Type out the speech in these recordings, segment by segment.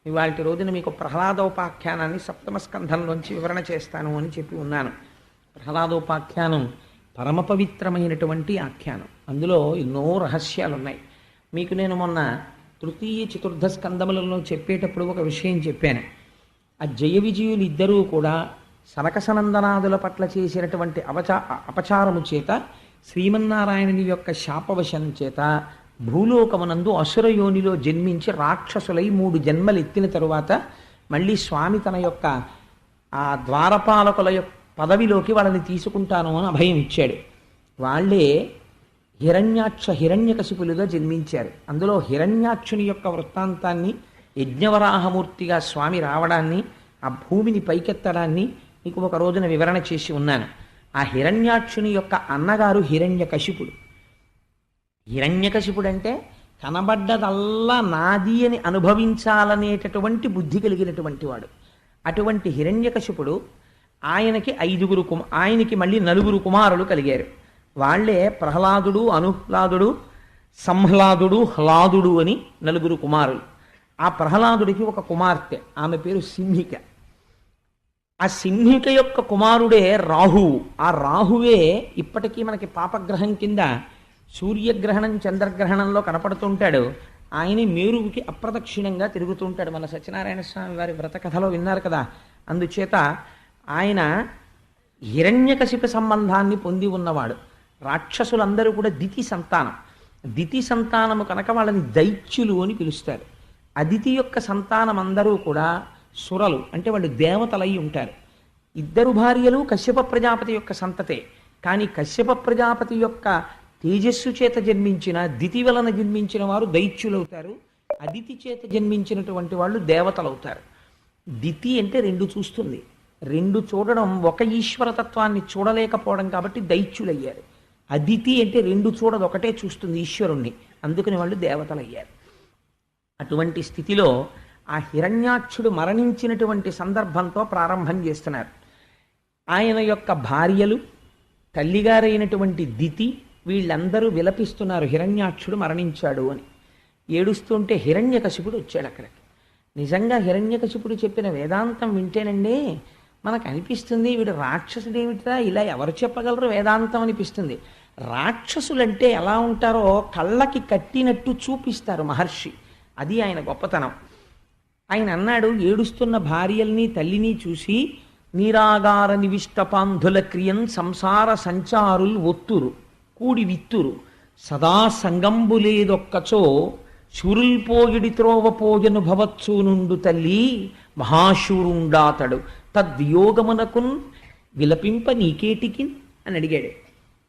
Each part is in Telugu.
ఇవాళ రోజున మీకు ప్రహ్లాదోపాఖ్యానాన్ని సప్తమ స్కంధంలోంచి వివరణ చేస్తాను అని చెప్పి ఉన్నాను. ప్రహ్లాదోపాఖ్యానం పరమ పవిత్రమైనటువంటి ఆఖ్యానం. అందులో ఎన్నో రహస్యాలు ఉన్నాయి. మీకు నేను మొన్న తృతీయ చతుర్థ స్కందములలో చెప్పేటప్పుడు ఒక విషయం చెప్పాను. ఆ జయ విజయులు ఇద్దరూ కూడా సనకసనందనాదుల పట్ల చేసినటువంటి అపచారము చేత శ్రీమన్నారాయణుని యొక్క శాపవశం చేత భూలోకమునందు అసురయోనిలో జన్మించి రాక్షసులై 3 జన్మలు ఎత్తిన తరువాత మళ్ళీ స్వామి తన యొక్క ఆ ద్వారపాలకుల యొక్క పదవిలోకి వాళ్ళని తీసుకుంటాను అని అభయం ఇచ్చాడు. వాళ్ళే హిరణ్యకశిపులుగా జన్మించారు. అందులో హిరణ్యాక్షుని యొక్క వృత్తాంతాన్ని, యజ్ఞవరాహమూర్తిగా స్వామి రావడాన్ని, ఆ భూమిని పైకెత్తడాన్ని మీకు ఒక రోజున వివరణ చేసి ఉన్నాను. ఆ హిరణ్యాక్షుని యొక్క అన్నగారు హిరణ్యకశిపుడు. హిరణ్యకశిపుడు అంటే కనబడ్డదల్లా నాది అని అనుభవించాలనేటటువంటి బుద్ధి కలిగినటువంటి వాడు. అటువంటి హిరణ్యకశిపుడు ఆయనకి మళ్ళీ 4 కుమారులు కలిగారు. వాళ్లే ప్రహ్లాదుడు, అనుహ్లాదుడు, సంహ్లాదుడు, హ్లాదుడు అని 4 కుమారులు. ఆ ప్రహ్లాదుడికి ఒక కుమార్తె, ఆమె పేరు సింహిక. ఆ సింహిక యొక్క కుమారుడే రాహువు. ఆ రాహువే ఇప్పటికీ మనకి పాపగ్రహం కింద సూర్యగ్రహణం చంద్రగ్రహణంలో కనపడుతుంటాడు. ఆయన మేరువుకి అప్రదక్షిణంగా తిరుగుతుంటాడు. మన సత్యనారాయణ స్వామి వారి వ్రత కథలో విన్నారు కదా. అందుచేత ఆయన హిరణ్యకశిప సంబంధాన్ని పొంది ఉన్నవాడు. రాక్షసులందరూ కూడా దితి సంతానం. దితి సంతానము కనుక వాళ్ళని దైత్యులు అని పిలుస్తారు. అదితి యొక్క సంతానం అందరూ కూడా సురలు, అంటే వాళ్ళు దేవతలై ఉంటారు. 2 భార్యలు కశ్యప ప్రజాపతి యొక్క సంతతే. కానీ కశ్యప ప్రజాపతి యొక్క తేజస్సు చేత జన్మించిన, దితి వలన జన్మించిన వారు దైత్యులవుతారు. అదితి చేత జన్మించినటువంటి వాళ్ళు దేవతలవుతారు. దితి అంటే 2 చూస్తుంది. 2 చూడడం, ఒక ఈశ్వరతత్వాన్ని చూడలేకపోవడం కాబట్టి దైత్యులయ్యారు. అదితి అంటే 2 చూడదు, ఒకటే చూస్తుంది ఈశ్వరుణ్ణి, అందుకని వాళ్ళు దేవతలయ్యారు. అటువంటి స్థితిలో ఆ హిరణ్యాక్షుడు మరణించినటువంటి సందర్భంతో ప్రారంభం చేస్తున్నారు. ఆయన యొక్క భార్యలు, తల్లిగారైనటువంటి దితి, వీళ్ళందరూ విలపిస్తున్నారు హిరణ్యాక్షుడు మరణించాడు అని. ఏడుస్తుంటే హిరణ్యకశిపుడు వచ్చాడు అక్కడికి. నిజంగా హిరణ్యకశిపుడు చెప్పిన వేదాంతం వింటేనండి మనకు అనిపిస్తుంది, వీడు రాక్షసుడేమిటా, ఇలా ఎవరు చెప్పగలరు వేదాంతం అనిపిస్తుంది. రాక్షసులంటే ఎలా ఉంటారో కళ్ళకి కట్టినట్టు చూపిస్తారు మహర్షి. అది ఆయన గొప్పతనం. ఆయన అన్నాడు, ఏడుస్తున్న భార్యల్ని తల్లిని చూసి, నీరాగార నివిష్టపాంధుల క్రియన్ సంసార సంచారుల్ ఒత్తురు కూడి విత్తురు సదా సంగంబులేదొక్కచో శూరుల్పోగిడి త్రోవపోజను భవత్సూ నుండు తల్లి మహాశూరుండాతడు తద్వియోగమునకున్ విలపింప నీకేటికిన్ అని అడిగాడు.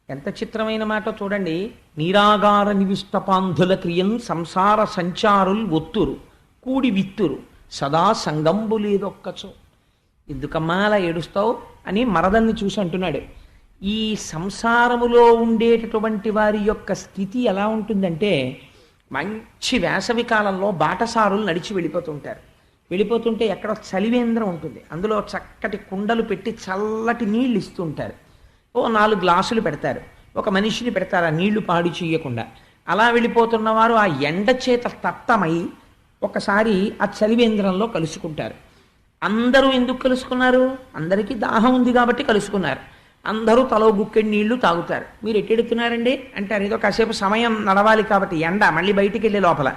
ఎంత చిత్రమైన మాట చూడండి. నీరాగార నివిష్టపాంధుల క్రియన్ సంసార సంచారుల్ ఒత్తురు కూడి విత్తురు సదా సంగంబులేదొక్కచో. ఎందుకమ్మా అలా ఏడుస్తావు అని మరదల్ని చూసి అంటున్నాడు. ఈ సంసారములో ఉండేటటువంటి వారి యొక్క స్థితి ఎలా ఉంటుందంటే, మంచి వేసవి కాలంలో బాటసారులు నడిచి వెళ్ళిపోతుంటే ఎక్కడ చలివేంద్రం ఉంటుంది. అందులో చక్కటి కుండలు పెట్టి చల్లటి నీళ్ళు ఇస్తుంటారు. 4 గ్లాసులు పెడతారు, ఒక మనిషిని పెడతారు ఆ నీళ్లు పాడు చేయకుండా. అలా వెళ్ళిపోతున్నవారు ఆ ఎండ చేత తప్తమై ఒకసారి ఆ చలివేంద్రంలో కలుసుకుంటారు. అందరూ ఎందుకు కలుసుకున్నారు? అందరికీ దాహం ఉంది కాబట్టి కలుసుకున్నారు. అందరూ తలో గుక్కెడి నీళ్లు తాగుతారు. మీరు ఎట్టెడుతున్నారండి అంటారు. ఏదో కాసేపు సమయం నడవాలి కాబట్టి ఎండ, మళ్ళీ బయటికి వెళ్ళే లోపల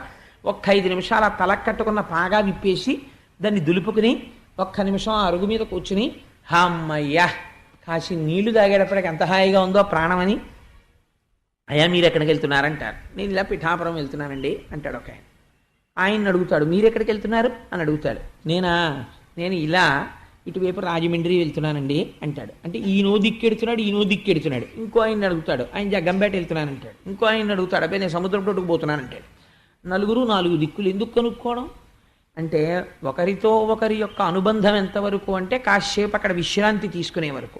ఒక్క 5 నిమిషాలు ఆ తలకు కట్టుకున్న పాగా విప్పేసి దాన్ని దులుపుకుని 1 నిమిషం ఆ అరుగు మీద కూర్చుని, అమ్మయ్యా కాసి నీళ్లు తాగేటప్పటికి ఎంత హాయిగా ఉందో ప్రాణమని, అయ్యా మీరు ఎక్కడికి వెళ్తున్నారంటారు. నేను ఇలా పిఠాపురం వెళ్తున్నానండి అంటాడు ఒక ఆయన. ఆయన్ని అడుగుతాడు, మీరు ఎక్కడికి వెళ్తున్నారు అని అడుగుతాడు. నేను ఇలా ఇటువైపు రాజమండ్రి వెళ్తున్నానండి అంటాడు. అంటే ఈయనో దిక్కెడుతున్నాడు. ఇంకో ఆయన అడుగుతాడు, ఆయన జగ్గంపేట వెళ్తున్నానంటాడు. ఇంకో ఆయన అడుగుతాడు, అబ్బాయి నేను సముద్రం తోటకు పోతున్నానంటాడు. 4 దిక్కులు ఎందుకు కనుక్కోవడం అంటే, ఒకరితో ఒకరి యొక్క అనుబంధం ఎంతవరకు అంటే కాసేపు అక్కడ విశ్రాంతి తీసుకునే వరకు.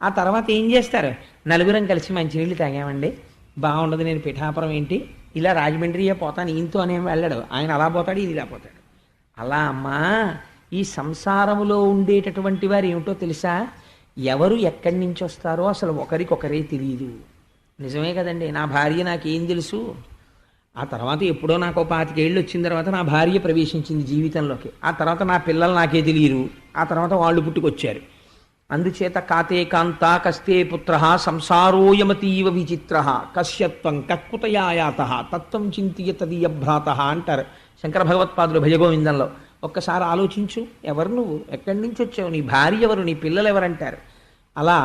ఆ తర్వాత ఏం చేస్తారు? 4 కలిసి మంచినీళ్ళు తాగామండి, బాగుండదు, నేను పిఠాపురం ఏంటి, ఇలా రాజమండ్రియే పోతాను, ఈయనతో అనేం వెళ్ళాడు, ఆయన అలా పోతాడు, ఈయన ఇలా పోతాడు. అలా అమ్మా ఈ సంసారములో ఉండేటటువంటి వారు ఏమిటో తెలుసా? ఎవరు ఎక్కడి నుంచి వస్తారో అసలు ఒకరికొకరే తెలియదు. నిజమే కదండి. నా భార్య నాకేం తెలుసు? ఆ తర్వాత ఎప్పుడో నాకు 25 ఏళ్ళు వచ్చిన తర్వాత నా భార్య ప్రవేశించింది జీవితంలోకి. ఆ తర్వాత నా పిల్లలు నాకే తెలియరు. ఆ తర్వాత వాళ్ళు పుట్టుకొచ్చారు. అందుచేత కాతే కాంత కస్తే పుత్ర సంసారోయమతీవ విచిత్ర కశ్యత్వం కక్కుతయాయాత తత్వం చింతియ తదీయభ్రాత అంటారు శంకర భగవత్పాదులు భజగోవిందంలో. ఒక్కసారి ఆలోచించు, ఎవరు నువ్వు, ఎక్కడి నుంచి వచ్చావు, నీ భార్య ఎవరు, నీ పిల్లలు ఎవరంటారు. అలా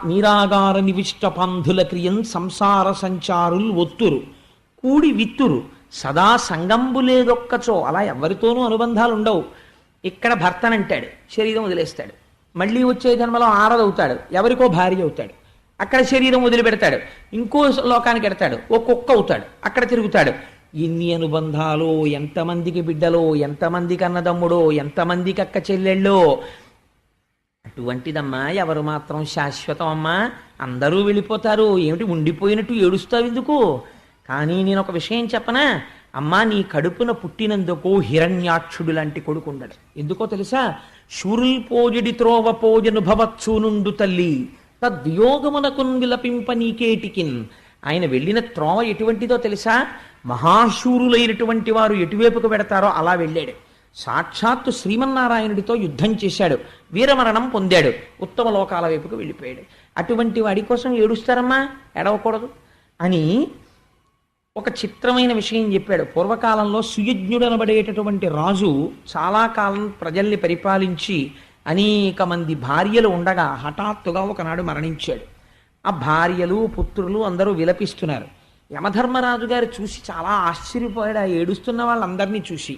నీరాగార నివిష్ట పంధుల క్రియం సంసార సంచారులు ఒత్తురు కూడి విత్తురు సదా సంగంబు లేదొక్కచో. అలా ఎవరితోనూ అనుబంధాలు ఉండవు. ఇక్కడ భర్తనంటాడు, శరీరం వదిలేస్తాడు. మళ్ళీ వచ్చే జన్మలో ఆరదవుతాడు, ఎవరికో భార్య అవుతాడు. అక్కడ శరీరం వదిలిపెడతాడు, ఇంకో లోకానికి ఎడతాడు, ఓ కుక్క అవుతాడు, అక్కడ తిరుగుతాడు. ఎన్ని అనుబంధాలు, ఎంతమందికి బిడ్డలో, ఎంతమందికి అన్నదమ్ముడో, ఎంతమందికి అక్క చెల్లెళ్ళో. అటువంటిదమ్మా ఎవరు మాత్రం శాశ్వతం అమ్మా, అందరూ వెళ్ళిపోతారు. ఏమిటి ఉండిపోయినట్టు ఏడుస్తావు ఎందుకు? కానీ నేను ఒక విషయం చెప్పనా అమ్మా, నీ కడుపున పుట్టినందుకు హిరణ్యాక్షుడు లాంటి కొడుకు ఉండడు. ఎందుకో తెలుసా? శూరుల్ పోజడి త్రోవ పోజను భవత్సూనుండు తల్లి తద్వియోగమునకున్ విలపింప నీకేటికిన్. ఆయన వెళ్ళిన త్రోవ ఎటువంటిదో తెలుసా? మహాశూరులైనటువంటి వారు ఎటువైపుకు పెడతారో అలా వెళ్ళాడు. సాక్షాత్తు శ్రీమన్నారాయణుడితో యుద్ధం చేశాడు, వీరమరణం పొందాడు, ఉత్తమ లోకాల వైపుకు వెళ్ళిపోయాడు. అటువంటి వాడి కోసం ఏడుస్తారమ్మా, ఏడవకూడదు అని ఒక చిత్రమైన విషయం చెప్పాడు. పూర్వకాలంలో సుయజ్ఞుడనబడేటటువంటి రాజు చాలా కాలం ప్రజల్ని పరిపాలించి అనేక మంది భార్యలు ఉండగా హఠాత్తుగా ఒకనాడు మరణించాడు. ఆ భార్యలు పుత్రులు అందరూ విలపిస్తున్నారు. యమధర్మరాజు గారు చూసి చాలా ఆశ్చర్యపోయాడు. ఆ ఏడుస్తున్న వాళ్ళందరినీ చూసి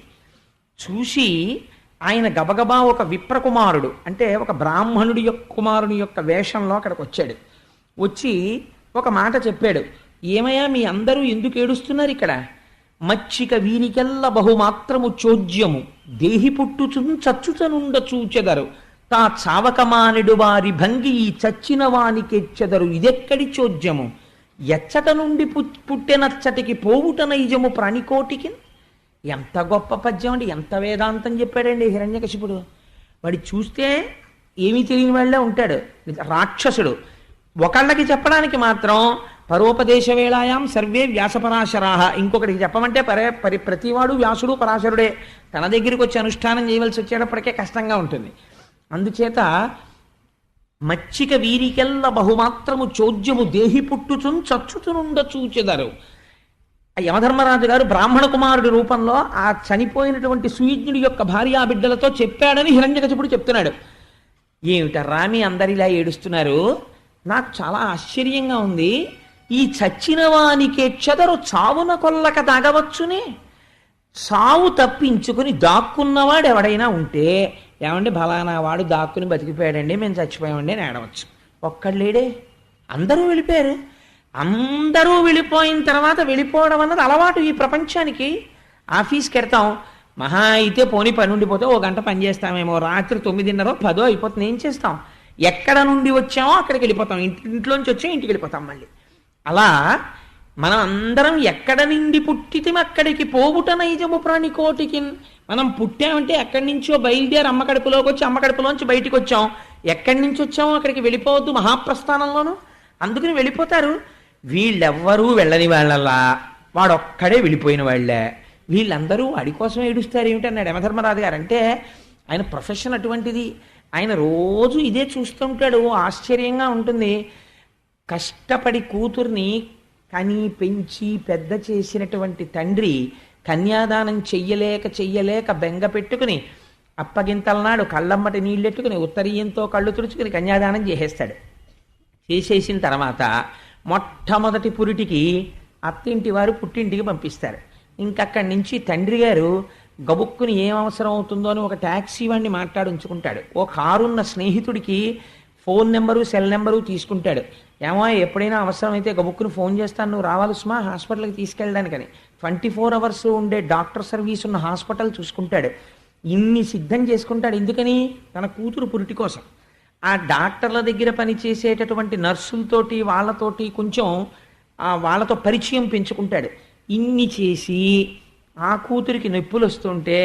ఆయన గబగబా ఒక విప్రకుమారుడు, అంటే ఒక బ్రాహ్మణుడి యొక్క కుమారుని యొక్క వేషంలో అక్కడికి వచ్చాడు. వచ్చి ఒక మాట చెప్పాడు. ఏమయ్యా మీ అందరూ ఎందుకు ఏడుస్తున్నారు ఇక్కడ? మచ్చిక వీరికెల్ల బహుమాత్రము చోద్యము దేహి పుట్టుచున్ చచ్చుతనుండ చూచెదరు తా చావకమానిడు వారి భంగి ఈ చచ్చిన వానికెచ్చెదరు ఇదెక్కడి చోద్యము ఎచ్చట నుండి పుట్టెనచ్చటికి పోవుట నైజము ప్రాణికోటికి. ఎంత గొప్ప పద్యం అండి, ఎంత వేదాంతం చెప్పాడండి హిరణ్యకశిపుడు. వాడి చూస్తే ఏమీ తెలియని వాళ్ళే ఉంటాడు, రాక్షసుడు. ఒకళ్ళకి చెప్పడానికి మాత్రం పరోపదేశ వేళాయాం సర్వే వ్యాసపరాశరాహ, ఇంకొకటికి చెప్పమంటే ప్రతివాడు వ్యాసుడు పరాశరుడే. తన దగ్గరికి వచ్చి అనుష్ఠానం చేయవలసి వచ్చేటప్పటికే కష్టంగా ఉంటుంది. అందుచేత మచ్చిక వీరికెల్ల బహుమాత్రము చోద్యము దేహి పుట్టుచున్ చచ్చుతునుండ చూచెదరు. యమధర్మరాజు గారు బ్రాహ్మణ కుమారుడి రూపంలో ఆ చనిపోయినటువంటి సుయజ్ఞుడి యొక్క భార్యా బిడ్డలతో చెప్పాడని హిరణ్యకశిపుడు చెప్తున్నాడు. ఏమిటర్రా మీ అందరిలా ఏడుస్తున్నారు? నాకు చాలా ఆశ్చర్యంగా ఉంది. ఈ చచ్చిన వానికి చెదరు చావున కొల్లక తాగవచ్చునే. సావు తప్పించుకుని దాక్కున్నవాడు ఎవడైనా ఉంటే, ఏమండి ఫలానా వాడు దాక్కుని బతికిపోయాడండి, మేము చచ్చిపోయామండి అని ఏడవచ్చు. ఒక్కళ్ళేడే, అందరూ వెళ్ళిపోయారు. అందరూ వెళ్ళిపోయిన తర్వాత వెళ్ళిపోవడం అన్నది అలవాటు ఈ ప్రపంచానికి. ఆఫీస్కి వెడతాం, మహా అయితే పోనీ పని ఉండిపోతే ఓ గంట పని చేస్తామేమో, రాత్రి 9:30 10 అయిపోతుంది. ఏం చేస్తాం? ఎక్కడ నుండి వచ్చామో అక్కడికి వెళ్ళిపోతాం, ఇంట్లోంచి వచ్చాం ఇంటికి వెళ్ళిపోతాం మళ్ళీ. అలా మనం అందరం ఎక్కడ నుండి పుట్టితే అక్కడికి పోవుట నైజము ప్రాణికోటికి. మనం పుట్టామంటే ఎక్కడి నుంచో బయలుదేరి అమ్మ కడుపులోకి వచ్చి అమ్మ కడుపులోంచి బయటికి వచ్చాం. ఎక్కడి నుంచి వచ్చామో అక్కడికి వెళ్ళిపోవద్దు మహాప్రస్థానంలోనూ. అందుకని వెళ్ళిపోతారు. వీళ్ళెవ్వరూ వెళ్ళని వాళ్ళలా, వాడొక్కడే వెళ్ళిపోయిన వాళ్ళే. వీళ్ళందరూ వాడి కోసం ఏడుస్తారు ఏమిటన్నాడు యమధర్మరాజు గారు. అంటే ఆయన ప్రొఫెషన్ అటువంటిది. ఆయన రోజు ఇదే చూస్తుంటాడు. ఆశ్చర్యంగా ఉంటుంది. కష్టపడి కూతుర్ని కని పెంచి పెద్ద చేసినటువంటి తండ్రి కన్యాదానం చెయ్యలేక బెంగ పెట్టుకుని అప్పగింతలనాడు కళ్ళమ్మటి నీళ్ళెట్టుకుని ఉత్తరీయంతో కళ్ళు తుడుచుకుని కన్యాదానం చేసేస్తాడు. చేసేసిన తర్వాత మొట్టమొదటి పురిటికి అత్తింటి వారు పుట్టింటికి పంపిస్తారు. ఇంకక్కడి నుంచి తండ్రి గారు గబుక్కుని ఏం అవసరం అవుతుందో అని ఒక ట్యాక్సీ వాడిని మాట్లాడుంచుకుంటాడు. ఓ కారున్న స్నేహితుడికి ఫోన్ నెంబరు సెల్ నెంబరు తీసుకుంటాడు. ఏమో ఎప్పుడైనా అవసరమైతే గబుక్కుని ఫోన్ చేస్తాను, నువ్వు రావాలి సుమా హాస్పిటల్కి తీసుకెళ్ళడానికని. 24 hours ఉండే డాక్టర్ సర్వీస్ ఉన్న హాస్పిటల్ చూసుకుంటాడు. ఇన్ని సిద్ధం చేసుకుంటాడు. ఎందుకని? తన కూతురు పురిటి కోసం. ఆ డాక్టర్ల దగ్గర పనిచేసేటటువంటి నర్సులతోటి వాళ్ళతోటి కొంచెం వాళ్ళతో పరిచయం పెంచుకుంటాడు. ఇన్ని చేసి ఆ కూతురికి నొప్పులు వస్తుంటే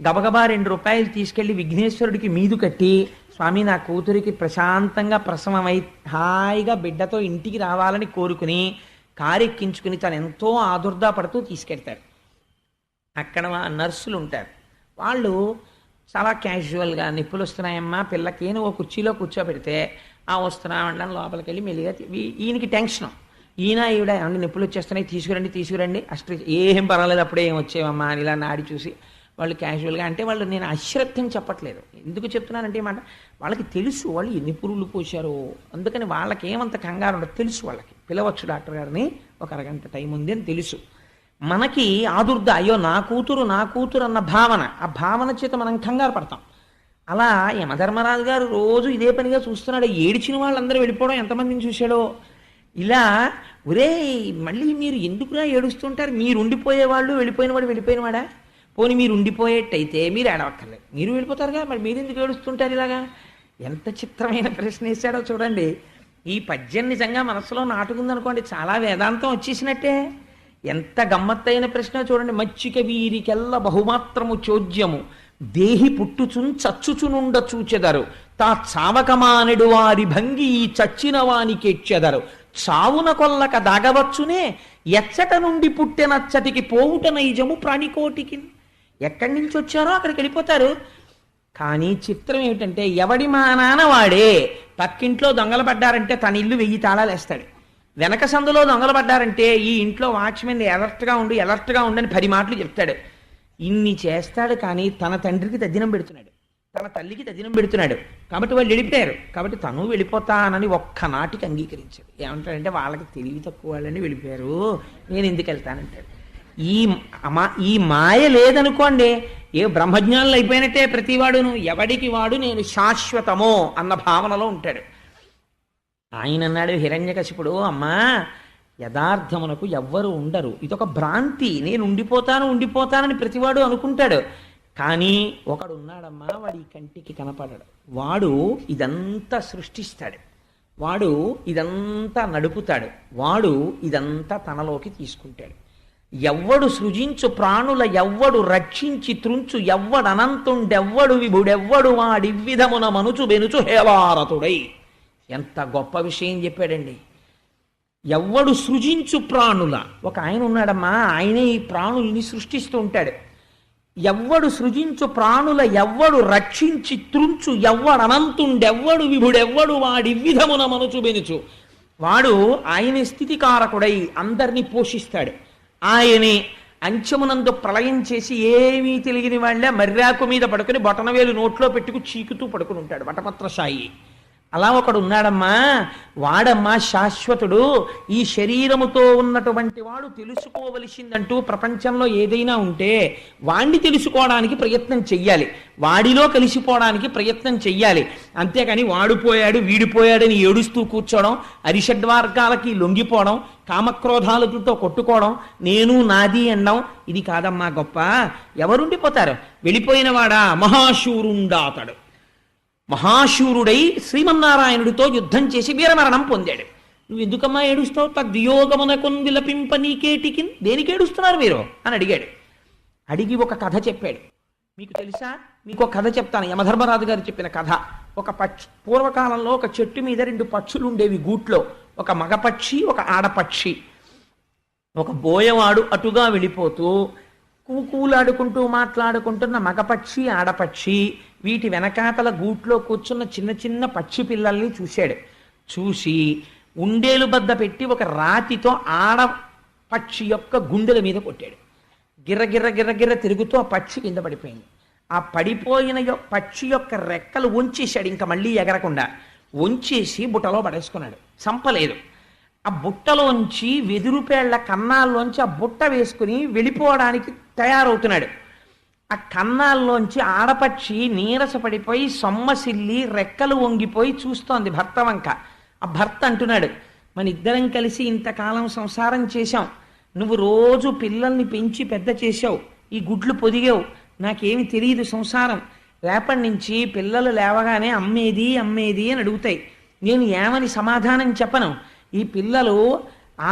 గబగబా 2 రూపాయలు తీసుకెళ్లి విఘ్నేశ్వరుడికి మీదు కట్టి, స్వామి నా కూతురికి ప్రశాంతంగా ప్రసవమై హాయిగా బిడ్డతో ఇంటికి రావాలని కోరుకుని కారెక్కించుకుని తను ఎంతో ఆదుర్దా పడుతూ తీసుకెడతారు. అక్కడ నర్సులు ఉంటారు. వాళ్ళు చాలా క్యాజువల్గా నిప్పులు వస్తున్నాయమ్మా పిల్లకి ఓ కుర్చీలో కూర్చోబెడితే వస్తున్నామంటే లోపలికి వెళ్ళి మెల్లిగా ఈయనకి టెన్షన్, ఈవిడ ఏమన్నా నిప్పులు వచ్చేస్తున్నాయి తీసుకురండి అಷ್ಟು ఏం పర్వాలేదు అప్పుడే ఏం వచ్చేవమ్మా అని ఇలా నాడి చూసి వాళ్ళు క్యాజువల్గా అంటే వాళ్ళు నేను అశ్రద్ధం చెప్పట్లేదు. ఎందుకు చెప్తున్నానంటే మాట వాళ్ళకి తెలుసు వాళ్ళు ఎన్ని పురుగులు పోశారో, అందుకని వాళ్ళకి ఏమంత కంగారు ఉండదు, తెలుసు వాళ్ళకి పిలవచ్చు డాక్టర్ గారిని ఒక అరగంట టైం ఉంది అని తెలుసు. మనకి ఆదుర్ద అయ్యో నా కూతురు అన్న భావన, ఆ భావన చేత మనం కంగారు పడతాం. అలా యమధర్మరాజు గారు రోజు ఇదే పనిగా చూస్తున్నాడు. ఏడిచిన వాళ్ళందరూ వెళ్ళిపోవడం ఎంతమందిని చూశాడో. ఇలా ఒరే మళ్ళీ మీరు ఎందుకురా ఏడుస్తుంటారు, మీరు ఉండిపోయేవాళ్ళు వెళ్ళిపోయినవాడా, పోనీ మీరు ఉండిపోయేట్టయితే మీరు ఏడవక్కర్లేదు, మీరు వెళ్ళిపోతారుగా, మరి మీరు ఎందుకు ఏడుస్తుంటారు ఇలాగా. ఎంత చిత్రమైన ప్రశ్న వేశాడో చూడండి. ఈ పద్యం నిజంగా మనసులో నాటుకుందనుకోండి చాలా వేదాంతం వచ్చేసినట్టే. ఎంత గమ్మత్తైన ప్రశ్న చూడండి. మచ్చిక వీరికెల్ల బహుమాత్రము చోద్యము దేహి పుట్టుచున్ చచ్చుచునుండ చూచెదరు తా చావకమానెడు వారి భంగి ఈ చచ్చిన వానికెచ్చెదరు చావున కొల్లక దాగవచ్చునే ఎచ్చట నుండి పుట్టెనచ్చటికి పోవుట నైజము ప్రాణికోటికి. ఎక్కడి నుంచి వచ్చారో అక్కడికి వెళ్ళిపోతారు. కానీ చిత్రం ఏమిటంటే ఎవడి మా నాన్న వాడే. పక్కింట్లో దొంగలు పడ్డారంటే తన ఇల్లు 1000 తాళాలు వేస్తాడు. వెనక సందులో దొంగలు పడ్డారంటే ఈ ఇంట్లో వాచ్మెన్ ఎలర్ట్గా ఉండని 10 మాటలు చెప్తాడు. ఇన్ని చేస్తాడు కానీ తన తండ్రికి తద్దినం పెడుతున్నాడు, తన తల్లికి తద్దినం పెడుతున్నాడు. కాబట్టి వాళ్ళు వెళ్ళిపోయారు. కాబట్టి తను వెళ్ళిపోతానని ఒక్కనాటికి అంగీకరించాడు. ఏమంటాడంటే వాళ్ళకి తెలివి తక్కువ వాళ్ళని వెళ్ళిపోయారు, నేను ఎందుకు వెళ్తానంటాడు. ఈ మాయ లేదనుకోండి ఏ బ్రహ్మజ్ఞానులు అయిపోయినట్టే ప్రతివాడును. ఎవడికి వాడు నేను శాశ్వతమో అన్న భావనలో ఉంటాడు. ఆయన అన్నాడు హిరణ్యకశిపుడు, అమ్మా యథార్థమునకు ఎవ్వరు ఉండరు, ఇదొక భ్రాంతి, నేను ఉండిపోతానని ప్రతివాడు అనుకుంటాడు. కానీ ఒకడు ఉన్నాడమ్మా, వాడి కంటికి కనపడడు, వాడు ఇదంతా సృష్టిస్తాడు, వాడు ఇదంతా నడుపుతాడు, వాడు ఇదంతా తనలోకి తీసుకుంటాడు. ఎవ్వడు సృజించు ప్రాణుల ఎవ్వడు రక్షించి త్రుంచు ఎవ్వడు అనంతుండెవ్వడు విభుడెవ్వడు వాడివ్విధమున మనుచు బెనుచు హేవారతుడై. ఎంత గొప్ప విషయం చెప్పాడండి. ఎవ్వడు సృజించు ప్రాణుల, ఒక ఆయన ఉన్నాడమ్మా, ఆయనే ఈ ప్రాణుల్ని సృష్టిస్తూ ఉంటాడు. ఎవ్వడు సృజించు ప్రాణుల ఎవ్వడు రక్షించి త్రుంచు ఎవ్వడు అనంతుండెవ్వడు విభుడెవ్వడు వాడివ్విధమున మనుచు బెనుచు. వాడు ఆయన స్థితికారకుడై అందరినీ పోషిస్తాడు. ఆయనే అంచమునందు ప్రళయం చేసి ఏమీ తెలియని వాళ్ళ మర్రాకు మీద పడుకుని బొటనవేలు నోట్లో పెట్టుకు చీకుతూ పడుకుని ఉంటాడు వటపత్రశాయి. అలా ఒకడు ఉన్నాడమ్మా, వాడమ్మా శాశ్వతుడు. ఈ శరీరముతో ఉన్నటువంటి వాడు తెలుసుకోవలసిందంటూ ప్రపంచంలో ఏదైనా ఉంటే వాణ్ణి తెలుసుకోవడానికి ప్రయత్నం చెయ్యాలి, వాడిలో కలిసిపోవడానికి ప్రయత్నం చెయ్యాలి. అంతేకాని వాడిపోయాడు వీడిపోయాడని ఏడుస్తూ కూర్చోవడం, అరిషడ్వర్గాలకి లొంగిపోవడం, కామక్రోధాలతో కొట్టుకోవడం, నేను నాది అనడం, ఇది కాదమ్మా గొప్ప. ఎవరుండిపోతారు? వెళ్ళిపోయిన వాడా మహాశూరుండాతడు. మహాశూరుడై శ్రీమన్నారాయణుడితో యుద్ధం చేసి వీరమరణం పొందాడు. నువ్వు ఎందుకమ్మా ఏడుస్తావు? తద్వియోగమునకొన్ విలపింప నీకేటికి, దేనికి ఏడుస్తున్నారు మీరు అని అడిగాడు. అడిగి ఒక కథ చెప్పాడు. మీకు తెలుసా? మీకు ఒక కథ చెప్తాను, యమధర్మరాజు గారు చెప్పిన కథ. ఒక పూర్వకాలంలో ఒక చెట్టు మీద 2 పక్షులు ఉండేవి గూట్లో, ఒక మగపక్షి ఒక ఆడపక్షి. ఒక బోయవాడు అటుగా వెళ్ళిపోతూ కూలాడుకుంటూ మాట్లాడుకుంటున్న మగపక్షి ఆడపక్షి వీటి వెనకాతల గూట్లో కూర్చున్న చిన్న చిన్న పక్షి పిల్లల్ని చూశాడు. చూసి ఉండేలు బద్ద పెట్టి ఒక రాతితో ఆడపక్షి యొక్క గుండెల మీద కొట్టాడు. గిర్ర తిరుగుతూ ఆ పక్షి కింద పడిపోయింది. ఆ పడిపోయిన పక్షి యొక్క రెక్కలు వంచేశాడు, ఇంకా మళ్ళీ ఎగరకుండా వంచేసి బుట్టలో పడేసుకున్నాడు. చంపలేదు. ఆ బుట్టలోంచి వెదురుపేళ్ల కన్నాల్లోంచి ఆ బుట్ట వేసుకుని వెళ్ళిపోవడానికి తయారవుతున్నాడు. ఆ కన్నాల్లోంచి ఆడపక్షి నీరసపడిపోయి సొమ్మసిల్లి రెక్కలు వంగిపోయి చూస్తోంది భర్త వంక. ఆ భర్త అంటున్నాడు, మన ఇద్దరం కలిసి ఇంతకాలం సంసారం చేశాం, నువ్వు రోజు పిల్లల్ని పెంచి పెద్ద చేశావు, ఈ గుడ్లు పొదిగావు, నాకేమి తెలియదు సంసారం. రేపటి నుంచి పిల్లలు లేవగానే అమ్మేది అని అడుగుతాయి, నేను ఏమని సమాధానం చెప్పను. ఈ పిల్లలు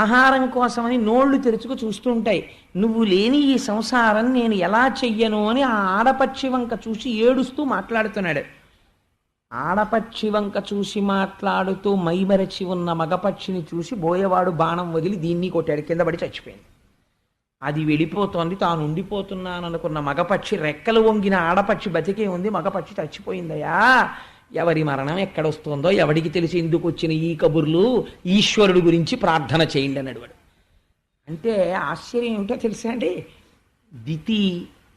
ఆహారం కోసమని నోళ్లు తెరుచుకు చూస్తూ ఉంటాయి, నువ్వు లేని ఈ సంసారం నేను ఎలా చెయ్యను అని ఆ ఆడపక్షి వంక చూసి ఏడుస్తూ మాట్లాడుతున్నాడు. ఆడపక్షి వంక చూసి మాట్లాడుతూ మైమరచి ఉన్న మగపక్షిని చూసి బోయవాడు బాణం వదిలి దీన్ని కొట్టాడు, కింద పడి చచ్చిపోయింది. అది వెళ్ళిపోతోంది, తాను ఉండిపోతున్నాననుకున్న మగపక్షి రెక్కలు వంగిన ఆడపక్షి బతికే ఉంది, మగపక్షి చచ్చిపోయిందయ్యా. ఎవరి మరణం ఎక్కడొస్తుందో ఎవడికి తెలిసి, ఎందుకు వచ్చిన ఈ కబుర్లు, ఈశ్వరుడు గురించి ప్రార్థన చేయండి అన్నాడు వాడు. అంటే ఆశ్చర్యం ఏమిటో తెలుసా అండి, దితి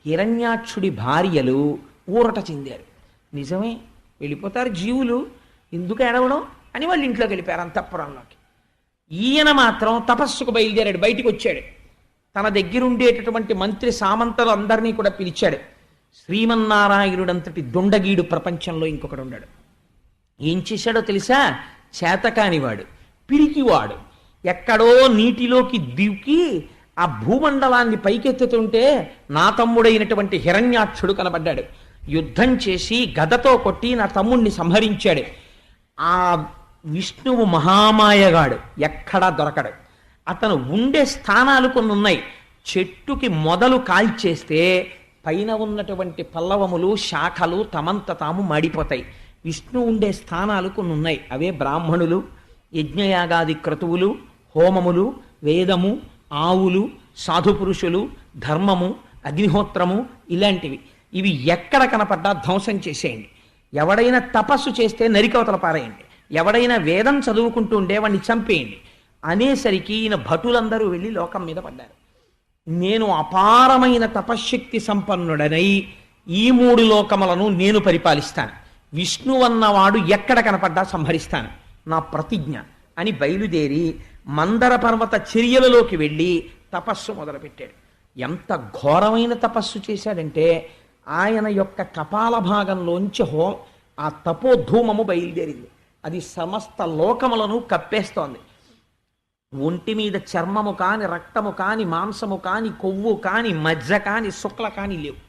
హిరణ్యాక్షుడి భార్యలు ఊరట చెందారు. నిజమే, వెళ్ళిపోతారు జీవులు, ఎందుకు ఏడవడం అని వాళ్ళు ఇంట్లోకి వెళ్ళిపోయారు అంతఃపురంలోకి. ఈయన మాత్రం తపస్సుకు బయలుదేరాడు, బయటికి వచ్చాడు. తన దగ్గరుండేటటువంటి మంత్రి సామంతలు అందరినీ కూడా పిలిచాడు. శ్రీమన్నారాయణుడంతటి దొండగీడు ప్రపంచంలో ఇంకొకడు ఉన్నాడు. ఏం చేశాడో తెలుసా? చేతకానివాడు, పిరికివాడు. ఎక్కడో నీటిలోకి దిగి ఆ భూమండలాన్ని పైకెత్తుతుంటే నా తమ్ముడైనటువంటి హిరణ్యాక్షుడు కనబడ్డాడు. యుద్ధం చేసి గదతో కొట్టి నా తమ్ముణ్ణి సంహరించాడు. ఆ విష్ణువు మహామాయగాడు, ఎక్కడా దొరకడు. అతను ఉండే స్థానాలు కొన్ని ఉన్నాయి. చెట్టుకి మొదలు కాల్చేస్తే పైన ఉన్నటువంటి పల్లవములు శాఖలు తమంత తాము మాడిపోతాయి. విష్ణు ఉండే స్థానాలు కొన్ని ఉన్నాయి. అవే బ్రాహ్మణులు, యజ్ఞయాగాది క్రతువులు, హోమములు, వేదము, ఆవులు, సాధుపురుషులు, ధర్మము, అగ్నిహోత్రము, ఇలాంటివి. ఇవి ఎక్కడ కనపడ్డా ధ్వంసం చేసేయండి. ఎవడైనా తపస్సు చేస్తే నరికవతల పారేయండి. ఎవడైనా వేదం చదువుకుంటూ ఉండే వాడిని చంపేయండి అనేసరికి ఈయన భటులందరూ వెళ్ళి లోకం మీద పడ్డారు. నేను అపారమైన తపశ్శక్తి సంపన్నుడనై ఈ 3 లోకములను నేను పరిపాలిస్తాను, విష్ణువన్నవాడు ఎక్కడ కనపడ్డా సంహరిస్తాను, నా ప్రతిజ్ఞ అని బయలుదేరి మందర పర్వత చర్యలలోకి వెళ్ళి తపస్సు మొదలుపెట్టాడు. ఎంత ఘోరమైన తపస్సు చేశాడంటే ఆయన యొక్క కపాల భాగంలోంచి ఆ తపోధూమము బయలుదేరింది. అది సమస్త లోకములను కప్పేస్తోంది. ఒంటి మీద చర్మము కాని, రక్తము కాని, మాంసము కాని, కొవ్వు కాని, మజ్జ కాని, శుక్ల కాని లేవు.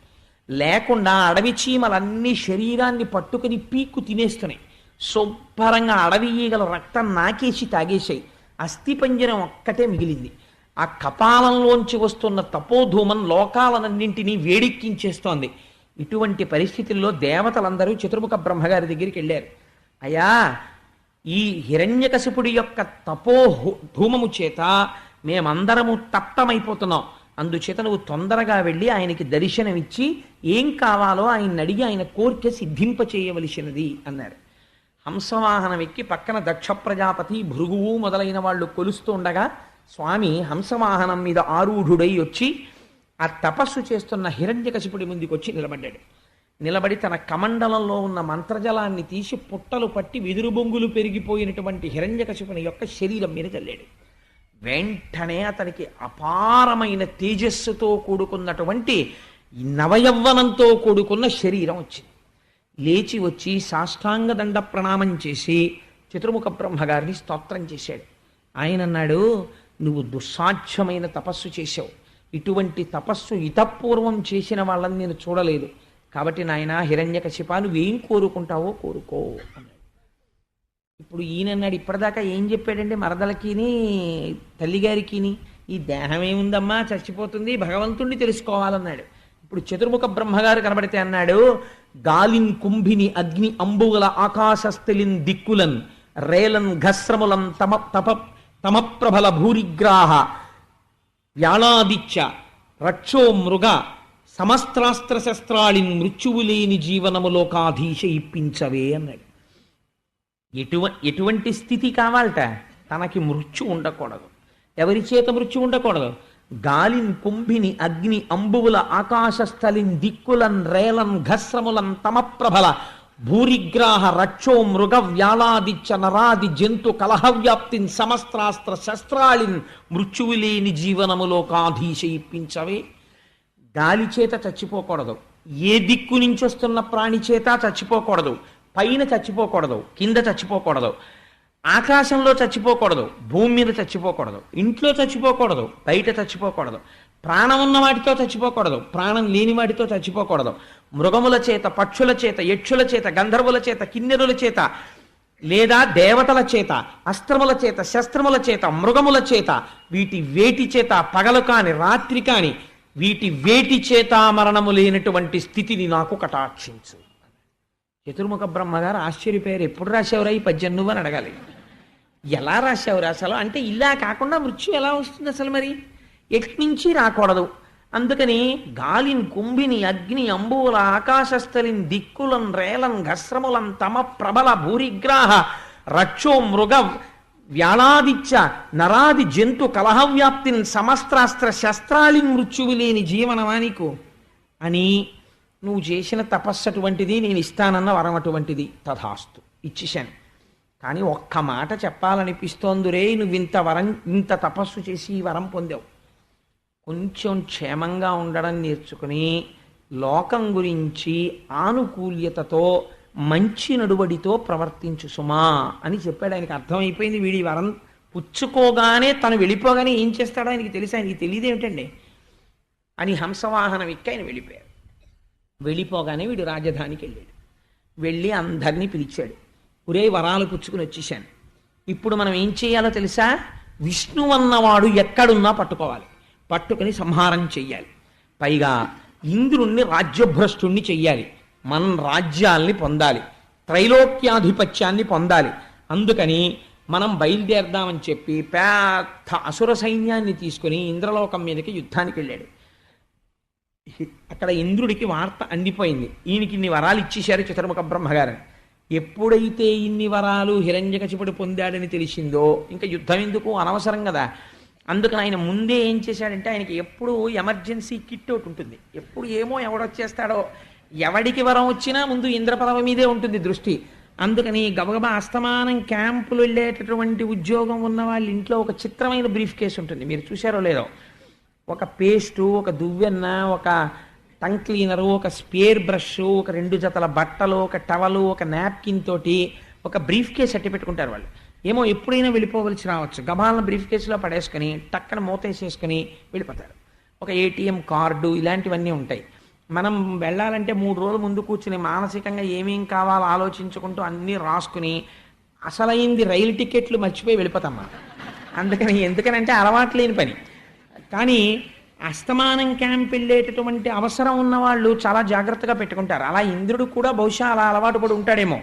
లేకుండా అడవి చీమలన్నీ శరీరాన్ని పట్టుకుని పీక్కు తినేస్తున్నాయి. శుభ్రంగా అడవి ఈగల రక్తం నాకేసి తాగేశాయి. అస్థిపంజరం ఒక్కటే మిగిలింది. ఆ కపాలంలోంచి వస్తున్న తపోధూమం లోకాలన్నింటినీ వేడెక్కించేస్తోంది. ఇటువంటి పరిస్థితుల్లో దేవతలందరూ చతుర్ముఖ బ్రహ్మగారి దగ్గరికి వెళ్ళారు. అయ్యా, ఈ హిరణ్యకశిపుడి యొక్క ధూమము చేత మేమందరము తప్తమైపోతున్నాం, అందుచేత నువ్వు తొందరగా వెళ్ళి ఆయనకి దర్శనమిచ్చి ఏం కావాలో ఆయన అడిగి ఆయన కోరిక సిద్ధింప చేయవలసినది అన్నారు. హంసవాహనం ఎక్కి పక్కన దక్ష ప్రజాపతి, భృగువు మొదలైన వాళ్ళు కొలుస్తూ ఉండగా స్వామి హంసవాహనం మీద ఆరూఢుడై వచ్చి ఆ తపస్సు చేస్తున్న హిరణ్యకశిపుడి ముందుకు వచ్చి నిలబడ్డాడు. నిలబడి తన కమండలంలో ఉన్న మంత్రజలాన్ని తీసి పుట్టలు పట్టి వెదురు బొంగులు పెరిగిపోయినటువంటి హిరణ్యకశిపుని యొక్క శరీరం మీద చల్లాడు. వెంటనే అతనికి అపారమైన తేజస్సుతో కూడుకున్నటువంటి నవయవ్వనంతో కూడుకున్న శరీరం వచ్చింది. లేచి వచ్చి సాష్టాంగ దండ ప్రణామం చేసి చతుర్ముఖ బ్రహ్మగారిని స్తోత్రం చేశాడు. ఆయన అన్నాడు, నువ్వు దుస్సాధ్యమైన తపస్సు చేశావు, ఇటువంటి తపస్సు ఇతపూర్వం చేసిన వాళ్ళని నేను చూడలేదు. కాబట్టి నాయన హిరణ్యకశిప, నువ్వేం కోరుకుంటావో కోరుకో అన్నాడు. ఇప్పుడు ఈయనన్నాడు, ఇప్పటిదాకా ఏం చెప్పాడండి మరదలకిని తల్లిగారికిని, ఈ దేహం ఏముందమ్మా చచ్చిపోతుంది, భగవంతుణ్ణి తెలుసుకోవాలన్నాడు. ఇప్పుడు చతుర్ముఖ బ్రహ్మగారు కనబడితే అన్నాడు, గాలిన్ కుంభిని అగ్ని అంబుగల ఆకాశస్థలిన్ దిక్కులన్ రేలన్ ఘస్రములం తమప్రబల భూరిగ్రాహ వ్యాళాదిత్య రక్షో మృగ సమస్త్రాస్త్ర శస్త్రాళిన్ మృత్యువు లేని జీవనములోకాధీశ ఇప్పించవే అన్నాడు. ఎటువంటి స్థితి కావాలట? తనకి మృత్యు ఉండకూడదు. ఎవరి చేత మృత్యు ఉండకూడదు? గాలిన్ కుంభిని అగ్ని అంబువుల ఆకాశస్థలిన్ దిక్కులన్ రేలన్ ఘస్రములన్ తమప్రబల భూరిగ్రాహ రక్షో మృగ వ్యాళాదిత్య నరాది జంతు కలహవ్యాప్తిన్ సమస్త్రాస్త్ర శస్త్రాళిన్ మృత్యువు లేని జీవనములోకాధీశ ఇప్పించవే. గాలి చేత చచ్చిపోకూడదు, ఏ దిక్కు నుంచి వస్తున్న ప్రాణి చేత చచ్చిపోకూడదు, పైన చచ్చిపోకూడదు, కింద చచ్చిపోకూడదు, ఆకాశంలో చచ్చిపోకూడదు, భూమి మీద చచ్చిపోకూడదు, ఇంట్లో చచ్చిపోకూడదు, బయట చచ్చిపోకూడదు, ప్రాణం ఉన్న వాటితో చచ్చిపోకూడదు, ప్రాణం లేని వాటితో చచ్చిపోకూడదు, మృగముల చేత, పక్షుల చేత, యక్షుల చేత, గంధర్వుల చేత, కిన్నెరుల చేత, లేదా దేవతల చేత, అస్త్రముల చేత, శస్త్రముల చేత, మృగముల చేత, వీటి వేటి చేత పగలు కాని రాత్రి కాని వీటి వేటి చేత మరణము లేనటువంటి స్థితిని నాకు కటాక్షించు. చతుర్ముఖ బ్రహ్మగారు ఆశ్చర్యపోయారు. ఎప్పుడు రాశావురా ఈ పద్యం నువ్వు అని అడగాలి. ఎలా రాశావురా అసలు అంటే, ఇలా కాకుండా మృత్యు ఎలా వస్తుంది అసలు, మరి ఎట్నుంచి రాకూడదు. అందుకని గాలిని కుంభిని అగ్ని అంబువుల ఆకాశస్థలిన్ దిక్కులన్ రేలన్ ఘస్రములం తమ ప్రబల భూరిగ్రాహ రక్షో మృగ వ్యాళాదిచ్చ నరాది జంతు కలహవ్యాప్తిని సమస్త్రాస్త్ర శస్త్రాళి మృత్యువు లేని జీవనమానికు అని, నువ్వు చేసిన తపస్సు అటువంటిది, నేను ఇస్తానన్న వరం అటువంటిది, తథాస్తు ఇచ్చేశాను. కానీ ఒక్క మాట చెప్పాలనిపిస్తోందిరే, నువ్వు ఇంత వరం, ఇంత తపస్సు చేసి ఈ వరం పొందావు, కొంచెం క్షేమంగా ఉండడం నేర్చుకుని లోకం గురించి ఆనుకూల్యతతో మంచి నడువడితో ప్రవర్తించు సుమా అని చెప్పాడు. ఆయనకి అర్థమైపోయింది, వీడి వరం పుచ్చుకోగానే తను వెళ్ళిపోగానే ఏం చేస్తాడో ఆయనకి తెలిసి, ఆయనకి తెలియదేమిటండి అని హంసవాహనం ఎక్కి ఆయన వెళ్ళిపోయారు. వెళ్ళిపోగానే వీడు రాజధానికి వెళ్ళాడు. వెళ్ళి అందరినీ పిలిచాడు. ఒరే వరాలు పుచ్చుకుని వచ్చేసాను, ఇప్పుడు మనం ఏం చేయాలో తెలుసా, విష్ణు అన్నవాడు ఎక్కడున్నా పట్టుకోవాలి, పట్టుకుని సంహారం చెయ్యాలి, పైగా ఇంద్రుణ్ణి రాజ్యభ్రష్టుణ్ణి చెయ్యాలి, మన రాజ్యాల్ని పొందాలి, త్రైలోక్యాధిపత్యాన్ని పొందాలి. అందుకని మనం బయలుదేరదామని చెప్పి పెద్ద అసుర సైన్యాన్ని తీసుకుని ఇంద్రలోకం మీదకి యుద్ధానికి వెళ్ళాడు. అక్కడ ఇంద్రుడికి వార్త అందిపోయింది, ఈయనకి ఇన్ని వరాలు ఇచ్చేశారు చతుర్ముఖ బ్రహ్మగారని. ఎప్పుడైతే ఇన్ని వరాలు హిరణ్యకశిపుడు పొందాడని తెలిసిందో ఇంకా యుద్ధం ఎందుకు, అనవసరం కదా. అందుకని ఆయన ముందే ఏం చేశాడంటే, ఆయనకి ఎప్పుడు ఎమర్జెన్సీ కిట్ ఒకటి ఉంటుంది, ఎప్పుడు ఏమో ఎవడొచ్చేస్తాడో, ఎవడికి వరం వచ్చినా ముందు ఇంద్రపదవి మీదే ఉంటుంది దృష్టి. అందుకని గబగబా అస్తమానం క్యాంపులు వెళ్ళేటటువంటి ఉద్యోగం ఉన్న వాళ్ళ ఇంట్లో ఒక చిత్రమైన బ్రీఫ్ కేసు ఉంటుంది, మీరు చూశారో లేదో. ఒక పేస్టు, ఒక దువ్వెన్న, ఒక టంగ్ క్లీనరు, ఒక స్పేర్ బ్రష్, ఒక 2 జతల బట్టలు, ఒక టవలు, ఒక నాప్కిన్ తోటి ఒక బ్రీఫ్ కేసు అట్టి పెట్టుకుంటారు వాళ్ళు. ఏమో ఎప్పుడైనా వెళ్ళిపోవలసి రావచ్చు, గబాలను బ్రీఫ్ కేసులో పడేసుకొని టక్కన మూతేసేసుకొని వెళ్ళిపోతారు. ఒక ఏటీఎం కార్డు ఇలాంటివన్నీ ఉంటాయి. మనం వెళ్ళాలంటే 3 రోజుల ముందు కూర్చుని మానసికంగా ఏమేం కావాలో ఆలోచించుకుంటూ అన్నీ రాసుకుని అసలైంది రైలు టికెట్లు మర్చిపోయి వెళ్ళిపోతాం మనం. అందుకని ఎందుకనంటే అలవాటు లేని పని. కానీ అస్తమానం క్యాంప్ వెళ్ళేటటువంటి అవసరం ఉన్నవాళ్ళు చాలా జాగ్రత్తగా పెట్టుకుంటారు. అలా ఇంద్రుడు కూడా బహుశా అలా అలవాటు పడి ఉంటాడేమో.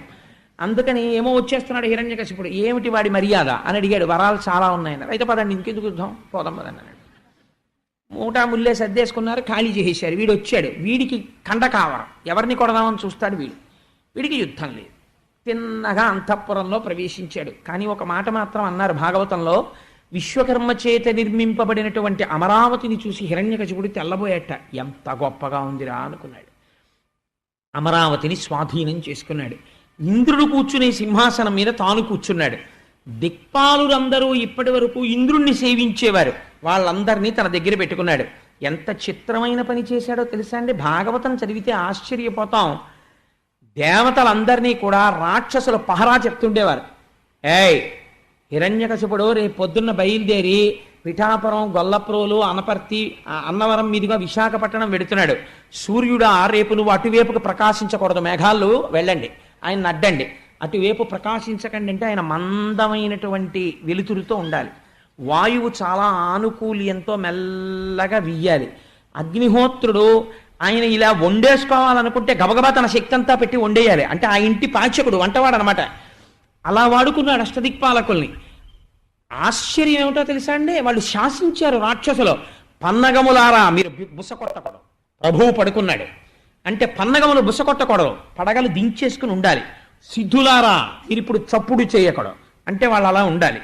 అందుకని ఏమో వచ్చేస్తున్నాడు హిరణ్యకశిపుడు, ఏమిటి వాడి మర్యాద అని అడిగాడు. వరాలు చాలా ఉన్నాయన్నారు. అయితే పదండి ఇంకెందుకు యుద్ధం, పోదాం పదండి అన్నాడు. మూటా ముల్లే సర్దేసుకున్నారు, ఖాళీ చేసేశారు. వీడు వచ్చాడు, వీడికి కండ కావరం, ఎవరిని కొడదామని చూస్తాడు వీడు. వీడికి యుద్ధం లేదు, తిన్నగా అంతఃపురంలో ప్రవేశించాడు. కానీ ఒక మాట మాత్రం అన్నారు భాగవతంలో, విశ్వకర్మ చేత నిర్మింపబడినటువంటి అమరావతిని చూసి హిరణ్యకశిపుడు తెల్లబోయేట. ఎంత గొప్పగా ఉందిరా అనుకున్నాడు. అమరావతిని స్వాధీనం చేసుకున్నాడు. ఇంద్రుడు కూర్చునే సింహాసనం మీద తాను కూర్చున్నాడు. దిక్పాలురందరూ ఇప్పటి వరకు ఇంద్రుణ్ణి సేవించేవారు, వాళ్ళందరినీ తన దగ్గర పెట్టుకున్నాడు. ఎంత చిత్రమైన పని చేశాడో తెలుసా అండి, భాగవతం చదివితే ఆశ్చర్యపోతాం. దేవతలందరినీ కూడా రాక్షసుల పహరా చెప్తుండేవారు. ఏయ్ హిరణ్యకశిపుడు రేపు పొద్దున్న బయలుదేరి పిఠాపురం, గొల్లప్రోలు, అనపర్తి, అన్నవరం మీదుగా విశాఖపట్నం వెడుతున్నాడు. సూర్యుడా రేపు నువ్వు అటువైపుకు ప్రకాశించకూడదు, మేఘాలు వెళ్ళండి, ఆయన అడ్డండి, అటువైపు ప్రకాశించకండి అంటే ఆయన మందమైనటువంటి వెలుతురుతో ఉండాలి. వాయువు చాలా ఆనుకూల్యంతో మెల్లగా వీయాలి. అగ్నిహోత్రుడు ఆయన ఇలా వండేసుకోవాలనుకుంటే గబగబా తన శక్తి అంతా పెట్టి వండేయాలి. అంటే ఆ ఇంటి పాచకుడు, వంటవాడు అనమాట. అలా వాడుకున్నాడు అష్టదిక్పాలకుల్ని. ఆశ్చర్యం ఏమిటో తెలుసా అండి, వాళ్ళు శాసించారు రాక్షసులు. పన్నగములారా మీరు బుస కొట్టకూడదు, ప్రభువు పడుకున్నాడు అంటే పన్నగములు బుస కొట్టకూడదు, పడగలు దించేసుకుని ఉండాలి. సిద్ధులారా మీరు ఇప్పుడు చప్పుడు చేయకూడదు అంటే వాళ్ళు అలా ఉండాలి.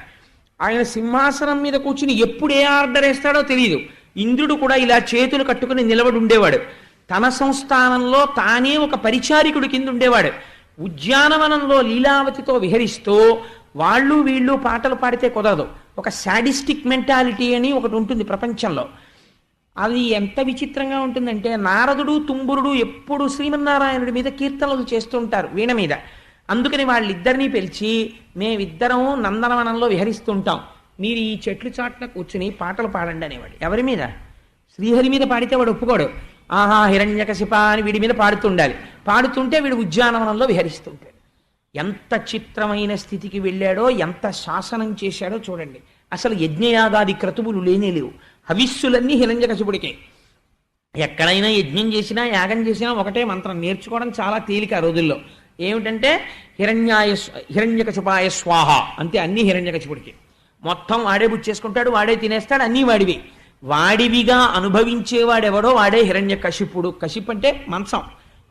ఆయన సింహాసనం మీద కూర్చుని ఎప్పుడు ఏ ఆర్డర్ వేస్తాడో తెలియదు. ఇంద్రుడు కూడా ఇలా చేతులు కట్టుకుని నిలబడి ఉండేవాడు. తన సంస్థానంలో తానే ఒక పరిచారికుడి కింద ఉండేవాడు. ఉద్యానవనంలో లీలావతితో విహరిస్తూ వాళ్ళు వీళ్ళు పాటలు పాడితే కుదరదు. ఒక శాడిస్టిక్ మెంటాలిటీ అని ఒకటి ఉంటుంది ప్రపంచంలో. అది ఎంత విచిత్రంగా ఉంటుందంటే, నారదుడు తుంబురుడు ఎప్పుడు శ్రీమన్నారాయణుడి మీద కీర్తనలు చేస్తుంటారు వీణ మీద. అందుకని వాళ్ళిద్దరినీ పిలిచి, మేమిద్దరం నందనవనంలో విహరిస్తుంటాం, మీరు ఈ చెట్లు చాట్ల కూర్చుని పాటలు పాడండి అనేవాడు. ఎవరి మీద? శ్రీహరి మీద పాడితే వాడు ఒప్పుకోడు. ఆహా హిరణ్యకశిప అని వీడి మీద పాడుతుండాలి. పాడుతుంటే వీడు ఉద్యానవనంలో విహరిస్తుంటాడు. ఎంత చిత్రమైన స్థితికి వెళ్ళాడో, ఎంత శాసనం చేశాడో చూడండి. అసలు యజ్ఞయాగాది క్రతువులు లేనే లేవు. హవిస్సులన్నీ హిరణ్యకశిపుడికే. ఎక్కడైనా యజ్ఞం చేసినా యాగం చేసినా ఒకటే మంత్రం, నేర్చుకోవడం చాలా తేలిక ఆ రోజుల్లో. ఏమిటంటే హిరణ్యకశిపాయ స్వాహ, అంతే. అన్నీ హిరణ్యకశిపుడికి. మొత్తం వాడే బుచ్చేసుకుంటాడు, వాడే తినేస్తాడు, అన్నీ వాడివి. వాడివిగా అనుభవించేవాడెవడో వాడే హిరణ్యకశిపుడు. కశిప్ అంటే మంచం,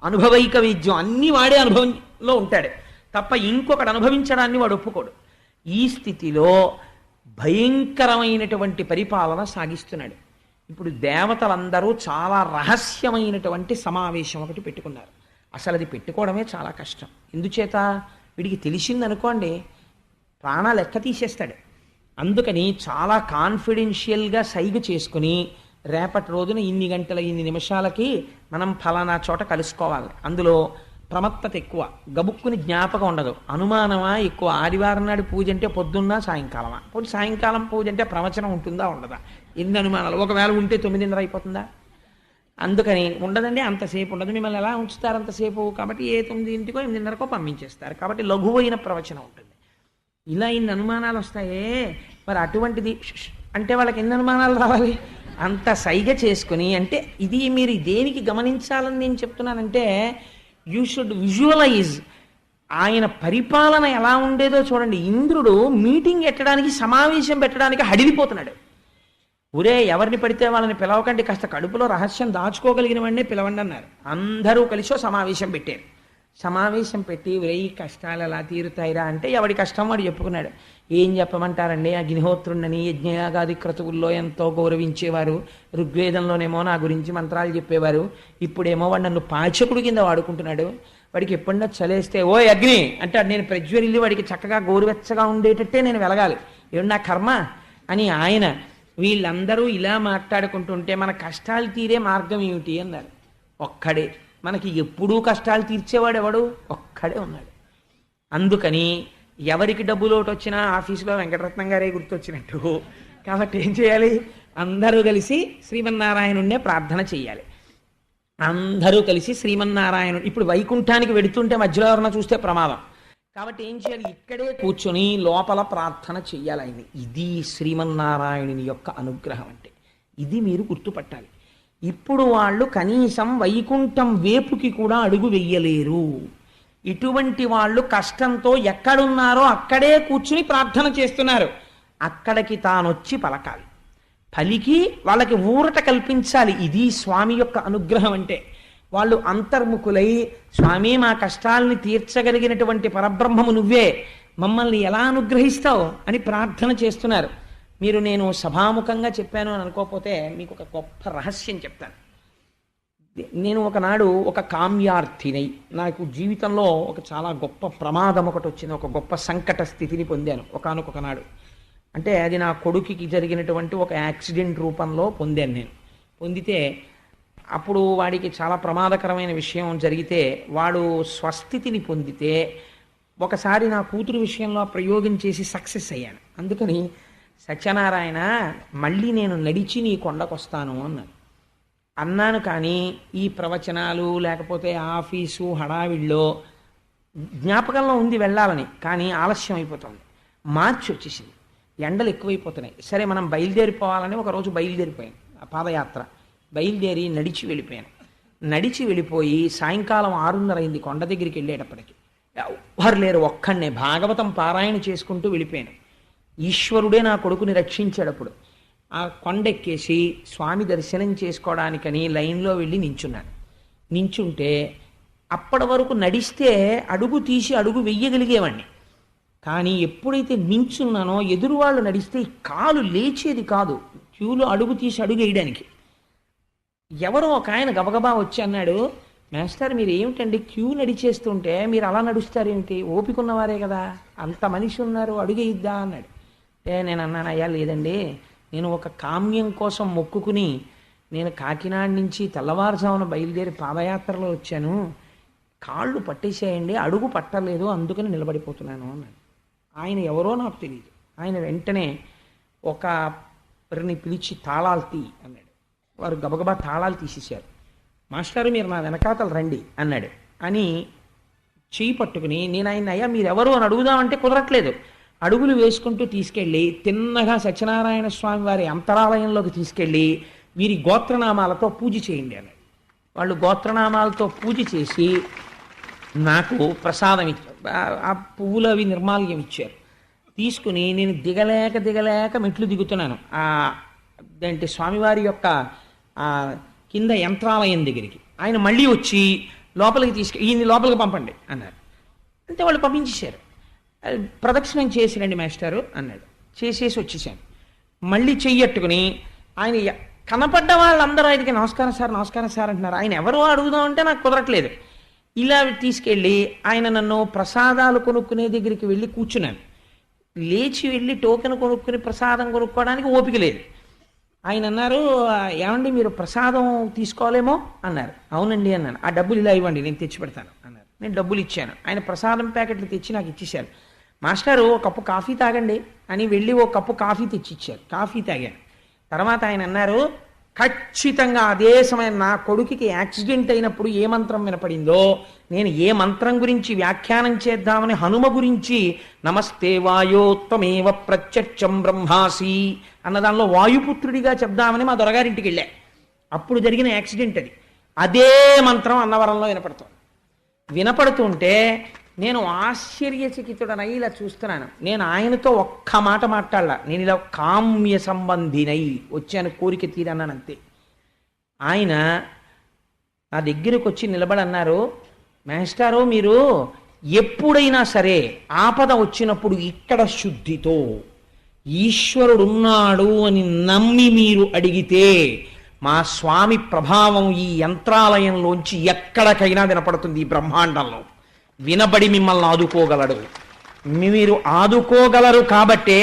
అనుభవైక వైద్యం, అన్నీ వాడే అనుభవంలో ఉంటాడు తప్ప ఇంకొకటి అనుభవించడాన్ని వాడు ఒప్పుకోడు. ఈ స్థితిలో భయంకరమైనటువంటి పరిపాలన సాగిస్తున్నాడు. ఇప్పుడు దేవతలందరూ చాలా రహస్యమైనటువంటి సమావేశం ఒకటి పెట్టుకున్నారు. అసలు అది పెట్టుకోవడమే చాలా కష్టం. ఎందుచేత, వీడికి తెలిసిందనుకోండి ప్రాణాలు లెక్క తీసేస్తాడు. అందుకని చాలా కాన్ఫిడెన్షియల్గా సైగ చేసుకుని రేపటి రోజున ఇన్ని గంటల ఇన్ని నిమిషాలకి మనం ఫలానా చోట కలుసుకోవాలి. అందులో ప్రమత్తత ఎక్కువ, గబుక్కుని జ్ఞాపకం ఉండదు, అనుమానమా ఎక్కువ. ఆదివారం నాడు పూజ అంటే పొద్దున్న సాయంకాలమా, పోనీ సాయంకాలం పూజ అంటే ప్రవచనం ఉంటుందా ఉండదా, ఎన్ని అనుమానాలు. ఒకవేళ ఉంటే 9:30 అయిపోతుందా? అందుకని ఉండదండి, అంతసేపు ఉండదు. మిమ్మల్ని ఎలా ఉంచుతారు అంతసేపు? కాబట్టి 9:00కో 8:30కో పంపించేస్తారు. కాబట్టి లఘువైన ప్రవచనం ఉంటుంది. ఇలా ఇన్ని అనుమానాలు వస్తాయే, మరి అటువంటిది అంటే వాళ్ళకి ఎన్ని అనుమానాలు రావాలి? అంత సైగ చేసుకుని, అంటే ఇది మీరు దేనికి గమనించాలని నేను చెప్తున్నానంటే, యూ షుడ్ విజువలైజ్ ఆయన పరిపాలన ఎలా ఉండేదో చూడండి. ఇంద్రుడు మీటింగ్ పెట్టడానికి, సమావేశం పెట్టడానికి హడిలిపోతున్నాడు. ఊరే ఎవరిని పడితే వాళ్ళని పిలవకండి, కాస్త కడుపులో రహస్యం దాచుకోగలిగిన వాడినే పిలవండి అన్నారు. అందరూ కలిసి సమావేశం పెట్టారు. సమావేశం పెట్టి ఈ కష్టాలు ఎలా తీరుతాయిరా అంటే, ఎవడి కష్టం వాడు చెప్పుకున్నాడు. ఏం చెప్పమంటారండి, అగ్నిహోత్రుండని యజ్ఞయాగాది క్రతువుల్లో ఎంతో గౌరవించేవారు, ఋగ్వేదంలోనేమో నా గురించి మంత్రాలు చెప్పేవారు, ఇప్పుడేమో వాడు నన్ను పాచకుడు కింద వాడుకుంటున్నాడు. వాడికి ఎప్పుడన్నా చలేస్తే ఓ అగ్ని అంటే నేను ప్రజ్వరిల్లి వాడికి చక్కగా గోరువెచ్చగా ఉండేటట్టే నేను వెలగాలి, ఏమి నా కర్మ అని ఆయన. వీళ్ళందరూ ఇలా మాట్లాడుకుంటుంటే మన కష్టాలు తీరే మార్గం ఏమిటి అన్నారు. ఒక్కడే, మనకి ఎప్పుడూ కష్టాలు తీర్చేవాడు ఎవడు? ఒక్కడే ఉన్నాడు. అందుకని ఎవరికి డబ్బు లోటు వచ్చినా ఆఫీసులో వెంకటరత్నం గారే గుర్తొచ్చినట్టు. కాబట్టి ఏం చేయాలి? అందరూ కలిసి శ్రీమన్నారాయణుడినే ప్రార్థన చెయ్యాలి. అందరూ కలిసి శ్రీమన్నారాయణుడు, ఇప్పుడు వైకుంఠానికి వెడుతుంటే మధ్యలో ఎవరన్నా చూస్తే ప్రమాదం. కాబట్టి ఏం చేయాలి? ఇక్కడే కూర్చొని లోపల ప్రార్థన చెయ్యాలి ఆయన్ని. ఇది శ్రీమన్నారాయణుని యొక్క అనుగ్రహం అంటే. ఇది మీరు గుర్తుపట్టాలి. ఇప్పుడు వాళ్ళు కనీసం వైకుంఠం వేపుకి కూడా అడుగు వెయ్యలేరు. ఇటువంటి వాళ్ళు కష్టంతో ఎక్కడున్నారో అక్కడే కూర్చుని ప్రార్థన చేస్తున్నారు. అక్కడికి తానొచ్చి పలకాలి, పలికి వాళ్ళకి ఊరట కల్పించాలి. ఇది స్వామి యొక్క అనుగ్రహం అంటే. వాళ్ళు అంతర్ముఖులై, స్వామి మా కష్టాలని తీర్చగలిగినటువంటి పరబ్రహ్మము నువ్వే, మమ్మల్ని ఎలా అనుగ్రహిస్తావు అని ప్రార్థన చేస్తున్నారు. మీరు నేను సభాముఖంగా చెప్పాను అని అనుకోకపోతే మీకు ఒక గొప్ప రహస్యం చెప్తాను. నేను ఒకనాడు ఒక కామ్యార్థినై, నాకు జీవితంలో ఒక చాలా గొప్ప ప్రమాదం ఒకటి వచ్చింది, ఒక గొప్ప సంకట స్థితిని పొందాను ఒకానొక నాడు. అంటే అది నా కొడుకుకి జరిగినటువంటి ఒక యాక్సిడెంట్ రూపంలో పొందాను నేను. పొందితే అప్పుడు వాడికి చాలా ప్రమాదకరమైన విషయం జరిగితే వాడు స్వస్థితిని పొందితే, ఒకసారి నా కూతురు విషయంలో ప్రయోగం చేసి సక్సెస్ అయ్యాను. అందుకని సత్యనారాయణ మళ్ళీ నేను నడిచి నీ కొండకొస్తాను అన్నాను. కానీ ఈ ప్రవచనాలు లేకపోతే ఆఫీసు హడావిడిలో జ్ఞాపకంలో ఉంది వెళ్ళాలని, కానీ ఆలస్యం అయిపోతుంది. మార్చి వచ్చేసింది, ఎండలు ఎక్కువైపోతున్నాయి. సరే మనం బయలుదేరిపోవాలని ఒకరోజు బయలుదేరిపోయాను. ఆ పాదయాత్ర బయలుదేరి నడిచి వెళ్ళిపోయాను. నడిచి వెళ్ళిపోయి సాయంకాలం 6:30 అయింది. కొండ దగ్గరికి వెళ్ళేటప్పటికి ఎవ్వరు లేరు, ఒక్కడనే భాగవతం పారాయణ చేసుకుంటూ వెళ్ళిపోయాను. ఈశ్వరుడే నా కొడుకుని రక్షించేటప్పుడు ఆ కొండెక్కేసి స్వామి దర్శనం చేసుకోవడానికని లైన్లో వెళ్ళి నించున్నాను. నించుంటే అప్పటి వరకు నడిస్తే అడుగు తీసి అడుగు వెయ్యగలిగేవాడిని. కానీ ఎప్పుడైతే నించున్నానో ఎదురు వాళ్ళు నడిస్తే కాలు లేచేది కాదు, క్యూలో అడుగు తీసి అడుగు వేయడానికి. ఎవరో ఒక ఆయన గబగబా వచ్చి అన్నాడు, మాస్టర్ మీరు ఏమిటండి క్యూ నడిచేస్తుంటే మీరు అలా నడుస్తారేమిటి, ఓపిక ఉన్నవారే కదా, అంత మనిషి ఉన్నారు, అడుగేయిద్దా అన్నాడు. నేను అన్నాను, అయ్యా లేదండి, నేను ఒక కామ్యం కోసం మొక్కుకుని నేను కాకినాడ నుంచి తెల్లవారుజామున బయలుదేరి పాదయాత్రలో వచ్చాను, కాళ్ళు పట్టేసేయండి, అడుగు పట్టలేదు, అందుకని నిలబడిపోతున్నాను అన్నాడు. ఆయన ఎవరో నాకు తెలియదు. ఆయన వెంటనే ఒకరిని పిలిచి తాళాలు తీ అన్నాడు. వారు గబగబా తాళాలు తీసేశారు. మాస్టారు మీరు నా వెనకాతలు రండి అన్నాడు. అని చేయి పట్టుకుని నేను ఆయన అయ్యా మీరెవరు అని అడుగుదామంటే కుదరట్లేదు. అడుగులు వేసుకుంటూ తీసుకెళ్ళి తిన్నగా సత్యనారాయణ స్వామి వారి అంతరాలయంలోకి తీసుకెళ్ళి వీరి గోత్రనామాలతో పూజ చేయండి అన్నాడు. వాళ్ళు గోత్రనామాలతో పూజ చేసి నాకు ప్రసాదం ఇచ్చారు. ఆ పువ్వులు అవి నిర్మాల్యం ఇచ్చారు. తీసుకుని నేను దిగలేక దిగలేక మెట్లు దిగుతున్నాను అదేంటి స్వామివారి యొక్క ఆ కింద యంత్రాలయం దగ్గరికి. ఆయన మళ్ళీ వచ్చి లోపలికి ఈయన్ని లోపలికి పంపండి అన్నారు. అంటే వాళ్ళు పంపించేశారు. ప్రదక్షిణం చేసిరండి మాస్టారు అన్నాడు. చేసేసి వచ్చేసాను. మళ్ళీ చెయ్యట్టుకుని ఆయన కనపడ్డ వాళ్ళందరూ ఆయనకి నమస్కారం సార్ నమస్కారం సార్ అంటున్నారు. ఆయన ఎవరు అడుగుదామంటే నాకు కుదరట్లేదు. ఇలా తీసుకెళ్ళి ఆయన నన్ను ప్రసాదాలు కొనుక్కునే దగ్గరికి వెళ్ళి కూర్చున్నాను. లేచి వెళ్ళి టోకెన్ కొనుక్కుని ప్రసాదం కొనుక్కోవడానికి ఓపిక లేదు. ఆయన అన్నారు, ఏమండి మీరు ప్రసాదం తీసుకోవాలేమో అన్నారు. అవునండి అన్నాను. ఆ డబ్బులు ఇలా ఇవ్వండి నేను తెచ్చి పెడతాను అన్నారు. నేను డబ్బులు ఇచ్చాను. ఆయన ప్రసాదం ప్యాకెట్లు తెచ్చి నాకు ఇచ్చేశారు. మాస్టారు ఒక కప్పు కాఫీ తాగండి అని వెళ్ళి ఓ కప్పు కాఫీ తెచ్చి ఇచ్చారు. కాఫీ తాగాను. తర్వాత ఆయన అన్నారు, ఖచ్చితంగా అదే సమయం నా కొడుకుకి యాక్సిడెంట్ అయినప్పుడు ఏ మంత్రం వినపడిందో నేను ఏ మంత్రం గురించి వ్యాఖ్యానం చేద్దామని హనుమ గురించి నమస్తే వాయోత్తమేవ ప్రత్యక్షం బ్రహ్మాసి అన్న దానిలో వాయుపుత్రుడిగా చెప్దామని మా దొరగారింటికి వెళ్ళా. అప్పుడు జరిగిన యాక్సిడెంట్ అది. అదే మంత్రం అన్నవరంలో వినపడుతుంటే నేను ఆశ్చర్యచకితుడనై ఇలా చూస్తున్నాను. నేను ఆయనతో ఒక్క మాట మాట్లాడలా. నేను ఇలా కామ్య సంబంధినై వచ్చాను, కోరిక తీరన్నాను అంతే. ఆయన నా దగ్గరకు వచ్చి నిలబడి అన్నారు, మాస్టారు మీరు ఎప్పుడైనా సరే ఆపద వచ్చినప్పుడు ఇక్కడ శుద్ధితో ఈశ్వరుడున్నాడు అని నమ్మి మీరు అడిగితే మా స్వామి ప్రభావం ఈ యంత్రాలయంలోంచి ఎక్కడికైనా వినపడుతుంది. ఈ బ్రహ్మాండంలో వినబడి మిమ్మల్ని ఆదుకోగలడు. మీరు ఆదుకోగలరు కాబట్టే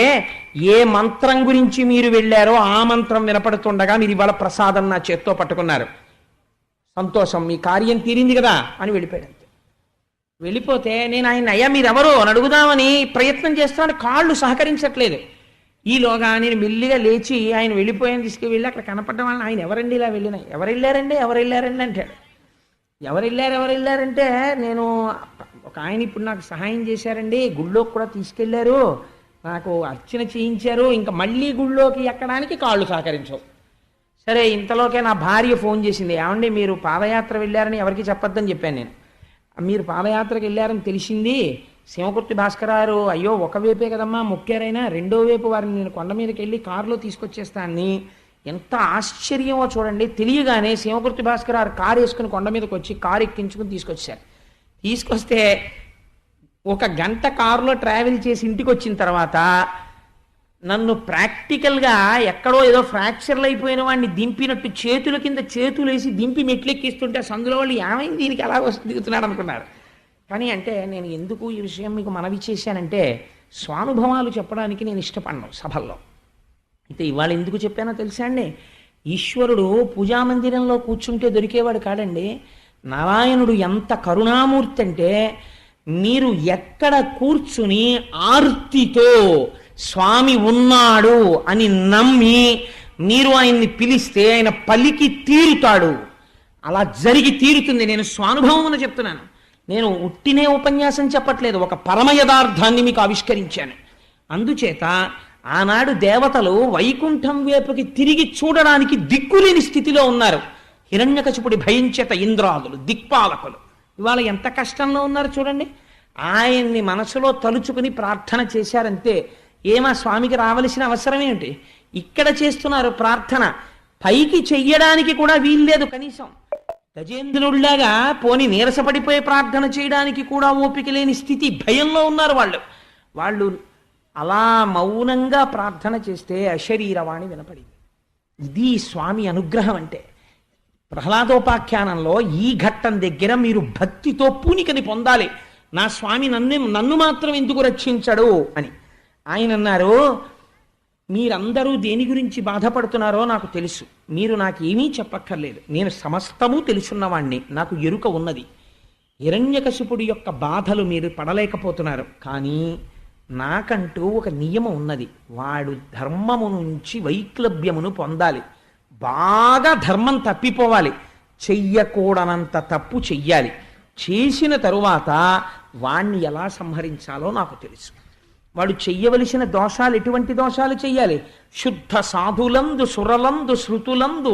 ఏ మంత్రం గురించి మీరు వెళ్ళారో ఆ మంత్రం వినపడుతుండగా మీరు ఇవాళ ప్రసాదం నా చేత్తో పట్టుకున్నారు. సంతోషం, మీ కార్యం తీరింది కదా అని వెళ్ళిపోయాడు. వెళ్ళిపోతే నేను ఆయన అయ్యా మీరెవరు అని అడుగుదామని ప్రయత్నం చేస్తున్నాను, కాళ్ళు సహకరించట్లేదు. ఈలోగా నేను మెల్లిగా లేచి ఆయన వెళ్ళిపోయాను తీసుకువెళ్ళి అక్కడ కనపడ్డ వాళ్ళని, ఆయన ఎవరండి ఇలా వెళ్ళినా, ఎవరు వెళ్ళారండి అంటాడు. ఎవరు వెళ్ళారంటే నేను ఒక ఆయన ఇప్పుడు నాకు సహాయం చేశారండి, గుళ్ళోకి కూడా తీసుకెళ్లారు, నాకు అర్చన చేయించారు, ఇంకా మళ్ళీ గుళ్ళోకి ఎక్కడానికి కాళ్ళు సహకరించవు. సరే ఇంతలోకే నా భార్య ఫోన్ చేసింది, ఏమండి మీరు పాదయాత్ర వెళ్ళారని ఎవరికి చెప్పొద్దని చెప్పాను నేను. మీరు పాదయాత్రకు వెళ్ళారని తెలిసింది, శివకుర్తి భాస్కరారు అయ్యో ఒకవైపే కదమ్మా మొక్కారైనా రెండో వైపు వారిని నేను కొండ మీదకి వెళ్ళి కారులో తీసుకొచ్చేస్తానని. ఎంత ఆశ్చర్యమో చూడండి. తెలియగానే శివకుర్తి భాస్కరారు కారు వేసుకుని కొండ మీదకి వచ్చి కారు ఎక్కించుకుని తీసుకొచ్చారు. తీసుకొస్తే ఒక గంట కారులో ట్రావెల్ చేసి ఇంటికి వచ్చిన తర్వాత నన్ను ప్రాక్టికల్గా ఎక్కడో ఏదో ఫ్రాక్చర్లు అయిపోయిన వాడిని దింపినట్టు చేతుల కింద చేతులు వేసి దింపి మెట్లెక్కిస్తుంటే సందులో వాళ్ళు ఏమైంది దీనికి ఎలా దిగుతున్నాడు అనుకున్నారు. కానీ అంటే నేను ఎందుకు ఈ విషయం మీకు మనవి చేశానంటే స్వానుభవాలు చెప్పడానికి నేను ఇష్టపడను సభల్లో. అయితే ఇవాళ ఎందుకు చెప్పానో తెలుసా అండి, ఈశ్వరుడు పూజామందిరంలో కూర్చుంటే దొరికేవాడు కాడండి. నారాయణుడు ఎంత కరుణామూర్తి అంటే మీరు ఎక్కడ కూర్చుని ఆర్తితో స్వామి ఉన్నాడు అని నమ్మి మీరు ఆయన్ని పిలిస్తే ఆయన పలికి తీరుతాడు. అలా జరిగి తీరుతుంది. నేను స్వానుభవమును చెప్తున్నాను. నేను ఉట్టినే ఉపన్యాసం చెప్పట్లేదు, ఒక పరమ యథార్థాన్ని మీకు ఆవిష్కరించాను. అందుచేత ఆనాడు దేవతలు వైకుంఠం వైపుకి తిరిగి చూడడానికి దిక్కులేని స్థితిలో ఉన్నారు. హిరణ్యకశిపుడి భయం చేత ఇంద్రాదులు దిక్పాలకులు ఇవాళ ఎంత కష్టంలో ఉన్నారు చూడండి. ఆయన్ని మనసులో తలుచుకుని ప్రార్థన చేశారంతే. ఏమా స్వామికి రావలసిన అవసరం ఏమిటి? ఇక్కడ చేస్తున్నారు ప్రార్థన, పైకి చెయ్యడానికి కూడా వీల్లేదు. కనీసం గజేంద్రుడిలాగా పోని నీరసపడిపోయి ప్రార్థన చేయడానికి కూడా ఓపిక లేని స్థితి, భయంలో ఉన్నారు వాళ్ళు అలా మౌనంగా ప్రార్థన చేస్తే అశరీరవాణి వినపడింది. ఇది స్వామి అనుగ్రహం అంటే. ప్రహ్లాదోపాఖ్యానంలో ఈ ఘట్టం దగ్గర మీరు భక్తితో పూనికని పొందాలి. నా స్వామి నన్ను మాత్రం ఎందుకు రక్షించడు అని. ఆయన అన్నారు, మీరందరూ దేని గురించి బాధపడుతున్నారో నాకు తెలుసు, మీరు నాకేమీ చెప్పక్కర్లేదు, నేను సమస్తము తెలుసున్నవాణ్ణి, నాకు ఎరుక ఉన్నది. హిరణ్యకశిపుడి యొక్క బాధలు మీరు పడలేకపోతున్నారు, కానీ నాకంటూ ఒక నియమం ఉన్నది. వాడు ధర్మము నుంచి వైక్లభ్యమును పొందాలి, బాగా ధర్మం తప్పిపోవాలి, చెయ్యకూడనంత తప్పు చెయ్యాలి. చేసిన తరువాత వాణ్ణి ఎలా సంహరించాలో నాకు తెలుసు. వాడు చెయ్యవలసిన దోషాలు ఎటువంటి దోషాలు చెయ్యాలి? శుద్ధ సాధులందు సురలందు శృతులందు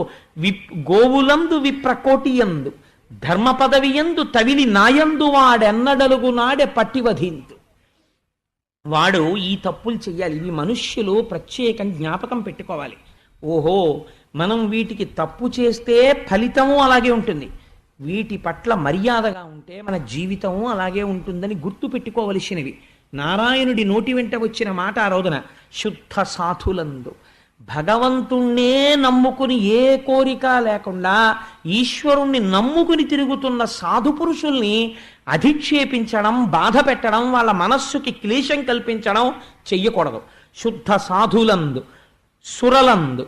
గోవులందు విప్రకోటియందు ధర్మ పదవియందు తవిలి నాయందు వాడెన్నడలుగు నాడే పట్టివధింతు. వాడు ఈ తప్పులు చెయ్యాలి. ఇవి మనుష్యులు ప్రత్యేకం జ్ఞాపకం పెట్టుకోవాలి. ఓహో, మనం వీటికి తప్పు చేస్తే ఫలితము అలాగే ఉంటుంది, వీటి పట్ల మర్యాదగా ఉంటే మన జీవితము అలాగే ఉంటుందని గుర్తు పెట్టుకోవలసినవి. నారాయణుడి నోటి వెంట వచ్చిన మాట ఆ రోజున, శుద్ధ సాధులందు భగవంతుణ్ణే నమ్ముకుని ఏ కోరిక లేకుండా ఈశ్వరుణ్ణి నమ్ముకుని తిరుగుతున్న సాధు పురుషుల్ని అధిక్షేపించడం, బాధ పెట్టడం, వాళ్ళ మనస్సుకి క్లేశం కల్పించడం చెయ్యకూడదు. శుద్ధ సాధులందు సురలందు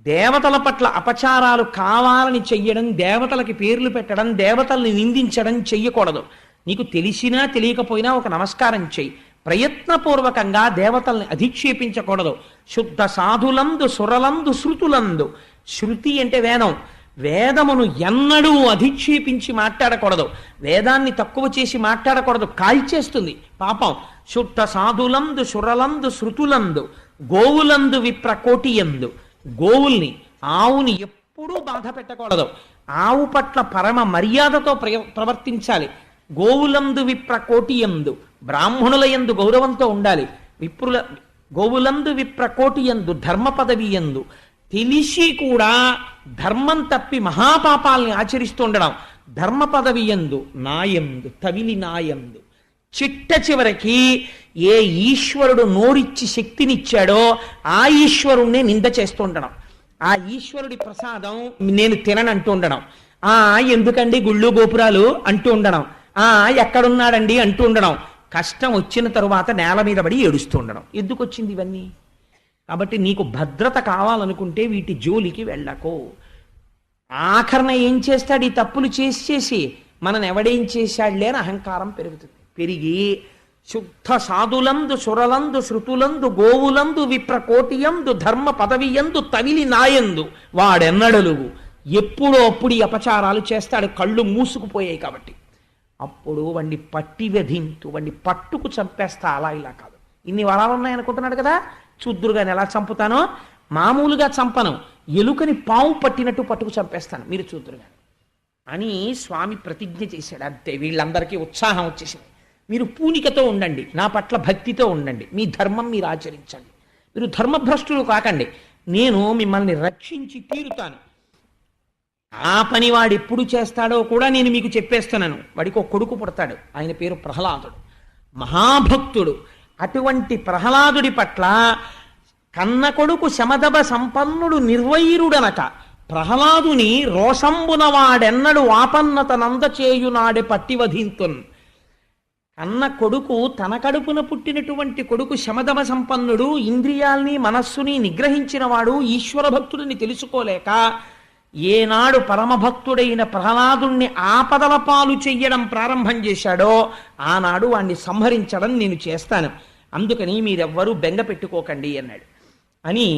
దేవతల పట్ల అపచారాలు కావాలని చెయ్యడం, దేవతలకి పేర్లు పెట్టడం, దేవతల్ని నిందించడం చెయ్యకూడదు. నీకు తెలిసినా తెలియకపోయినా ఒక నమస్కారం చెయ్యి. ప్రయత్నపూర్వకంగా దేవతల్ని అధిక్షేపించకూడదు. శుద్ధ సాధులందు సురలందు శృతులందు. శృతి అంటే వేదం. వేదమును ఎన్నడూ అధిక్షేపించి మాట్లాడకూడదు, వేదాన్ని తక్కువ చేసి మాట్లాడకూడదు, కాల్చేస్తుంది పాపం. శుద్ధ సాధులందు సురలందు శృతులందు గోవులందు విప్రకోటియందు. గోవుల్ని, ఆవుని ఎప్పుడూ బాధ పెట్టకూడదు. ఆవు పట్ల పరమ మర్యాదతో ప్రవర్తించాలి. గోవులందు విప్రకోటియందు, బ్రాహ్మణుల యందు గౌరవంతో ఉండాలి. గోవులందు విప్రకోటియందు ధర్మ పదవి యందు తెలిసి కూడా ధర్మం తప్పి మహాపాపాల్ని ఆచరిస్తూ ఉండడం. ధర్మ పదవి యందు నాయందు తవిలి నాయందు. చిట్ట చివరికి ఏ ఈశ్వరుడు నోరిచ్చి శక్తినిచ్చాడో ఆ ఈశ్వరుణ్ణి నింద చేస్తూ ఉండడం. ఆ ఈశ్వరుడి ప్రసాదం నేను తిననంటూ ఉండడం. ఎందుకండి గుళ్ళు గోపురాలు అంటూ ఉండడం. ఎక్కడున్నాడండి అంటూ ఉండడం. కష్టం వచ్చిన తరువాత నేల మీద పడి ఏడుస్తూ ఉండడం. ఎందుకు వచ్చింది ఇవన్నీ? కాబట్టి నీకు భద్రత కావాలనుకుంటే వీటి జోలికి వెళ్ళకో. ఆఖరణ ఏం చేస్తాడు? ఈ తప్పులు చేసి మనని ఎవడేం చేశాడులే అని అహంకారం పెరుగుతుంది. పెరిగి శుద్ధ సాధులందు సురలందు శృతులందు గోవులందు విప్రకోటియందు ధర్మ పదవియందు తవిలి నాయందు వాడెన్నడలుగు. ఎప్పుడో అప్పుడు ఈ అపచారాలు చేస్తాడు. కళ్ళు మూసుకుపోయాయి కాబట్టి అప్పుడు వాడిని పట్టి వ్యధింతు, వాడిని పట్టుకు చంపేస్తా. అలా ఇలా కాదు. ఇన్ని వరాలు ఉన్నాయనుకుంటున్నాడు కదా, చూద్దురుగాని ఎలా చంపుతానో. మామూలుగా చంపను, ఎలుకని పాము పట్టినట్టు పట్టుకు చంపేస్తాను, మీరు చూద్దురుగాని అని స్వామి ప్రతిజ్ఞ చేశాడు. అంతే. వీళ్ళందరికీ ఉత్సాహం వచ్చేసింది. మీరు పూనికతో ఉండండి, నా పట్ల భక్తితో ఉండండి, మీ ధర్మం మీరు ఆచరించండి, మీరు ధర్మభ్రష్టులు కాకండి, నేను మిమ్మల్ని రక్షించి తీరుతాను. ఆ పని వాడు ఎప్పుడు చేస్తాడో కూడా నేను మీకు చెప్పేస్తున్నాను. వాడికి ఒక కొడుకు పుడతాడు, ఆయన పేరు ప్రహ్లాదుడు, మహాభక్తుడు. అటువంటి ప్రహ్లాదుడి పట్ల కన్న కొడుకు శమదభ సంపన్నుడు నిర్వైరుడనక ప్రహ్లాదుని రోషంబున వాడెన్నడు ఆపన్నతనంద చేయునాడే పట్టివధింతున్. కన్న కొడుకు, తన కడుపున పుట్టినటువంటి కొడుకు శమదమ సంపన్నుడు, ఇంద్రియాల్ని మనస్సుని నిగ్రహించిన వాడు, ఈశ్వర భక్తుడిని తెలుసుకోలేక ఏనాడు పరమభక్తుడైన ప్రహ్లాదుణ్ణి ఆపదల పాలు చెయ్యడం ప్రారంభం చేశాడో ఆనాడు వాణ్ణి సంహరించడం నేను చేస్తాను. అందుకని మీరెవ్వరూ బెంగ పెట్టుకోకండి అన్నాడు. అని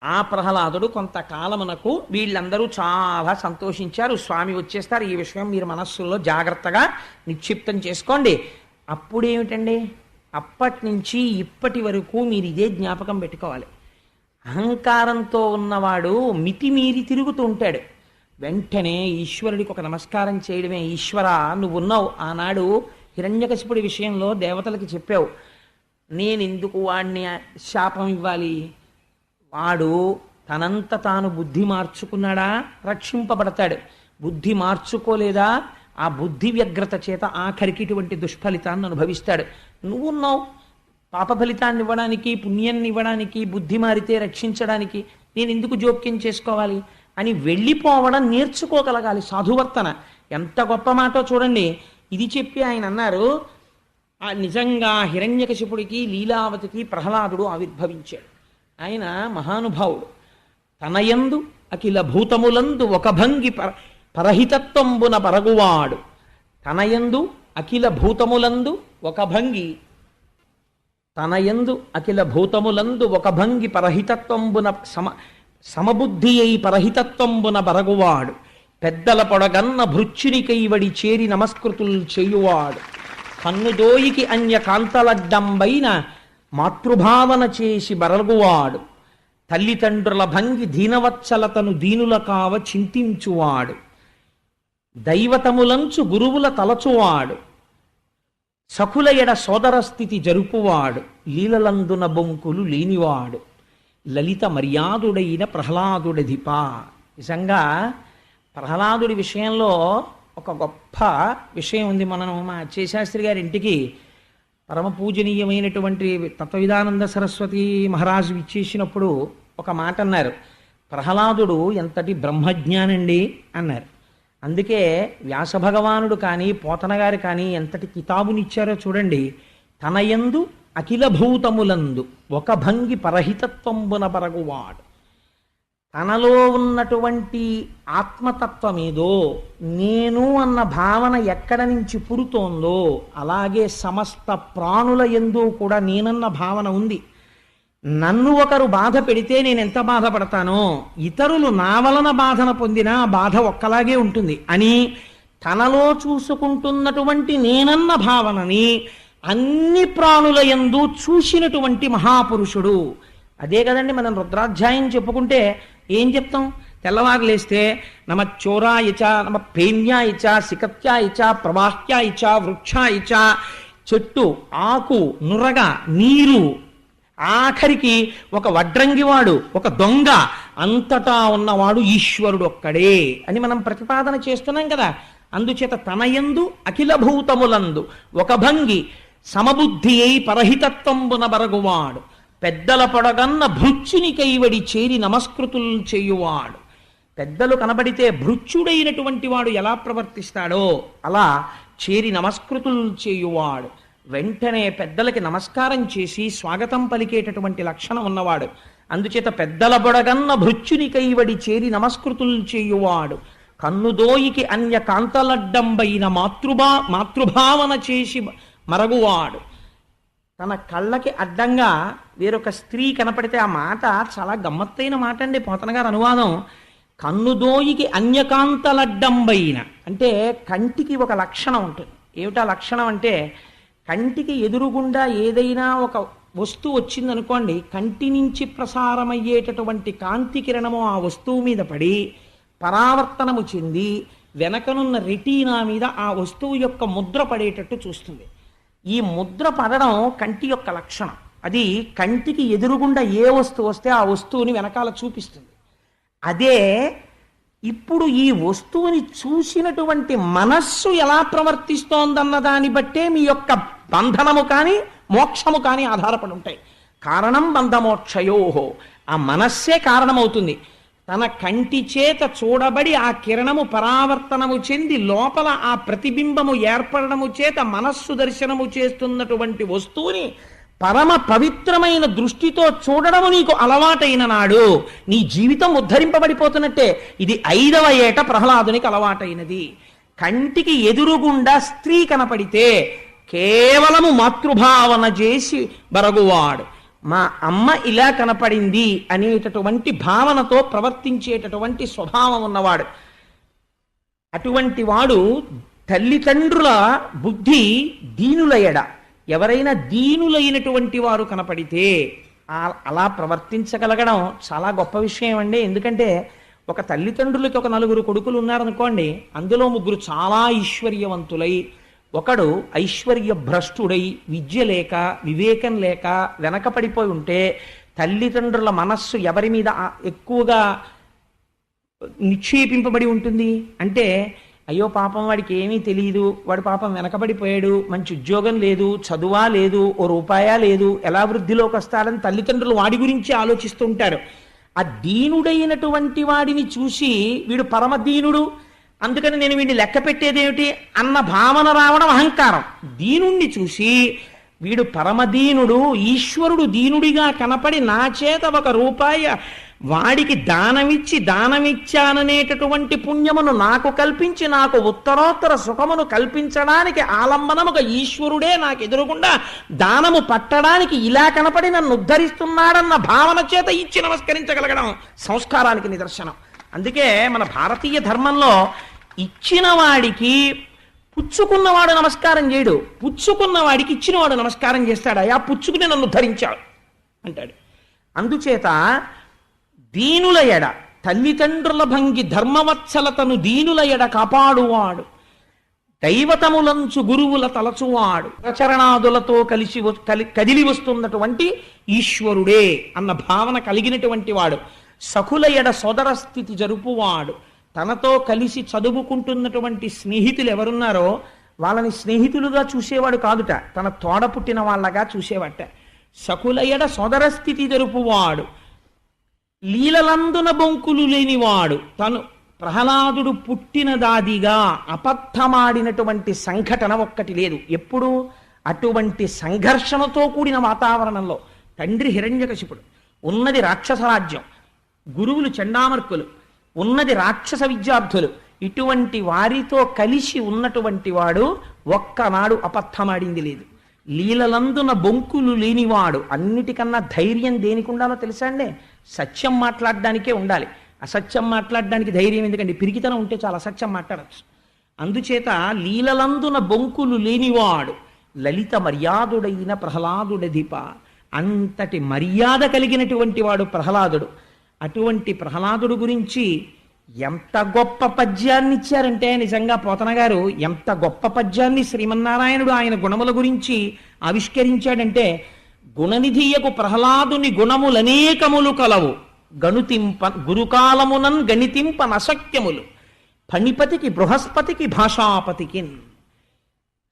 ఆ ప్రహ్లాదుడు కొంతకాలమునకు వీళ్ళందరూ చాలా సంతోషించారు. స్వామి వచ్చేస్తారు, ఈ విషయం మీరు మనస్సులో జాగ్రత్తగా నిక్షిప్తం చేసుకోండి. అప్పుడేమిటండి, అప్పటి నుంచి ఇప్పటి వరకు మీరు ఇదే జ్ఞాపకం పెట్టుకోవాలి. అహంకారంతో ఉన్నవాడు మితిమీరి తిరుగుతూ ఉంటాడు. వెంటనే ఈశ్వరుడికి ఒక నమస్కారం చేయడమే. ఈశ్వర, నువ్వున్నావు, ఆనాడు హిరణ్యకశిపుడి విషయంలో దేవతలకి చెప్పావు, నేనెందుకు వాడిని శాపం ఇవ్వాలి? వాడు తనంత తాను బుద్ధి మార్చుకున్నాడా, రక్షింపబడతాడు. బుద్ధి మార్చుకోలేదా, ఆ బుద్ధి వ్యగ్రత చేత ఆఖరికి ఇటువంటి దుష్ఫలితాన్ని అనుభవిస్తాడు. నువ్వున్నావు పాప ఫలితాన్ని ఇవ్వడానికి, పుణ్యాన్ని ఇవ్వడానికి, బుద్ధి మారితే రక్షించడానికి, నేను ఎందుకు జోక్యం చేసుకోవాలి అని వెళ్ళిపోవడం నేర్చుకోగలగాలి. సాధువర్తన ఎంత గొప్ప మాటో చూడండి. ఇది చెప్పి ఆయన అన్నారు, నిజంగా హిరణ్యకశిపుడికి లీలావతికి ప్రహ్లాదుడు ఆవిర్భవించాడు. ఆయన మహానుభావుడు. తనయందు అఖిల భూతములందు ఒక భంగి పరహితత్వంబున పరగువాడు. తనయందు అఖిల భూతములందు ఒక భంగి, తనయందు అఖిల భూతములందు ఒక భంగి పరహితత్వంబున సమబుద్ధి అయి పరహితత్వంబున బరగువాడు. పెద్దల పొడగన్న భృచ్చునికైవడి చేరి నమస్కృతులు చేయువాడు. కన్నుదోయికి అన్య కాంతలడ్డంబైన మాతృభావన చేసి బరగువాడు. తల్లిదండ్రుల భంగి దీనవత్సలతను దీనుల కావ చింతించువాడు. దైవతములంచు గురువుల తలచువాడు, సఖుల ఎడ సోదర స్థితి జరుపువాడు, లీలలందున బొంకులు లేనివాడు, లలిత మర్యాదుడైన ప్రహ్లాదుడధిప. నిజంగా ప్రహ్లాదుడి విషయంలో ఒక గొప్ప విషయం ఉంది. మనం మా అచ్చేశాస్త్రి గారి ఇంటికి పరమ పూజనీయమైనటువంటి తత్వవిధానంద సరస్వతి మహారాజు ఇచ్చేసినప్పుడు ఒక మాట అన్నారు, ప్రహ్లాదుడు ఎంతటి బ్రహ్మజ్ఞానండి అన్నారు. అందుకే వ్యాస భగవానుడు కానీ పోతన గారు కానీ ఎంతటి కితాబునిచ్చారో చూడండి. తనయందు అఖిల భూతములందు ఒక భంగి పరహితత్వంబున పరగువాడు. తనలో ఉన్నటువంటి ఆత్మతత్వమేదో, నేను అన్న భావన ఎక్కడ నుంచి పుడుతోందో అలాగే సమస్త ప్రాణుల యందు కూడా నేనన్న భావన ఉంది. నన్ను ఒకరు బాధ పెడితే నేను ఎంత బాధపడతానో, ఇతరులు నా వలన బాధన పొందినా బాధ ఒక్కలాగే ఉంటుంది అని తనలో చూసుకుంటున్నటువంటి నేనన్న భావనని అన్ని ప్రాణుల యందు చూసినటువంటి మహాపురుషుడు. అదే కదండి మనం రుద్రాధ్యాయం చెప్పుకుంటే ఏం చెప్తాం? తెల్లవారు లేస్తే నమ చోరాయచ, నమ పేన్యాయచ, సికత్యాయచ, ప్రవాహ్యాయచ, వృక్షాయచ, చెట్టు, ఆకు, నురగ, నీరు, ఆఖరికి ఒక వడ్రంగివాడు, ఒక దొంగ, అంతటా ఉన్నవాడు ఈశ్వరుడు ఒక్కడే అని మనం ప్రతిపాదన చేస్తున్నాం కదా. అందుచేత తనయందు అఖిల భూతములందు ఒక భంగి సమబుద్ధి అయి పరహితత్వంబున బరగువాడు, పెద్దల పొడగన్న భృత్యుని కైవడి చేరి నమస్కృతులు చేయువాడు. పెద్దలు కనబడితే భృత్యుడైనటువంటి వాడు ఎలా ప్రవర్తిస్తాడో అలా చేరి నమస్కృతులు చేయువాడు. వెంటనే పెద్దలకి నమస్కారం చేసి స్వాగతం పలికేటటువంటి లక్షణం ఉన్నవాడు. అందుచేత పెద్దల బొడగన్న భృత్యుని కైవడి చేరి నమస్కృతులు చేయువాడు. కన్నుదోయికి అన్య కాంతలడ్డంబైన మాతృభావన చేసి మరగువాడు. తన కళ్ళకి అడ్డంగా వేరొక స్త్రీ కనపడితే ఆ మాట చాలా గమ్మత్తైన మాట అండి. పోతన గారు అనువాదం, కన్నుదోయికి అన్యకాంతలడ్డంబైన అంటే కంటికి ఒక లక్షణం ఉంటుంది. ఏమిటా లక్షణం అంటే, కంటికి ఎదురుగుండా ఏదైనా ఒక వస్తువు వచ్చిందనుకోండి, కంటి నుంచి ప్రసారమయ్యేటటువంటి కాంతి కిరణము ఆ వస్తువు మీద పడి పరావర్తనము చెంది వెనకనున్న రెటీనా మీద ఆ వస్తువు యొక్క ముద్ర పడేటట్టు చూస్తుంది. ఈ ముద్ర పడడం కంటి యొక్క లక్షణం. అది కంటికి ఎదురుగుండా ఏ వస్తువు వస్తే ఆ వస్తువుని వెనకాల చూపిస్తుంది. అదే ఇప్పుడు ఈ వస్తువుని చూసినటువంటి మనస్సు ఎలా ప్రవర్తిస్తోందన్న దాన్ని బట్టే మీ యొక్క బంధనము కానీ మోక్షము కానీ ఆధారపడి ఉంటాయి. కారణం బంధమోక్షయోహో, ఆ మనస్సే కారణమవుతుంది. తన కంటి చేత చూడబడి ఆ కిరణము పరావర్తనము చెంది లోపల ఆ ప్రతిబింబము ఏర్పడము చేత మనస్సు దర్శనము చేస్తున్నటువంటి వస్తువుని పరమ పవిత్రమైన దృష్టితో చూడడము నీకు అలవాటైన నాడు నీ జీవితం ఉద్ధరింపబడిపోతున్నట్టే. ఇది 5వ ఏట ప్రహ్లాదునికి అలవాటైనది. కంటికి ఎదురుగుండా స్త్రీ కనపడితే కేవలము మాతృభావన చేసి బరగువాడు. మా అమ్మ ఇలా కనపడింది అనేటటువంటి భావనతో ప్రవర్తించేటటువంటి స్వభావం ఉన్నవాడు. అటువంటి వాడు తల్లిదండ్రుల బుద్ధి దీనుల ఎడ, ఎవరైనా దీనులైనటువంటి వారు కనపడితే అలా ప్రవర్తించగలగడం చాలా గొప్ప విషయం అండి. ఎందుకంటే ఒక తల్లిదండ్రులకి ఒక 4 కొడుకులు ఉన్నారనుకోండి, అందులో 3 చాలా ఐశ్వర్యవంతులై, ఒకడు ఐశ్వర్య భ్రష్టుడై విద్య లేక వివేకం లేక వెనకపడిపోయి ఉంటే తల్లిదండ్రుల మనస్సు ఎవరి మీద ఎక్కువగా నిక్షేపింపబడి ఉంటుంది అంటే, అయ్యో పాపం వాడికి ఏమీ తెలియదు, వాడు పాపం వెనకబడిపోయాడు, మంచి ఉద్యోగం లేదు, చదువా లేదు, ఓ రూపాయా లేదు, ఎలా వృద్ధిలోకి వస్తాడని తల్లిదండ్రులు వాడి గురించి ఆలోచిస్తూ ఉంటారు. ఆ దీనుడైనటువంటి వాడిని చూసి వీడు పరమదీనుడు, అందుకని నేను వీడిని లెక్క పెట్టేదేమిటి అన్న భావన రావడం అహంకారం. దీనుణ్ణి చూసి వీడు పరమదీనుడు, ఈశ్వరుడు దీనుడిగా కనపడి నా చేత 1 రూపాయి వాడికి దానమిచ్చాననేటటువంటి పుణ్యమును నాకు కల్పించి నాకు ఉత్తరోత్తర సుఖమును కల్పించడానికి ఆలంబనముగా ఈశ్వరుడే నాకు ఎదురుగుండా దానము పట్టడానికి ఇలా కనపడి నన్ను ఉద్ధరిస్తున్నాడన్న భావన చేత ఇచ్చి నమస్కరించగలగడం సంస్కారానికి నిదర్శనం. అందుకే మన భారతీయ ధర్మంలో ఇచ్చిన వాడికి పుచ్చుకున్నవాడు నమస్కారం చేయడు, పుచ్చుకున్నవాడికి ఇచ్చినవాడు నమస్కారం చేస్తాడు. అయా పుచ్చుకుని నన్ను ధరించాడు అంటాడు. అందుచేత దీనుల ఎడ తల్లిదండ్రుల భంగి ధర్మవత్సలతను దీనుల ఎడ కాపాడువాడు, దైవతములంచు గురువుల తలచువాడు, ప్రచరణాదులతో కదిలి వస్తున్నటువంటి ఈశ్వరుడే అన్న భావన కలిగినటువంటి వాడు, సఖుల ఎడ సోదర స్థితి జరుపువాడు, తనతో కలిసి చదువుకుంటున్నటువంటి స్నేహితులు ఎవరున్నారో వాళ్ళని స్నేహితులుగా చూసేవాడు కాదుట, తన తోడ పుట్టిన వాళ్ళగా చూసేవాట. సఖుల ఎడ సోదర స్థితి జరుపువాడు, లీలలందున బొంకులు లేనివాడు, తను ప్రహ్లాదుడు పుట్టినదాదిగా అబద్ధమాడినటువంటి సంఘటన ఒక్కటి లేదు. ఎప్పుడు అటువంటి సంఘర్షణతో కూడిన వాతావరణంలో తండ్రి హిరణ్యకశిపుడు, ఉన్నది రాక్షస రాజ్యం, గురువులు చండామర్కులు, ఉన్నది రాక్షస విద్యార్థులు, ఇటువంటి వారితో కలిసి ఉన్నటువంటి వాడు ఒక్కనాడు అబద్ధమాడింది లేదు. లీలలందున బొంకులు లేనివాడు, అన్నిటికన్నా ధైర్యం దేనికి ఉండాలో తెలుసా అండి? సత్యం మాట్లాడడానికే ఉండాలి. అసత్యం మాట్లాడడానికి ధైర్యం ఎందుకండి? పిరికితనం ఉంటే చాలా అసత్యం మాట్లాడచ్చు. అందుచేత లీలలందున బొంకులు లేనివాడు, లలిత మర్యాదుడైన ప్రహ్లాదుడధిప, అంతటి మర్యాద కలిగినటువంటి వాడు ప్రహ్లాదుడు. అటువంటి ప్రహ్లాదుడు గురించి ఎంత గొప్ప పద్యాన్ని ఇచ్చారంటే, నిజంగా పోతన గారు ఎంత గొప్ప పద్యాన్ని శ్రీమన్నారాయణుడు ఆయన గుణముల గురించి ఆవిష్కరించాడంటే, గుణనిధియకు ప్రహ్లాదుని గుణములనేకములు కలవు, గణుతింప గురుకాలమునన్ గణితింప నశక్యములు, ఫణిపతికి బృహస్పతికి భాషాపతికి.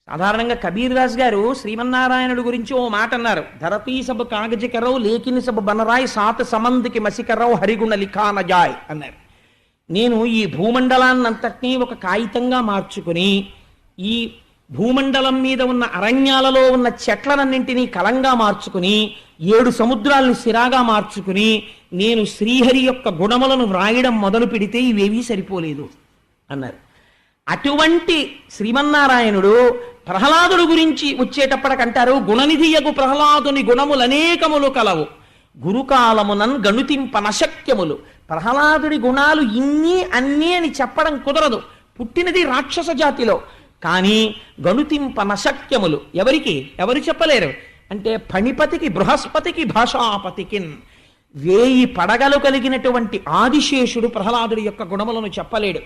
సాధారణంగా కబీర్ రాజ్ గారు శ్రీమన్నారాయణుడు గురించి ఓ మాట అన్నారు, ధరతీ సబ్ కాగజ కరవు లేకిని సబ్ బనరాయ్ సాత్ సమందికి మసికరవు హరిగుణ లిఖాన జాయ్ అన్నారు. నేను ఈ భూమండలాన్నంతటినీ ఒక కాగితంగా మార్చుకుని, ఈ భూమండలం మీద ఉన్న అరణ్యాలలో ఉన్న చెట్లనన్నింటినీ కలంగా మార్చుకుని, 7 సముద్రాల్ని సిరాగా మార్చుకుని, నేను శ్రీహరి యొక్క గుణములను వ్రాయడం మొదలు పెడితే ఇవేవీ సరిపోలేదు అన్నారు. అటువంటి శ్రీమన్నారాయణుడు ప్రహ్లాదుడు గురించి వచ్చేటప్పటికంటారు, గుణనిధియగు ప్రహ్లాదుని గుణములనేకములు కలవు, గురుకాలమునన్ గణుతింప నశక్యములు. ప్రహ్లాదుడి గుణాలు ఇన్ని అన్నీ అని చెప్పడం కుదరదు. పుట్టినది రాక్షస జాతిలో, కానీ గణుతింప నశక్యములు. ఎవరు చెప్పలేరు అంటే, ఫణిపతికి బృహస్పతికి భాషాపతికి, 1000 పడగలు కలిగినటువంటి ఆదిశేషుడు ప్రహ్లాదుడి యొక్క గుణములను చెప్పలేడు.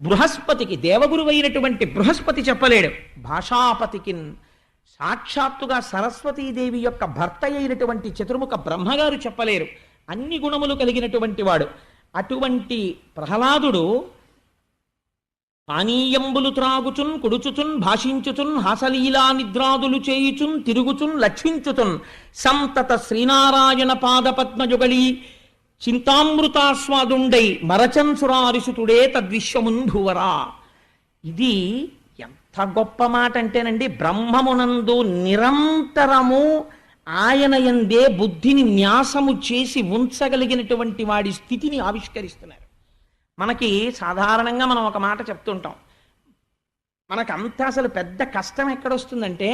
బృహస్పతికి, దేవగురువైనటువంటి బృహస్పతి చెప్పలేడు. భాషాపతికి, సాక్షాత్తుగా సరస్వతీదేవి యొక్క భర్త అయినటువంటి చతుర్ముఖ బ్రహ్మగారు చెప్పలేరు. అన్ని గుణములు కలిగినటువంటి వాడు. అటువంటి ప్రహ్లాదుడు పానీయంబులు త్రాగుచున్, కుడుచుచున్, భాషించుచున్, హాసలీలా నిద్రాదులు చేయుచున్, తిరుగుచున్, లక్షించుచున్, సంతత శ్రీనారాయణ పాదపద్మయుగళీ చింతామృతాస్వాదుండై మరచన్ సురారిసుతుడే తద్విశ్వమున్ భువరా. ఇది ఎంత గొప్ప మాట అంటేనండి, బ్రహ్మమునందు నిరంతరము ఆయన యందే బుద్ధిని న్యాసము చేసి ఉంచగలిగినటువంటి వాడి స్థితిని ఆవిష్కరిస్తున్నారు. మనకి సాధారణంగా మనం ఒక మాట చెప్తుంటాం, మనకంతా అసలు పెద్ద కష్టం ఎక్కడొస్తుందంటే,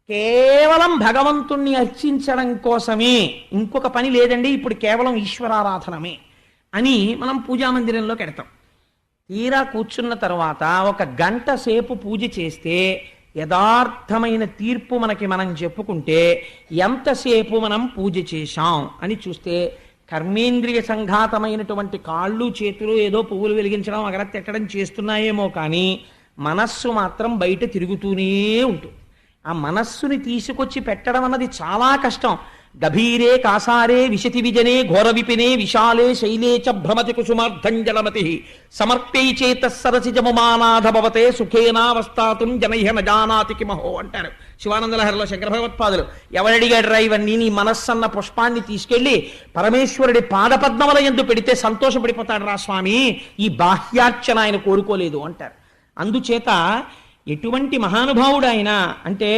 కేవలం భగవంతుణ్ణి అర్చించడం కోసమే, ఇంకొక పని లేదండి, ఇప్పుడు కేవలం ఈశ్వరారాధనమే అని మనం పూజామందిరంలోకి వెడతాం. తీరా కూర్చున్న తర్వాత 1 గంట సేపు పూజ చేస్తే యథార్థమైన తీర్పు మనం చెప్పుకుంటే, ఎంతసేపు మనం పూజ చేశాం అని చూస్తే, కర్మేంద్రియ సంఘాతమైనటువంటి కాళ్ళు చేతులు ఏదో పువ్వులు వెలిగించడం అగరత్తి ఎట్టడం చేస్తున్నాయేమో కానీ మనస్సు మాత్రం బయట తిరుగుతూనే ఉంటుంది. ఆ మనస్సుని తీసుకొచ్చి పెట్టడం అన్నది చాలా కష్టం. గభీరే కాసారే విశతి విజనే ఘోర విపినే విశాలే శైలే చ భ్రమతి కుసుమార్ధంజలమతి సమర్ప్యై చేత సరసిజముమానాథ భవతే సుఖేనావస్థాతుం జనైహ నజానాతి కిమహో అంటారు శివానందలహరిలో శంకర భగవత్పాదులు. ఎవడడిగాడ్రా ఇవన్నీ? నీ మనస్సన్న పుష్పాన్ని తీసుకెళ్లి పరమేశ్వరుడి పాదపద్మముల యందు పెడితే సంతోషపడిపోతాడు రా స్వామి, ఈ బాహ్యార్చన ఆయన కోరుకోలేదు అంటారు. అందుచేత ఎటువంటి మహానుభావుడు ఆయన అంటే,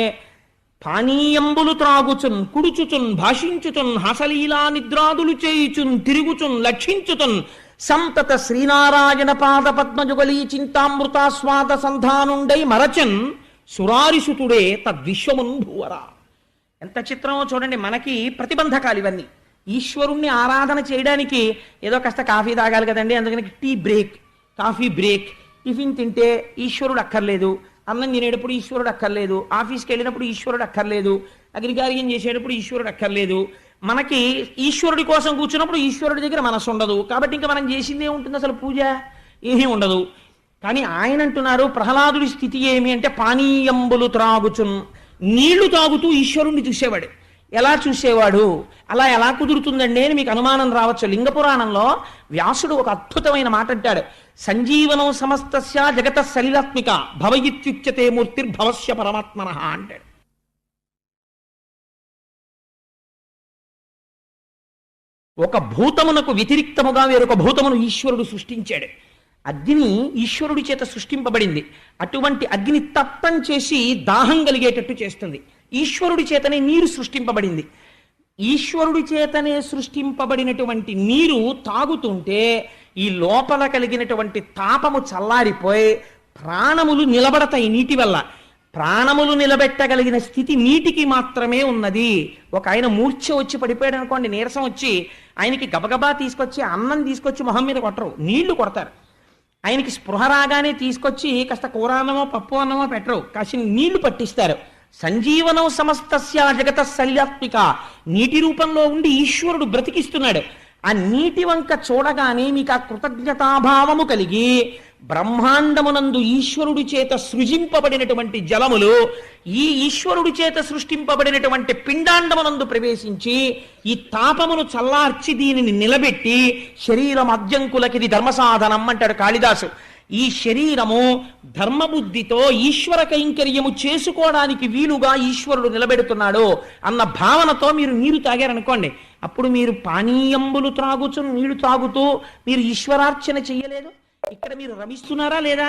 పానీయంబులు త్రాగుచున్, కుడుచుచున్, భాషించుచున్, హాసలీలా నిద్రాదులు చేయుచున్, తిరుగుచున్, లక్షించుచున్, సంతత శ్రీనారాయణ పాద పద్మయుగళీ చింతామృతాస్వాద సంధానుండై మరచన్ సురారిసుతుడే తద్విశ్వమున్ భూవరా. ఎంత చిత్రమో చూడండి. మనకి ప్రతిబంధకాలు ఇవన్నీ. ఈశ్వరుణ్ణి ఆరాధన చేయడానికి ఏదో కాస్త కాఫీ తాగాలి కదండి, అందుకని tea break, coffee break, tiffin తింటే ఈశ్వరుడు అక్కర్లేదు, అన్నం తినేటప్పుడు ఈశ్వరుడు అక్కర్లేదు, ఆఫీస్కి వెళ్ళినప్పుడు ఈశ్వరుడు అక్కర్లేదు, అగ్నికార్యం చేసేటప్పుడు ఈశ్వరుడు అక్కర్లేదు, మనకి ఈశ్వరుడి కోసం కూర్చున్నప్పుడు ఈశ్వరుడి దగ్గర మనసు ఉండదు, కాబట్టి ఇంకా మనం చేసింది ఏముంటుంది అసలు? పూజ ఏమీ ఉండదు. కానీ ఆయన అంటున్నారు ప్రహ్లాదుడి స్థితి ఏమి అంటే పానీయంబులు త్రాగుచున్, నీళ్లు తాగుతూ ఈశ్వరుణ్ణి చూసేవాడు. ఎలా చూసేవాడు? అలా ఎలా కుదురుతుందండి అని మీకు అనుమానం రావచ్చు. లింగ పురాణంలో వ్యాసుడు ఒక అద్భుతమైన మాట అంటాడు. సంజీవనం సమస్తస్య జగత సలిలాత్మిక భవయిత్యుచ్యతే మూర్తిర్భవస్య పరమాత్మనః అంటాడు. ఒక భూతమునకు వ్యతిరిక్తముగా వేరొక భూతమును ఈశ్వరుడు సృష్టించాడు. అగ్ని ఈశ్వరుడి చేత సృష్టింపబడింది. అటువంటి అగ్ని తప్తం చేసి దాహం కలిగేటట్టు చేస్తుంది. ఈశ్వరుడి చేతనే నీరు సృష్టింపబడింది. ఈశ్వరుడి చేతనే సృష్టింపబడినటువంటి నీరు తాగుతుంటే ఈ లోపల కలిగినటువంటి తాపము చల్లారిపోయి ప్రాణములు నిలబడతాయి నీటి వల్ల. ప్రాణములు నిలబెట్టగలిగిన స్థితి నీటికి మాత్రమే ఉన్నది. ఒక ఆయన మూర్ఛ వచ్చి పడిపోయాడు అనుకోండి, నీరసం వచ్చి, ఆయనకి గబగబా తీసుకొచ్చి అన్నం తీసుకొచ్చి మొహం మీద కొట్టరు, నీళ్లు కొడతారు. ఆయనకి స్పృహ రాగానే తీసుకొచ్చి కాస్త కూర అన్నమో పప్పు అన్నమో పెట్టరు, కాసిన నీళ్లు పట్టిస్తారు. సంజీవనం సమస్తస్య జగత సలిలాత్మిక, నీటి రూపంలో ఉండి ఈశ్వరుడు బ్రతికిస్తున్నాడు. ఆ నీటి వంక చూడగానే మీకు ఆ కృతజ్ఞతాభావము కలిగి బ్రహ్మాండమునందు ఈశ్వరుడి చేత సృజింపబడినటువంటి జలములు ఈ ఈశ్వరుడి చేత సృష్టింపబడినటువంటి పిండాండమునందు ప్రవేశించి ఈ తాపమును చల్లార్చి దీనిని నిలబెట్టి శరీరం అద్యంకులకిది ధర్మసాధనం అంటాడు కాళిదాసు. ఈ శరీరము ధర్మబుద్ధితో ఈశ్వర కైంకర్యము చేసుకోవడానికి వీలుగా ఈశ్వరుడు నిలబెడుతున్నాడు అన్న భావనతో మీరు నీరు తాగారనుకోండి, అప్పుడు మీరు పానీయంబులు త్రాగుచు నీళ్లు తాగుతూ మీరు ఈశ్వరార్చన చెయ్యలేదు. ఇక్కడ మీరు రమిస్తున్నారా లేదా?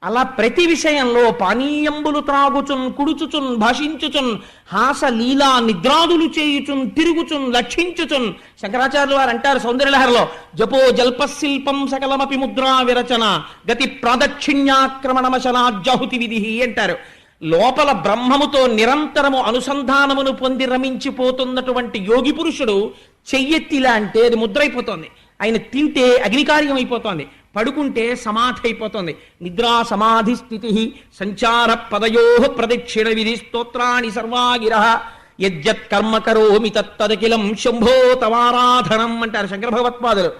అలా ప్రతి విషయంలో పానీయంబులు త్రాగుచున్ కుడుచుచున్ భాషించుచున్ హాస లీలా నిద్రాదులు చేయుచున్ తిరుగుచున్ లక్షించుచున్. శంకరాచార్యులు వారు అంటారు సౌందర్యలహరిలో, జపో జల్పశిల్పం సకలమపి ముద్రా విరచన గతి ప్రాదక్షిణ్యాక్రమణమశనాజ్జాహుతి విధి అంటారు. లోపల బ్రహ్మముతో నిరంతరము అనుసంధానమును పొంది రమించిపోతున్నటువంటి యోగి పురుషుడు చెయ్యెత్తిలా అంటే అది ముద్రైపోతోంది. ఆయన తింటే అగ్నికార్యం అయిపోతోంది, పడుకుంటే సమాధి అయిపోతుంది. నిద్రా సమాధి స్థితి సంచార పదయో ప్రదక్షిణ విధి స్తోత్రాన్ని సర్వాగిర యజ్జత్ కర్మ కరోమి తత్తదకిలం శంభో తవారాధనం అంటారు శంకర భగవత్పాదులు.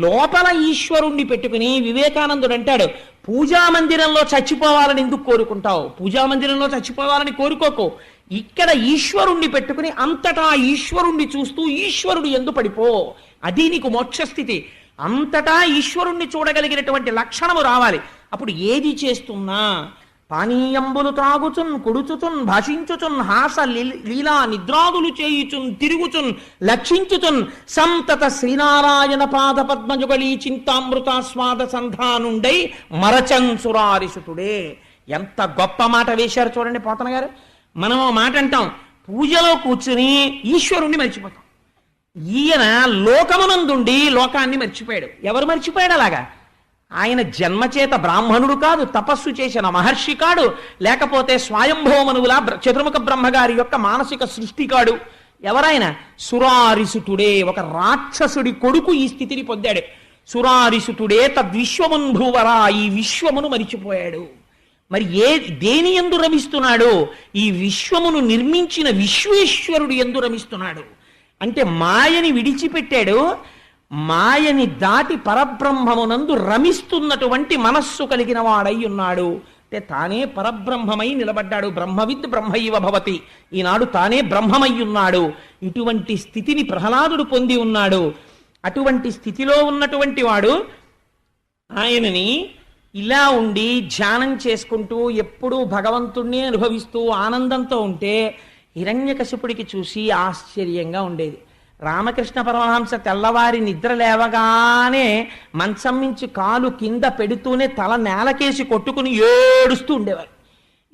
లోపల ఈశ్వరుణ్ణి పెట్టుకుని వివేకానందుడు అంటాడు, పూజా మందిరంలో చచ్చిపోవాలని ఎందుకు కోరుకుంటావు? పూజా మందిరంలో చచ్చిపోవాలని కోరుకోకు. ఇక్కడ ఈశ్వరుణ్ణి పెట్టుకుని అంతటా ఈశ్వరుణ్ణి చూస్తూ ఈశ్వరుడు ఎందు పడిపో. అది నీకు మోక్షస్థితి. అంతటా ఈశ్వరుణ్ణి చూడగలిగినటువంటి లక్షణము రావాలి. అప్పుడు ఏది చేస్తున్నా పానీయంబులు త్రాగుచున్ కుడుచుచున్ భాషించుచున్ హాస లీలా నిద్రాదులు చేయుచున్ తిరుగుచున్ లక్షించుచున్ సంతత శ్రీనారాయణ పాద పద్మజుగళీ చింతామృతాస్వాద సంధానుండై మరచన్ సురారిసుతుడే. ఎంత గొప్ప మాట వేశారు చూడండి పోతన గారు. మనం మాట అంటాం, పూజలో కూర్చుని ఈశ్వరుణ్ణి మర్చిపోతాం. ఈయన లోకమునందుండి లోకాన్ని మర్చిపోయాడు. ఎవరు మర్చిపోయాడు అలాగా? ఆయన జన్మచేత బ్రాహ్మణుడు కాదు, తపస్సు చేసిన మహర్షి కాడు, లేకపోతే స్వయంభోమనువుల చతుర్ముఖ బ్రహ్మగారి యొక్క మానసిక సృష్టి కాడు. ఎవరైనా సురారిసుతుడే, ఒక రాక్షసుడి కొడుకు ఈ స్థితిని పొందాడు. సురారిసుతుడే తద్విశ్వమున్భూవరా, ఈ విశ్వమును మరిచిపోయాడు. మరి దేని యందు రమిస్తున్నాడు? ఈ విశ్వమును నిర్మించిన విశ్వేశ్వరుడు యందు రమిస్తున్నాడు. అంటే మాయని విడిచిపెట్టాడు, మాయని దాటి పరబ్రహ్మమునందు రమిస్తున్నటువంటి మనస్సు కలిగిన వాడై ఉన్నాడు. అంటే తానే పరబ్రహ్మమై నిలబడ్డాడు. బ్రహ్మవిద్ బ్రహ్మైవ భవతి, ఈనాడు తానే బ్రహ్మమై ఉన్నాడు. ఇటువంటి స్థితిని ప్రహ్లాదుడు పొంది ఉన్నాడు. అటువంటి స్థితిలో ఉన్నటువంటి వాడు ఆయనని ఇలా ఉండి ధ్యానం చేసుకుంటూ ఎప్పుడూ భగవంతుణ్ణి అనుభవిస్తూ ఆనందంతో ఉంటే హిరణ్యకశిపుడికి చూసి ఆశ్చర్యంగా ఉండేది. రామకృష్ణ పరమహంస తెల్లవారి నిద్ర లేవగానే మంచం నుంచి కాలు కింద పెడుతూనే తల నేలకేసి కొట్టుకుని ఏడుస్తూ ఉండేవారు.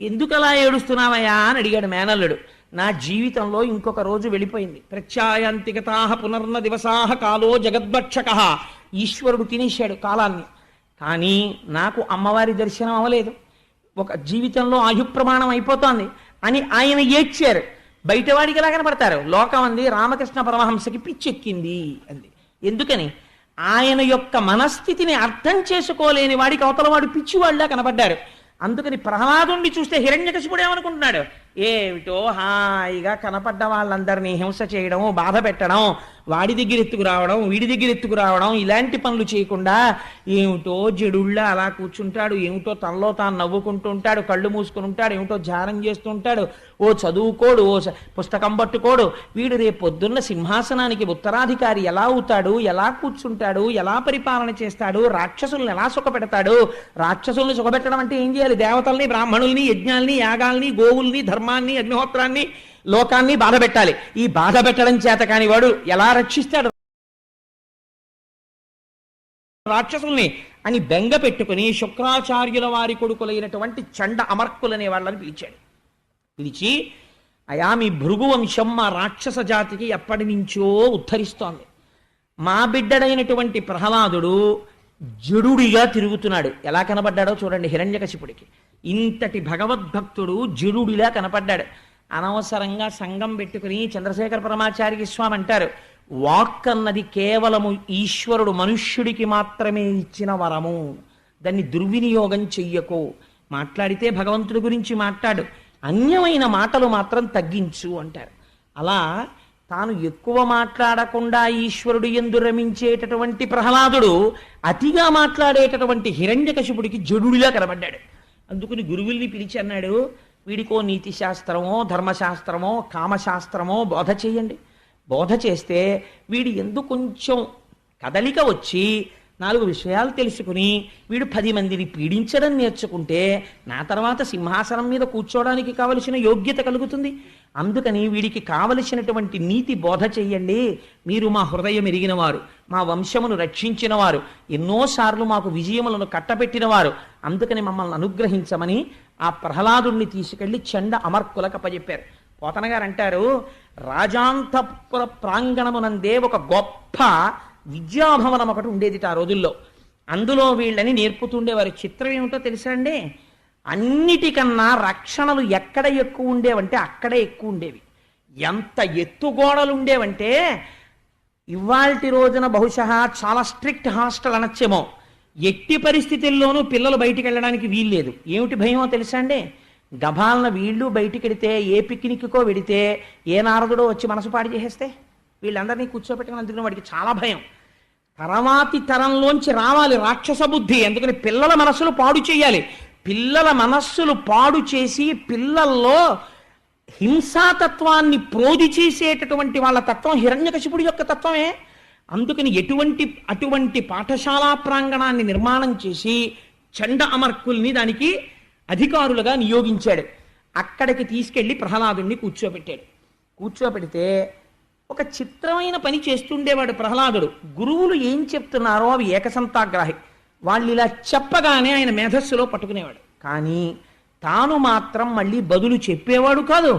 ఎందుకలా ఏడుస్తున్నావయ్యా అని అడిగాడు మేనల్లుడు. నా జీవితంలో ఇంకొక రోజు వెళ్ళిపోయింది. ప్రత్యాయాంతికతాహ పునర్న దివసాహ కాలో జగద్భక్షక, ఈశ్వరుడు తినేశాడు కాలాన్ని. కానీ నాకు అమ్మవారి దర్శనం అవ్వలేదు, ఒక జీవితంలో ఆయుప్రమాణం అయిపోతోంది అని ఆయన ఏడ్చారు. బయటవాడికి ఎలా కనపడతారు? లోకం అంది రామకృష్ణ పరమహంసకి పిచ్చెక్కింది అంది. ఎందుకని? ఆయన యొక్క మనస్థితిని అర్థం చేసుకోలేని వాడికి అవతల వాడు పిచ్చివాళ్ళ కనపడ్డారు. అందుకని ప్రహ్లాదుని చూస్తే హిరణ్యకశిపుడు ఏమనుకుంటున్నాడు? ఏమిటో హాయిగా కనపడ్డ వాళ్ళందరినీ హింస చేయడం, బాధ పెట్టడం, వాడి దగ్గర ఎత్తుకురావడం, వీడి దగ్గర ఎత్తుకురావడం, ఇలాంటి పనులు చేయకుండా ఏమిటో జడుళ్ళ అలా కూర్చుంటాడు, ఏమిటో తనలో తాను నవ్వుకుంటూ ఉంటాడు, కళ్ళు మూసుకుని ఉంటాడు, ఏమిటో ధ్యానం చేస్తూ ఉంటాడు, ఓ చదువుకోడు, ఓ పుస్తకం పట్టుకోడు. వీడు రేపు పొద్దున్న సింహాసనానికి ఉత్తరాధికారి ఎలా అవుతాడు, ఎలా కూర్చుంటాడు, ఎలా పరిపాలన చేస్తాడు, రాక్షసుల్ని ఎలా సుఖపెడతాడు. రాక్షసుల్ని సుఖపెట్టడం అంటే ఏం చేయాలి? దేవతల్ని, బ్రాహ్మణుల్ని, యజ్ఞాల్ని, యాగాల్ని, గోవుల్ని, ధర్మాన్ని, అగ్నిహోత్రాన్ని, లోకాన్ని బాధ పెట్టాలి. ఈ బాధ పెట్టడం చేత కాని వాడు ఎలా రక్షిస్తాడు రాక్షసుల్ని అని బెంగ పెట్టుకుని శుక్రాచార్యుల వారి కొడుకులైనటువంటి చండ అమర్కులనే వాళ్ళని పిలిచాడు. పిలిచి, అయా మీ భృగు వంశం మా రాక్షస జాతికి ఎప్పటి నుంచో ఉద్ధరిస్తోంది. మా బిడ్డడైనటువంటి ప్రహ్లాదుడు జడుడిగా తిరుగుతున్నాడు. ఎలా కనపడ్డాడో చూడండి హిరణ్యకశిపుడికి. ఇంతటి భగవద్భక్తుడు జడుడిలా కనపడ్డాడు. అనవసరంగా సంఘం పెట్టుకుని చంద్రశేఖర పరమాచార్య స్వామి అంటారు, వాక్ అన్నది కేవలము ఈశ్వరుడు మనుష్యుడికి మాత్రమే ఇచ్చిన వరము, దాన్ని దుర్వినియోగం చెయ్యకు. మాట్లాడితే భగవంతుడి గురించి మాట్లాడు, అన్యమైన మాటలు మాత్రం తగ్గించు అంటారు. అలా తాను ఎక్కువ మాట్లాడకుండా ఈశ్వరుడు యందు రమించేటటువంటి ప్రహ్లాదుడు అతిగా మాట్లాడేటటువంటి హిరణ్యకశిపుడికి జడుడిలా కనబడ్డాడు. అందుకుని గురువుల్ని పిలిచి అన్నాడు, వీడికో నీతి శాస్త్రమో, ధర్మశాస్త్రమో, కామశాస్త్రమో బోధ చేయండి. బోధ చేస్తే వీడి ఎందుకు కొంచెం కదలిక వచ్చి 4 విషయాలు తెలుసుకుని వీడు 10 మందిని పీడించడం నేర్చుకుంటే నా తర్వాత సింహాసనం మీద కూర్చోవడానికి కావలసిన యోగ్యత కలుగుతుంది. అందుకని వీడికి కావలసినటువంటి నీతి బోధ చెయ్యండి. మీరు మా హృదయం ఎరిగిన వారు, మా వంశమును రక్షించిన వారు, ఎన్నోసార్లు మాకు విజయములను కట్టబెట్టిన వారు, అందుకని మమ్మల్ని అనుగ్రహించమని ఆ ప్రహ్లాదుణ్ణి తీసుకెళ్లి చండ అమర్కులకు అప్పచెప్పారు. పోతన గారు అంటారు, రాజాంతపుర ప్రాంగణమునందే ఒక గొప్ప విద్యాభవనం ఒకటి ఉండేది ఆ రోజుల్లో. అందులో వీళ్ళని నేర్పుతుండేవారు. చిత్రం ఏమిటో తెలుసా అండి? అన్నిటికన్నా రక్షణలు ఎక్కడ ఎక్కువ ఉండేవంటే అక్కడే ఎక్కువ ఉండేవి. ఎంత ఎత్తుగోడలు ఉండేవంటే ఇవాల్టి రోజున బహుశా చాలా స్ట్రిక్ట్ హాస్టల్ అనొచ్చేమో, ఎట్టి పరిస్థితుల్లోనూ పిల్లలు బయటికి వెళ్ళడానికి వీల్లేదు. ఏమిటి భయమో తెలుసా అండి? గభాలన వీళ్ళు బయటికి వెడితే, ఏ పిక్నిక్కో వెడితే ఏ నారదుడో వచ్చి మనసు పాడు చేసేస్తే వీళ్ళందరినీ కూర్చోబెట్టుకుని, అందుకని వాడికి చాలా భయం. తర్వాతి తరంలోంచి రావాలి రాక్షస బుద్ధి. అందుకని పిల్లల మనస్సులు పాడు చేయాలి. పిల్లల మనస్సులు పాడు చేసి పిల్లల్లో హింసాతత్వాన్ని ప్రోధి చేసేటటువంటి వాళ్ళ తత్వం హిరణ్యకశిపుడి యొక్క తత్వమే. అందుకని అటువంటి పాఠశాలా ప్రాంగణాన్ని నిర్మాణం చేసి చండ అమర్కుల్ని దానికి అధికారులుగా నియోగించాడు. అక్కడికి తీసుకెళ్లి ప్రహ్లాదుణ్ణి కూర్చోబెట్టాడు. కూర్చోబెడితే ఒక చిత్రమైన పని చేస్తుండేవాడు ప్రహ్లాదుడు. గురువులు ఏం చెప్తున్నారో అవి ఏకసంతాగ్రాహి. వాళ్ళు ఇలా చెప్పగానే ఆయన మేధస్సులో పట్టుకునేవాడు. కానీ తాను మాత్రం మళ్ళీ బదులు చెప్పేవాడు కాదు,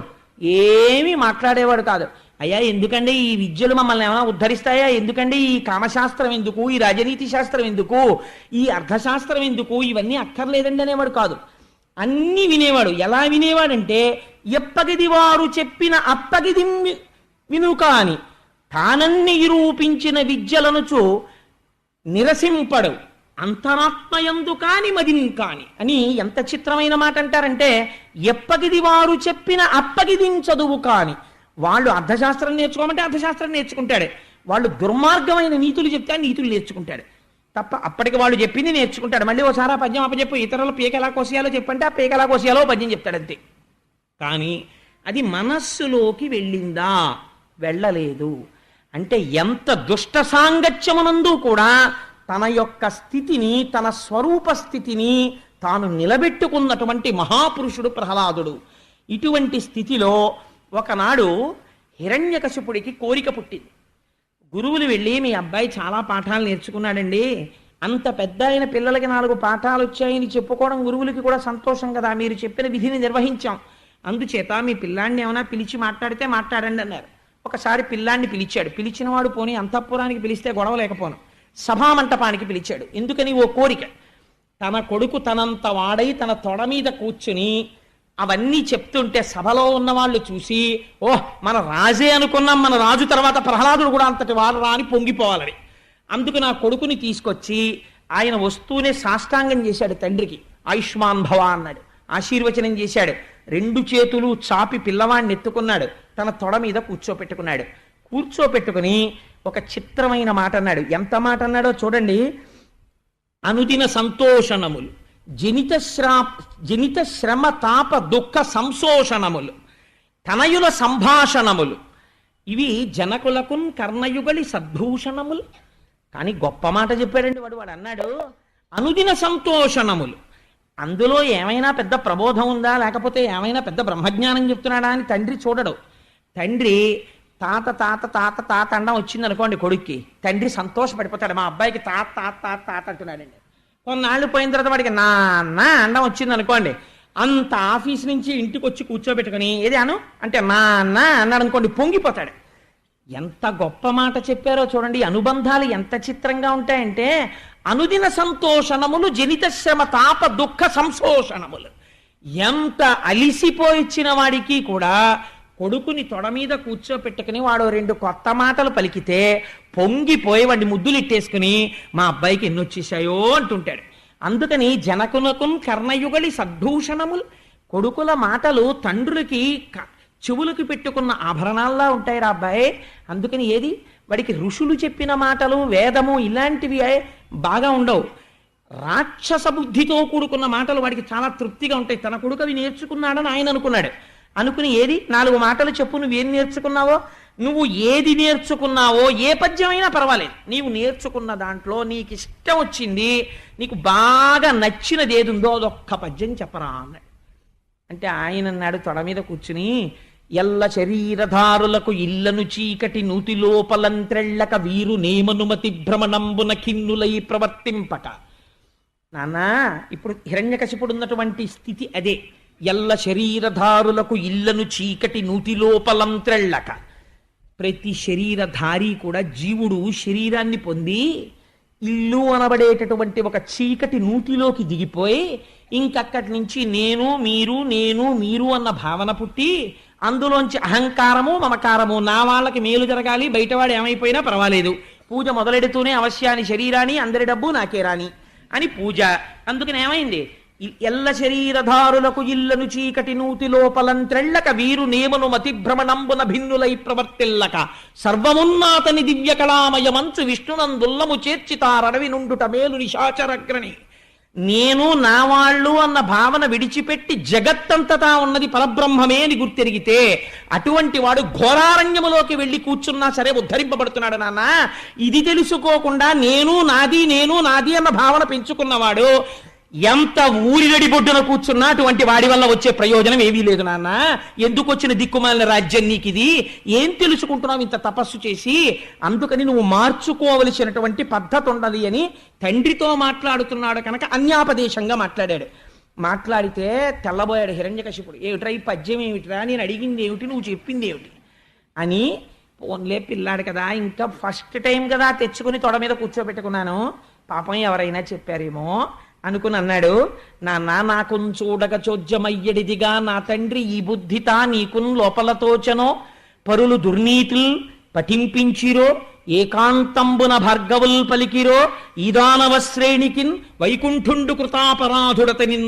ఏమీ మాట్లాడేవాడు కాదు. అయ్యా ఎందుకండి ఈ విద్యలు మమ్మల్ని ఏమైనా ఉద్ధరిస్తాయా? ఎందుకండి ఈ కామశాస్త్రం ఎందుకు, ఈ రాజనీతి శాస్త్రం ఎందుకు, ఈ అర్థశాస్త్రం ఎందుకు, ఇవన్నీ అక్కర్లేదండి అనేవాడు కాదు. అన్నీ వినేవాడు. ఎలా వినేవాడంటే, ఎప్పగిది వారు చెప్పిన అప్పగిది వినుక అని తానన్ని నిరూపించిన విద్యలనుచు నిరసింపడు అంతరాత్మయందు కాని మదిన్ కాని అని ఎంత చిత్రమైన మాట అంటారంటే, ఎప్పగిది వారు చెప్పిన అప్పగిదిం చదువు కాని. వాళ్ళు అర్థశాస్త్రం నేర్చుకోమంటే అర్థశాస్త్రం నేర్చుకుంటాడు, వాళ్ళు దుర్మార్గమైన నీతులు చెప్తే ఆ నీతులు నేర్చుకుంటాడు తప్ప అప్పటికి వాళ్ళు చెప్పింది నేర్చుకుంటాడు. మళ్ళీ ఓసారి ఆ పద్యం అప్పచెప్పు, ఇతరులు పీక ఎలా కోసేయాలో చెప్పంటే ఆ పీక ఎలా కోసేయాలో పద్యం చెప్తాడు అంతే. కానీ అది మనస్సులోకి వెళ్ళిందా? వెళ్ళలేదు. అంటే ఎంత దుష్ట సాంగత్యమునందు కూడా తన యొక్క స్థితిని, తన స్వరూప స్థితిని తాను నిలబెట్టుకున్నటువంటి మహాపురుషుడు ప్రహ్లాదుడు. ఇటువంటి స్థితిలో ఒకనాడు హిరణ్యకశిపుడికి కోరిక పుట్టింది. గురువులు వెళ్ళి, మీ అబ్బాయి చాలా పాఠాలు నేర్చుకున్నాడండి, అంత పెద్ద అయిన పిల్లలకి 4 పాఠాలు వచ్చాయని చెప్పుకోవడం గురువులకి కూడా సంతోషం కదా, మీరు చెప్పిన విధిని నిర్వహించాం, అందుచేత మీ పిల్లాన్ని ఏమైనా పిలిచి మాట్లాడితే మాట్లాడండి అన్నారు. ఒకసారి పిల్లాన్ని పిలిచాడు. పిలిచిన వాడు పోనీ అంతఃపురానికి పిలిస్తే గొడవ లేకపోను, సభామంటపానికి పిలిచాడు. ఎందుకని? ఓ కోరిక. తన కొడుకు తనంత వాడై తన తొడ మీద కూర్చుని అవన్నీ చెప్తుంటే సభలో ఉన్న వాళ్ళు చూసి, ఓహ్ మన రాజే అనుకున్నాం, మన రాజు తర్వాత ప్రహ్లాదుడు కూడా అంతటి వారు రా అని పొంగిపోవాలని. అందుకు నా కొడుకుని తీసుకొచ్చి ఆయన వస్తూనే సాష్టాంగం చేశాడు తండ్రికి. ఆయుష్మాన్ భవ అన్నాడు, ఆశీర్వచనం చేశాడు. రెండు చేతులు చాపి పిల్లవాడిని ఎత్తుకున్నాడు, తన తొడ మీద కూర్చోపెట్టుకున్నాడు. కూర్చోపెట్టుకుని ఒక చిత్రమైన మాట అన్నాడు. ఎంత మాట అన్నాడో చూడండి. అనుదిన సంతోషణములు, జనిత శ్రమ తాప దుఃఖ సంశోషణములు, తనయుల సంభాషణములు, ఇవి జనకులకున్ కర్ణయుగలి సద్భూషణములు. కానీ గొప్ప మాట చెప్పాడండి వాడు. అన్నాడు అనుదిన సంతోషణములు. అందులో ఏమైనా పెద్ద ప్రబోధం ఉందా, లేకపోతే ఏమైనా పెద్ద బ్రహ్మజ్ఞానం చెప్తున్నాడా అని తండ్రి చూడడు. తండ్రి తాత తాత తాత తాత అండం వచ్చింది అనుకోండి కొడుక్కి, తండ్రి సంతోషపడిపోతాడు. మా అబ్బాయికి తాత తాత తాత తాత అంటున్నాడండి. కొన్నాళ్ళు పోయిన తర్వాత వాడికి నాన్న అండం వచ్చింది అనుకోండి, అంత ఆఫీస్ నుంచి ఇంటికి వచ్చి కూర్చోబెట్టుకుని ఏది అను అంటే నాన్న అన్నాడు అనుకోండి, పొంగిపోతాడు. ఎంత గొప్ప మాట చెప్పారో చూడండి. అనుబంధాలు ఎంత చిత్రంగా ఉంటాయంటే, అనుదిన సంతోషణములు జనిత శ్రమ తాప దుఃఖ సంశోషణములు. ఎంత అలిసిపోయిచ్చిన వాడికి కూడా కొడుకుని తొడ మీద కూర్చోపెట్టుకుని వాడు రెండు కొత్త మాటలు పలికితే పొంగిపోయి వాడిని ముద్దులు ఇట్టేసుకుని మా అబ్బాయికి ఎన్ని వచ్చేసాయో అంటుంటాడు. అందుకని జనకునకున్ కర్ణయుగలి సద్భూషణములు. కొడుకుల మాటలు తండ్రులకి చెవులకు పెట్టుకున్న ఆభరణాల్లా ఉంటాయి రా అబ్బాయి. అందుకని ఏది వాడికి ఋషులు చెప్పిన మాటలు, వేదము ఇలాంటివి బాగా ఉండవు. రాక్షస బుద్ధితో కూడుకున్న మాటలు వాడికి చాలా తృప్తిగా ఉంటాయి. తన కొడుకు అవి నేర్చుకున్నాడని ఆయన అనుకున్నాడు. అనుకుని ఏది 4 మాటలు చెప్పు, నువ్వేం నేర్చుకున్నావో, నువ్వు ఏది నేర్చుకున్నావో, ఏ పద్యమైనా పర్వాలేదు, నీవు నేర్చుకున్న దాంట్లో నీకు ఇష్టం వచ్చింది, నీకు బాగా నచ్చినది ఏది ఉందో అదొక్క పద్యం చెప్పరా అన్నాడు. అంటే ఆయన అన్నాడు తొడ మీద కూర్చుని, ఎల్ల శరీరధారులకు ఇళ్లను చీకటి నూతి లోపలంత్రెళ్ళక వీరు నేమనుమతి భ్రమణంబున ఖిన్నులై ప్రవర్తింపక. నాన్న ఇప్పుడు హిరణ్యకశిపుడు ఉన్నటువంటి స్థితి అదే. ఎల్ల శరీరధారులకు ఇళ్లను చీకటి నూతి లోపలంత్రెళ్ళక. ప్రతి శరీరధారి కూడా జీవుడు శరీరాన్ని పొంది ఇల్లు అనబడేటటువంటి ఒక చీకటి నూతిలోకి దిగిపోయి ఇంకక్కడి నుంచి నేను మీరు అన్న భావన పుట్టి అందులోంచి అహంకారము మమకారము, నా వాళ్ళకి మేలు జరగాలి, బయటవాడు ఏమైపోయినా పర్వాలేదు, పూజ మొదలెడుతూనే అవశ్యాన్ని శరీరాన్ని అందరి డబ్బు నాకే రాని అని పూజ. అందుకని ఏమైంది, ఎల్ల శరీరధారులకు ఇళ్లను చీకటి నూతి లోపలంత్రెళ్ళక వీరు నేమను మతి భ్రమణంబున భిన్నులై ప్రవర్తిల్లక సర్వమున్నాతని దివ్య కళామయమంచు విష్ణునందుల్లము చేర్చితారడవి నుండుట మేలు నిశాచరగ్రని. నేను నా వాళ్ళు అన్న భావన విడిచిపెట్టి జగత్తంతటా ఉన్నది పరబ్రహ్మమే అని గుర్తెరిగితే అటువంటి వాడు ఘోరారణ్యములోకి వెళ్ళి కూర్చున్నా సరే ఉద్ధరింపబడుతున్నాడు. నాన్న ఇది తెలుసుకోకుండా నేను నాది అన్న భావన పెంచుకున్నవాడు ఎంత ఊరినడి బొడ్డున కూర్చున్నా అటువంటి వాడి వల్ల వచ్చే ప్రయోజనం ఏమీ లేదు. నాన్న ఎందుకు వచ్చిన దిక్కుమాలిన రాజ్యం నీకు ఇది, ఏం తెలుసుకుంటున్నావు ఇంత తపస్సు చేసి? అందుకని నువ్వు మార్చుకోవలసినటువంటి పద్ధతి ఉండదు అని తండ్రితో మాట్లాడుతున్నాడు కనుక అన్యాపదేశంగా మాట్లాడాడు. మాట్లాడితే తెల్లబోయాడు హిరణ్యకశిపుడు. ఏమిట్రా ఈ పద్యం ఏమిటిరా, నేను అడిగింది ఏమిటి, నువ్వు చెప్పింది ఏమిటి అని. పోన్లే పిల్లాడు కదా, ఇంకా ఫస్ట్ టైం కదా తెచ్చుకుని తొడ మీద కూర్చోబెట్టుకున్నాను, పాపం ఎవరైనా చెప్పారేమో అనుకుని అన్నాడు. నాన్న నాకున్ చూడగ చోద్యమయ్యడిదిగా నా తండ్రి ఈ బుద్ధితా నీకున్ లోపలతోచనో పరులు దుర్నీతుల్ పఠింపించిరో ఏకాంతంబున భార్గవుల్ పలికిరో ఈదానవ శ్రేణికిన్ వైకుంఠుండు కృతాపరాధుడతనిన్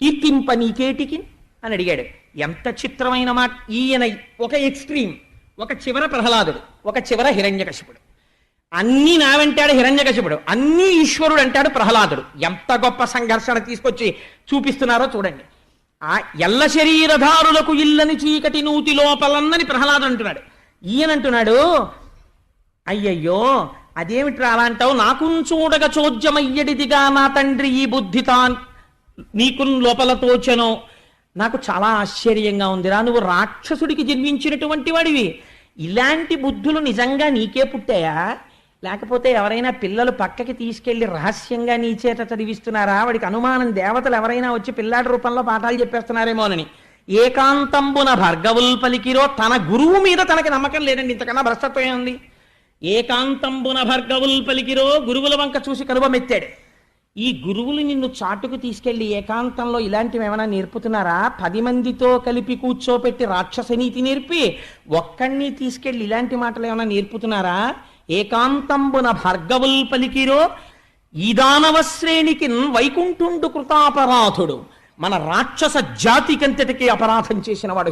కీర్తింప నీకేటికిన్ అని అడిగాడు. ఎంత చిత్రమైన మాట. ఈయన ఒక ఎక్స్ట్రీమ్, ఒక చివర ప్రహ్లాదుడు, ఒక చివర హిరణ్యకశిపుడు. అన్నీ నా వెంటాడు హిరణ్యకశిపుడు, అన్నీ ఈశ్వరుడు అంటాడు ప్రహ్లాదుడు. ఎంత గొప్ప సంఘర్షణ తీసుకొచ్చి చూపిస్తున్నారో చూడండి. ఆ ఎల్ల శరీరధారులకు ఇల్లని చీకటి నూతి లోపలన్నని ప్రహ్లాదుడు అంటున్నాడు. ఈయనంటున్నాడు అయ్యయ్యో అదేమిట్రా అలా అంటావు, నాకున్ చూడగ చోద్యమయ్యడిదిగా నా తండ్రి ఈ బుద్ధితా నీకున్ లోపల తోచెనో. నాకు చాలా ఆశ్చర్యంగా ఉందిరా, నువ్వు రాక్షసుడికి జన్మించినటువంటి వాడివి, ఇలాంటి బుద్ధులు నిజంగా నీకే పుట్టాయా, లేకపోతే ఎవరైనా పిల్లలు పక్కకి తీసుకెళ్లి రహస్యంగా నీ చేత చదివిస్తున్నారా? వాడికి అనుమానం దేవతలు ఎవరైనా వచ్చి పిల్లాడి రూపంలో పాఠాలు చెప్పేస్తున్నారేమోనని. ఏకాంతంబున భార్గవుల్ పలికిరో, తన గురువు మీద తనకి నమ్మకం లేదండి, ఇంతకన్నా భ్రష్టత్వం ఉంది. ఏకాంతంబున భార్గవుల్ పలికిరో, గురువుల వంక చూసి కనుబమెత్తాడు. ఈ గురువులు నిన్ను చాటుకు తీసుకెళ్లి ఏకాంతంలో ఇలాంటివి ఏమైనా నేర్పుతున్నారా? 10 మందితో కలిపి కూర్చోపెట్టి రాక్షస నీతి నేర్పి ఒక్కడిని తీసుకెళ్లి ఇలాంటి మాటలు ఏమైనా నేర్పుతున్నారా? ఏకాంతంబున భార్గవుల్ పలికిరో ఈదానవ శ్రేణికి వైకుంఠుండు కృతాపరాధుడు. మన రాక్షస జాతికంతటికి అపరాధం చేసిన వాడు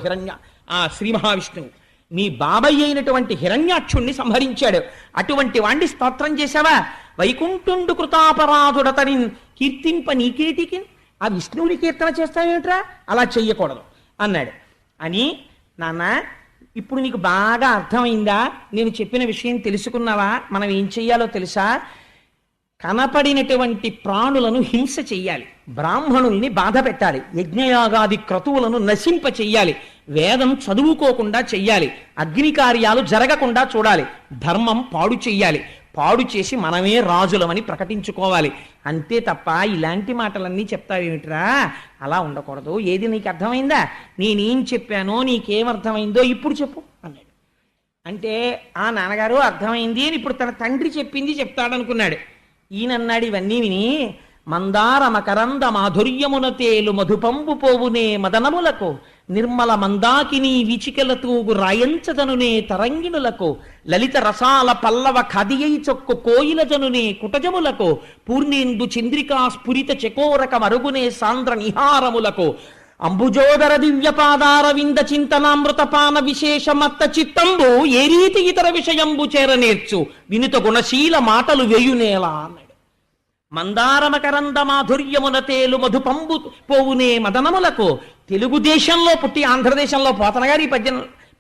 శ్రీ మహావిష్ణువు. మీ బాబాయ్ అయినటువంటి హిరణ్యాక్షుణ్ణి సంహరించాడు. అటువంటి వాణ్ణి స్తోత్రం చేశావా? వైకుంఠుండు కృతాపరాధుడతని కీర్తింప నీకేటికి, ఆ విష్ణువుని కీర్తన చేస్తావేమిట్రా, అలా చెయ్యకూడదు అన్నాడు. అని నాన్న ఇప్పుడు నీకు బాగా అర్థమైందా? నేను చెప్పిన విషయం తెలుసుకున్నావా? మనం ఏం చెయ్యాలో తెలుసా? కనపడినటువంటి ప్రాణులను హింస చెయ్యాలి, బ్రాహ్మణుల్ని బాధ పెట్టాలి, యజ్ఞయాగాది క్రతువులను నశింప చెయ్యాలి, వేదం చదువుకోకుండా చెయ్యాలి, అగ్ని కార్యాలు జరగకుండా చూడాలి, ధర్మం పాడు చెయ్యాలి, పాడు చేసి మనమే రాజులమని ప్రకటించుకోవాలి. అంతే తప్ప ఇలాంటి మాటలన్నీ చెప్తావేమిట్రా? అలా ఉండకూడదు. ఏది నీకు అర్థమైందా? నేనేం చెప్పానో నీకేమర్థమైందో ఇప్పుడు చెప్పు అన్నాడు. అంటే ఆ నాన్నగారు అర్థమైంది అని ఇప్పుడు తన తండ్రి చెప్పింది చెప్తాడనుకున్నాడు. ఈయనన్నాడు ఇవన్నీ విని, మందార మకరంద మాధుర్యమున తేలు మధుపంబు పోవునే మదనములకు, నిర్మల మందాకిని విచికల తూగు రాయంచదనునే తరంగిణులకు, లలిత రసాల పల్లవ ఖదియై చొక్కు కోయిల జనునే కుటజములకు, పూర్ణేందు చంద్రికా స్ఫురిత చకోరక మరుగునే సాంద్ర నిహారములకు, అంబుజోదర దివ్యపాదార వింద చింతనామృతపాన విశేషమత్త చిత్తంబు ఏ రీతి ఇతర విషయంబు చేరనేర్చు, వినుత గుణశీల మాటలు వేయునేలా అన్నాడు. మందారమకరంద మాధుర్యమున తేలు మధుపంబు పోవునే మదనములకు. తెలుగుదేశంలో పుట్టి ఆంధ్రదేశంలో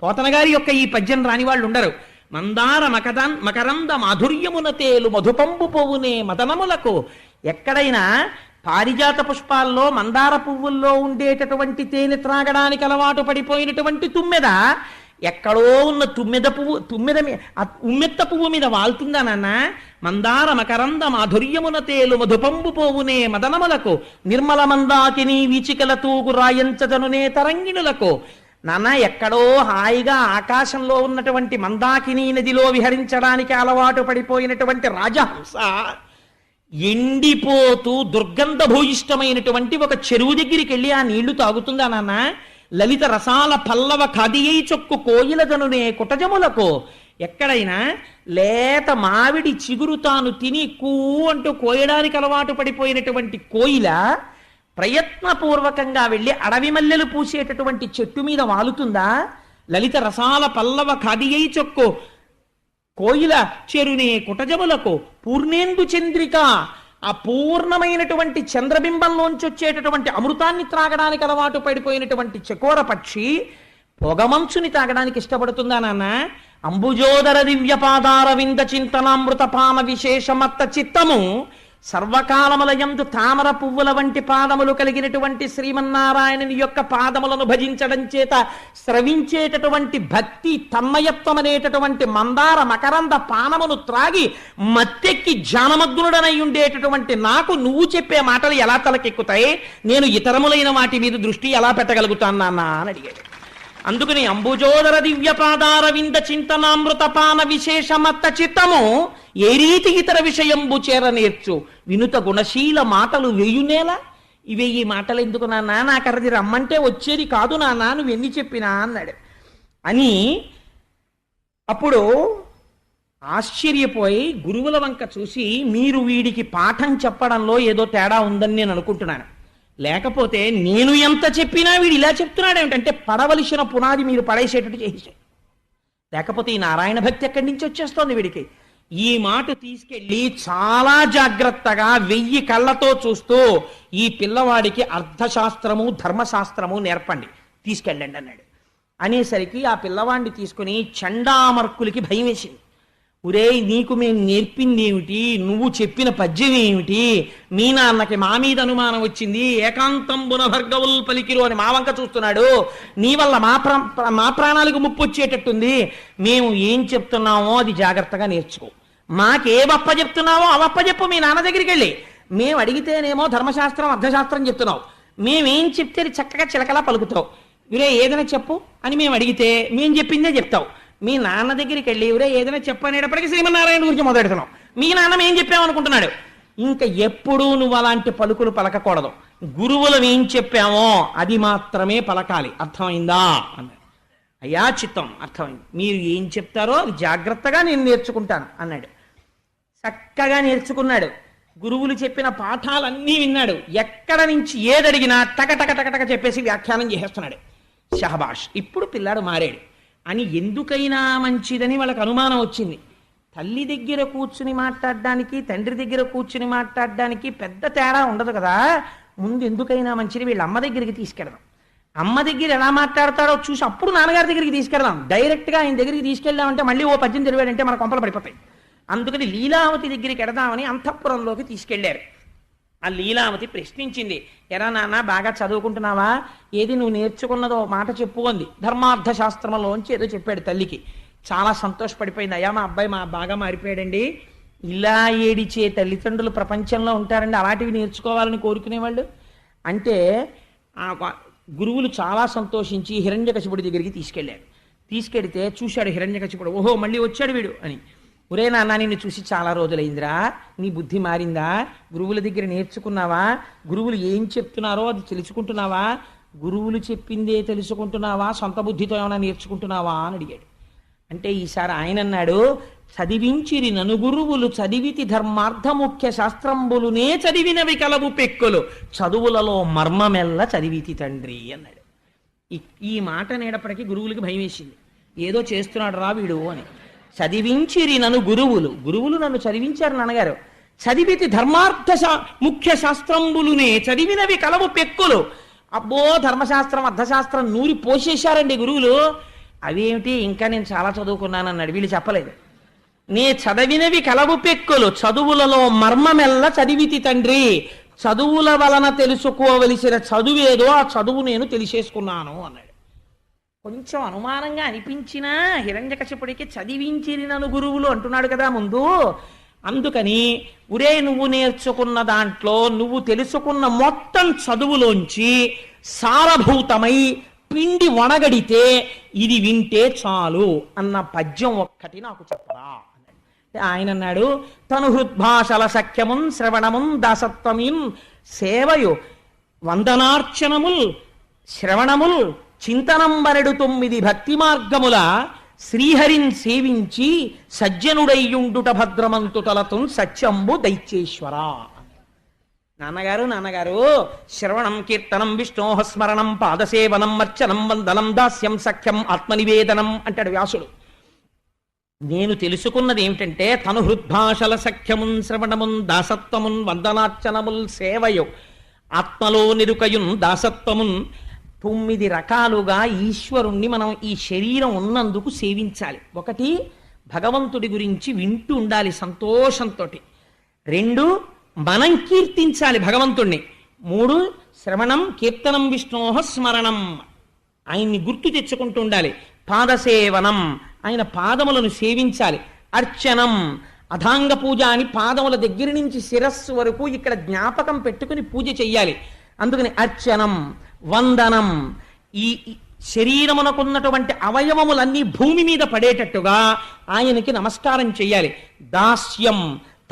పోతనగారి యొక్క ఈ పద్యం రాని వాళ్ళు ఉండరు. మందార మకరంద మాధుర్యమున తేలు మధుపంబు పోవునే మదనములకు. ఎక్కడైనా పారిజాత పుష్పాల్లో మందార పువ్వుల్లో ఉండేటటువంటి తేనె త్రాగడానికి అలవాటు పడిపోయినటువంటి తుమ్మెద ఎక్కడో ఉన్న ఉమ్మెత్త పువ్వు మీద వాళ్తుందా నాన్న? మందార మకరంద మాధుర్యమున తేలు మధుపంబు పోవునే మదనములకు, నిర్మల మందాకిని వీచికల తూగు రాయంచదనునే తరంగిణులకు. నాన్న ఎక్కడో హాయిగా ఆకాశంలో ఉన్నటువంటి మందాకిని నదిలో విహరించడానికి అలవాటు పడిపోయినటువంటి రాజహంస ఎండిపోతూ దుర్గంధభూయిష్టమైనటువంటి ఒక చెరువు దగ్గరికి వెళ్ళి ఆ నీళ్లు తాగుతుందా నాన్న? లలిత రసాల పల్లవ ఖదియై చొక్కు కోయిల జనునే కుటజములకు. ఎక్కడైనా లేత మామిడి చిగురు తాను తిని కూ అంటూ కోయడానికి అలవాటు పడిపోయినటువంటి కోయిల ప్రయత్నపూర్వకంగా వెళ్ళి అడవి మల్లెలు పూసేటటువంటి చెట్టు మీద వాలుతుందా? లలిత రసాల పల్లవ ఖదియై చొక్కు కోయిల చెరునే కుటజములకు, పూర్ణేందు చంద్రిక ఆ పూర్ణమైనటువంటి చంద్రబింబంలోంచి వచ్చేటటువంటి అమృతాన్ని త్రాగడానికి అలవాటు పడిపోయినటువంటి చకోర పక్షి పొగమంచుని తాగడానికి ఇష్టపడుతుందా నాన్న? అంబుజోదర దివ్యపాదార వింద చింతనామృతపాన విశేషమత్త చిత్తము, సర్వకాలములయందు తామర పువ్వుల వంటి పాదములు కలిగినటువంటి శ్రీమన్నారాయణుని యొక్క పాదములను భజించడం చేత స్రవించేటటువంటి భక్తి తన్మయత్వం అనేటటువంటి మందార మకరంద పానమును త్రాగి మత్తెక్కి జానమగ్నుడనై ఉండేటటువంటి నాకు నువ్వు చెప్పే మాటలు ఎలా తలకెక్కుతాయి? నేను ఇతరములైన వాటి మీద దృష్టి ఎలా పెట్టగలుగుతాను నాన్న అని అడిగాడు. అందుకని అంబుజోదర దివ్యపాదార వింద చింతనామృతపాన విశేషమత్త చిత్తము ఏ రీతి ఇతర విషయంబు చేరనేర్చు, వినుత గుణశీల మాటలు వేయునేలా. ఇవే ఈ మాటలు ఎందుకు నాన్న? నాకు అది రమ్మంటే వచ్చేది కాదు నాన్న, నువ్వు ఎన్ని చెప్పినా అన్నాడు. అని అప్పుడు ఆశ్చర్యపోయి గురువుల వంక చూసి, మీరు వీడికి పాఠం చెప్పడంలో ఏదో తేడా ఉందని నేను అనుకుంటున్నాను, లేకపోతే నేను ఎంత చెప్పినా వీడు ఇలా చెప్తున్నాడు ఏమిటంటే పడవలసిన పునాది మీరు పడేసేటట్టు చేసేసాడు. లేకపోతే ఈ నారాయణ భక్తి ఎక్కడి నుంచి వచ్చేస్తోంది వీడికి? ఈ మాట తీసుకెళ్ళి చాలా జాగ్రత్తగా 1000 కళ్ళతో చూస్తూ ఈ పిల్లవాడికి అర్థశాస్త్రము ధర్మశాస్త్రము నేర్పండి, తీసుకెళ్ళండి అన్నాడు. అనేసరికి ఆ పిల్లవాడిని తీసుకుని చండామర్కులకి భయం వేసింది. ఒరే, నీకు మేము నేర్పింది ఏమిటి? నువ్వు చెప్పిన పద్యం ఏమిటి? మీ నాన్నకి మా మీద అనుమానం వచ్చింది, ఏకాంతంబున భర్గవుల్ పలికిరు అని మా వంక చూస్తున్నాడు, నీ వల్ల మా ప్రాణాలకు ముప్పు వచ్చేటట్టుంది. మేము ఏం చెప్తున్నామో అది జాగ్రత్తగా నేర్చుకో, మాకే బప్ప చెప్తున్నావో అవప్ప చెప్పు మీ నాన్న దగ్గరికి వెళ్ళి. మేము అడిగితేనేమో ధర్మశాస్త్రం అర్థశాస్త్రం చెప్తున్నావు, మేమేం చెప్తే చక్కగా చిలకలా పలుకుతావు. ఇవరే ఏదైనా చెప్పు అని మేము అడిగితే మేము చెప్పిందే చెప్తావు. మీ నాన్న దగ్గరికి వెళ్ళి ఇవరే ఏదైనా చెప్పనేటప్పటికీ శ్రీమన్నారాయణ గురించి మొదలెడుతున్నావు. మీ నాన్న ఏం చెప్పామనుకుంటున్నాడు. ఇంకా ఎప్పుడూ నువ్వు అలాంటి పలుకులు పలకకూడదు, గురువులం ఏం చెప్పామో అది మాత్రమే పలకాలి, అర్థమైందా అన్నాడు. అయ్యా చిత్తం అర్థమైంది, మీరు ఏం చెప్తారో అది జాగ్రత్తగా నేను నేర్చుకుంటాను అన్నాడు. చక్కగా నేర్చుకున్నాడు. గురువులు చెప్పిన పాఠాలన్నీ విన్నాడు. ఎక్కడ నుంచి ఏదడిగినా టక టక టక టక చెప్పేసి వ్యాఖ్యానం చేసేస్తున్నాడు. షహబాష్, ఇప్పుడు పిల్లాడు మారాడు అని ఎందుకైనా మంచిదని వాళ్ళకి అనుమానం వచ్చింది. తల్లి దగ్గర కూర్చుని మాట్లాడడానికి, తండ్రి దగ్గర కూర్చుని మాట్లాడడానికి పెద్ద తేడా ఉండదు కదా. ముందు ఎందుకైనా మంచిది వీళ్ళ అమ్మ దగ్గరికి తీసుకెళ్దాం, అమ్మ దగ్గర ఎలా మాట్లాడతాడో చూసి అప్పుడు నాన్నగారి దగ్గరికి తీసుకెళ్దాం. డైరెక్ట్గా ఆయన దగ్గరికి తీసుకెళ్దామంటే మళ్ళీ ఓ పద్యం తిరిగాడంటే మన కొంపలు పడిపోతాయి. అందుకని లీలావతి దగ్గరికి ఎడదామని అంతఃపురంలోకి తీసుకెళ్లారు. ఆ లీలావతి ప్రశ్నించింది, ఎరా నాన్న బాగా చదువుకుంటున్నావా, ఏది నువ్వు నేర్చుకున్నదో మాట చెప్పుకుంది. ధర్మార్థ శాస్త్రంలోంచి ఏదో చెప్పాడు తల్లికి. చాలా సంతోషపడిపోయింది. అయ్యా మా అబ్బాయి బాగా మారిపోయాడండి. ఇలా ఏడిచే తల్లిదండ్రులు ప్రపంచంలో ఉంటారండి, అలాంటివి నేర్చుకోవాలని కోరుకునేవాళ్ళు. అంటే ఆ గురువులు చాలా సంతోషించి హిరణ్యకశిపుడి దగ్గరికి తీసుకెళ్లారు. తీసుకెడితే చూశాడు హిరణ్యకశిపుడు, ఓహో మళ్ళీ వచ్చాడు వీడు అని. ఒరే నాన్న నిన్ను చూసి చాలా రోజులైందిరా, నీ బుద్ధి మారిందా, గురువుల దగ్గర నేర్చుకున్నావా, గురువులు ఏం చెప్తున్నారో అది తెలుసుకుంటున్నావా, గురువులు చెప్పిందే తెలుసుకుంటున్నావా, సొంత బుద్ధితో ఏమైనా నేర్చుకుంటున్నావా అని అడిగాడు. అంటే ఈసారి ఆయన అన్నాడు, చదివించిరి నను గురువులు చదివితి ధర్మార్థ ముఖ్య శాస్త్రంబులునే చదివినవి కలవు పెక్కులు చదువులలో మర్మమెల్ల చదివితి తండ్రి అన్నాడు. ఈ మాట నేడప్పటికీ గురువులకి భయం వేసింది, ఏదో చేస్తున్నాడు రా వీడు అని. చదివించిరి నన్ను గురువులు నన్ను చదివించారు నాన్నగారు. చదివితి ధర్మార్థ ముఖ్య శాస్త్రంబులునే చదివినవి కలవు పెక్కులు. అబ్బో ధర్మశాస్త్రం అర్థశాస్త్రం నూరి పోసేశారండి గురువులు. అవేమిటి, ఇంకా నేను చాలా చదువుకున్నాను అన్నాడు. వీళ్ళు చెప్పలేదు. నే చదివినవి కలవు పెక్కులు చదువులలో మర్మమెల్ల చదివితి తండ్రి, చదువుల వలన తెలుసుకోవలసిన చదువేదో ఆ చదువు నేను తెలిసేసుకున్నాను అన్నాడు. కొంచెం అనుమానంగా అనిపించినా హిరణ్యకశిపుడికి చదివించిరినను గురువులు అంటున్నాడు కదా ముందు. అందుకని ఉరే నువ్వు నేర్చుకున్న దాంట్లో నువ్వు తెలుసుకున్న మొత్తం చదువులోంచి సారభూతమై పిండి వణగడితే ఇది వింటే చాలు అన్న పద్యం ఒక్కటి నాకు చెప్పరా అన్నాడు. ఆయన అన్నాడు, తను హృద్భాషల సఖ్యమున్ శ్రవణమున్ దాసత్వమున్ సేవయు వందనార్చనముల్ శ్రవణముల్ చింతనంబరెడు 9 భక్తి మార్గముల శ్రీహరిన్ సేవించి సజ్జనుడయ్యుండుట భద్రమంతుటలతున్ సత్యంబు దైత్యేశ్వరా. నాన్నగారు శ్రవణం కీర్తనం విష్ణోహ స్మరణం పాదసేవనం అర్చనం వందనం దాస్యం సఖ్యం ఆత్మనివేదనం అంటాడు వ్యాసుడు. నేను తెలుసుకున్నది ఏమిటంటే తను హృద్భాషల సఖ్యమున్ శ్రవణమున్ దాసత్వమున్ వందనార్చనముల్ సేవయు ఆత్మలో నిరుకయున్ దాసత్వమున్ 9 రకాలుగా ఈశ్వరుణ్ణి మనం ఈ శరీరం ఉన్నందుకు సేవించాలి. ఒకటి, భగవంతుడి గురించి వింటూ ఉండాలి సంతోషంతో. 2, మనం కీర్తించాలి భగవంతుణ్ణి. 3, శ్రవణం కీర్తనం విష్ణోహ స్మరణం, ఆయన్ని గుర్తు తెచ్చుకుంటూ ఉండాలి. పాదసేవనం, ఆయన పాదములను సేవించాలి. అర్చనం, అథాంగ పూజ అని పాదముల దగ్గర నుంచి శిరస్సు వరకు ఇక్కడ జ్ఞాపకం పెట్టుకుని పూజ చెయ్యాలి. అందుకని అర్చనం, వందనం, ఈ శరీరమునకున్నటువంటి అవయవములన్నీ భూమి మీద పడేటట్టుగా ఆయనకి నమస్కారం చెయ్యాలి. దాస్యం,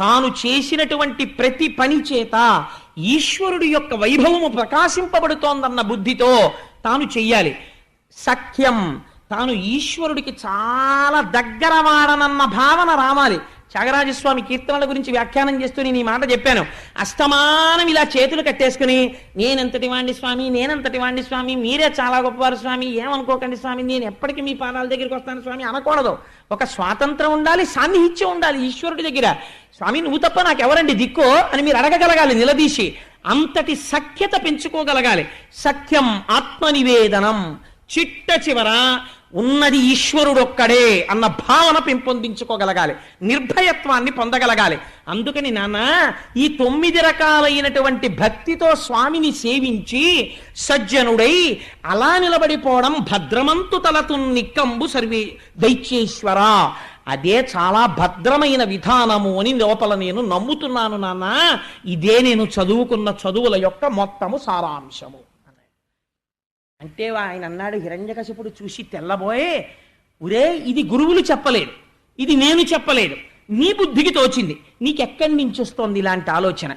తాను చేసినటువంటి ప్రతి పని చేత ఈశ్వరుడి యొక్క వైభవము ప్రకాశింపబడుతోందన్న బుద్ధితో తాను చెయ్యాలి. సఖ్యం, తాను ఈశ్వరుడికి చాలా దగ్గర వాడనన్న భావన రావాలి. త్యాగరాజస్వామి కీర్తనల గురించి వ్యాఖ్యానం చేస్తూ నేను ఈ మాట చెప్పాను. అస్తమానం ఇలా చేతులు కట్టేసుకుని నేనెంతటి వాణ్ణి స్వామి, నేనంతటి వాణ్ణి స్వామి, మీరే చాలా గొప్పవారు స్వామి, ఏమనుకోకండి స్వామి, నేను ఎప్పటికీ మీ పాదాల దగ్గరికి వస్తాను స్వామి అనకూడదు. ఒక స్వాతంత్రం ఉండాలి, సాన్నిహిత్యం ఉండాలి ఈశ్వరుడి దగ్గర. స్వామి నువ్వు తప్ప నాకెవరండి దిక్కో అని మీరు అడగగలగాలి నిలదీసి. అంతటి సఖ్యత పెంచుకోగలగాలి. సఖ్యం, ఆత్మనివేదనం, చిట్ట చివర ఉన్నది ఈశ్వరుడొక్కడే అన్న భావన పెంపొందించుకోగలగాలి. నిర్భయత్వాన్ని పొందగలగాలి. అందుకని నాన్న ఈ 9 రకాలైనటువంటి భక్తితో స్వామిని సేవించి సజ్జనుడై అలా నిలబడిపోవడం భద్రమంతు తలతు నిక్కంబు సర్వే దైత్యేశ్వర, అదే చాలా భద్రమైన విధానము అని లోపల నేను నమ్ముతున్నాను నాన్న. ఇదే నేను చదువుకున్న చదువుల యొక్క మొత్తము సారాంశము అంటే. ఆయన అన్నాడు, హిరణ్యకశిపుడు చూసి తెల్లబోయే, ఉరే ఇది గురువులు చెప్పలేదు, ఇది నేను చెప్పలేదు, నీ బుద్ధికి తోచింది, నీకెక్కడి నుంచి వస్తోంది ఇలాంటి ఆలోచన?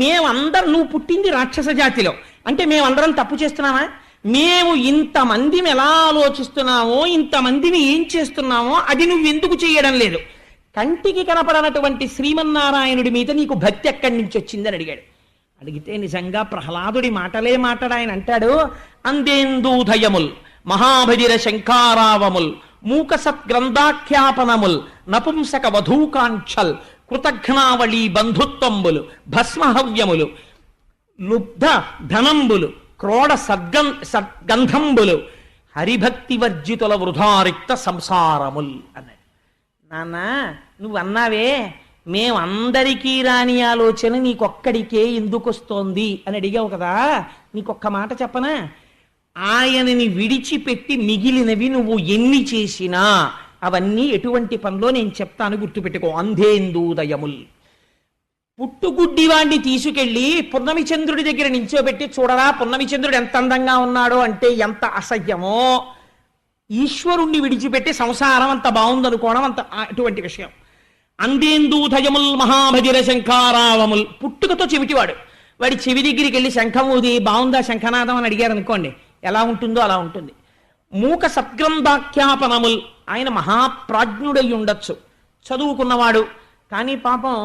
మేమందరం, నువ్వు పుట్టింది రాక్షస జాతిలో, అంటే మేమందరం తప్పు చేస్తున్నామా? మేము ఇంతమందిని ఎలా ఆలోచిస్తున్నామో, ఇంతమందిని ఏం చేస్తున్నామో అది నువ్వు ఎందుకు చేయడం లేదు? కంటికి కనపడనటువంటి శ్రీమన్నారాయణుడి మీద నీకు భక్తి ఎక్కడి నుంచి వచ్చిందని అడిగాడు. అడిగితే నిజంగా ప్రహ్లాదుడి మాటలే ఆయన అంటాడు, అందేందూధయముల్ మహాభజిర శంకారావముల్ మూక సత్గ్రంథాఖ్యాపనముల్ నపుంసక వధూకాంక్షల్ కృతఘ్నావళీ బంధుత్వంబులు భస్మహవ్యములు లుబ్ధ ధనంబులు క్రోడ సద్గంధంబులు హరిభక్తి వర్జితుల వృధారిక్త సంసారముల్ అన్నాడు. నాన్న నువ్వు అన్నావే మేమందరికీ రాని ఆలోచన నీకొక్కడికే ఎందుకు వస్తోంది అని అడిగావు కదా, నీకొక్క మాట చెప్పనా? ఆయనని విడిచిపెట్టి మిగిలినవి నువ్వు ఎన్ని చేసినా అవన్నీ ఎటువంటి పనిలో నేను చెప్తాను, గుర్తుపెట్టుకో. అంధేందూదయముల్, పుట్టుగుడ్డివాణ్ణి తీసుకెళ్లి పున్నమి చంద్రుడి దగ్గర నించోబెట్టి చూడరా పున్నమి చంద్రుడు ఎంత అందంగా ఉన్నాడో అంటే ఎంత అసహ్యమో, ఈశ్వరుణ్ణి విడిచిపెట్టి సంసారం అంత బాగుందనుకోవడం అంత అటువంటి విషయం. అందేందూధయముల్ మహాభజిర శంఖారావముల్, పుట్టుకతో చెవిటివాడు, వాడి చెవి దగ్గరికి వెళ్ళి శంఖం ఊది బాగుందా శంఖనాదం అని అడిగారు అనుకోండి, ఎలా ఉంటుందో అలా ఉంటుంది. మూక సద్గ్రంథాఖ్యాపనముల్, ఆయన మహాప్రాజ్ఞుడై ఉండొచ్చు, చదువుకున్నవాడు, కానీ పాపం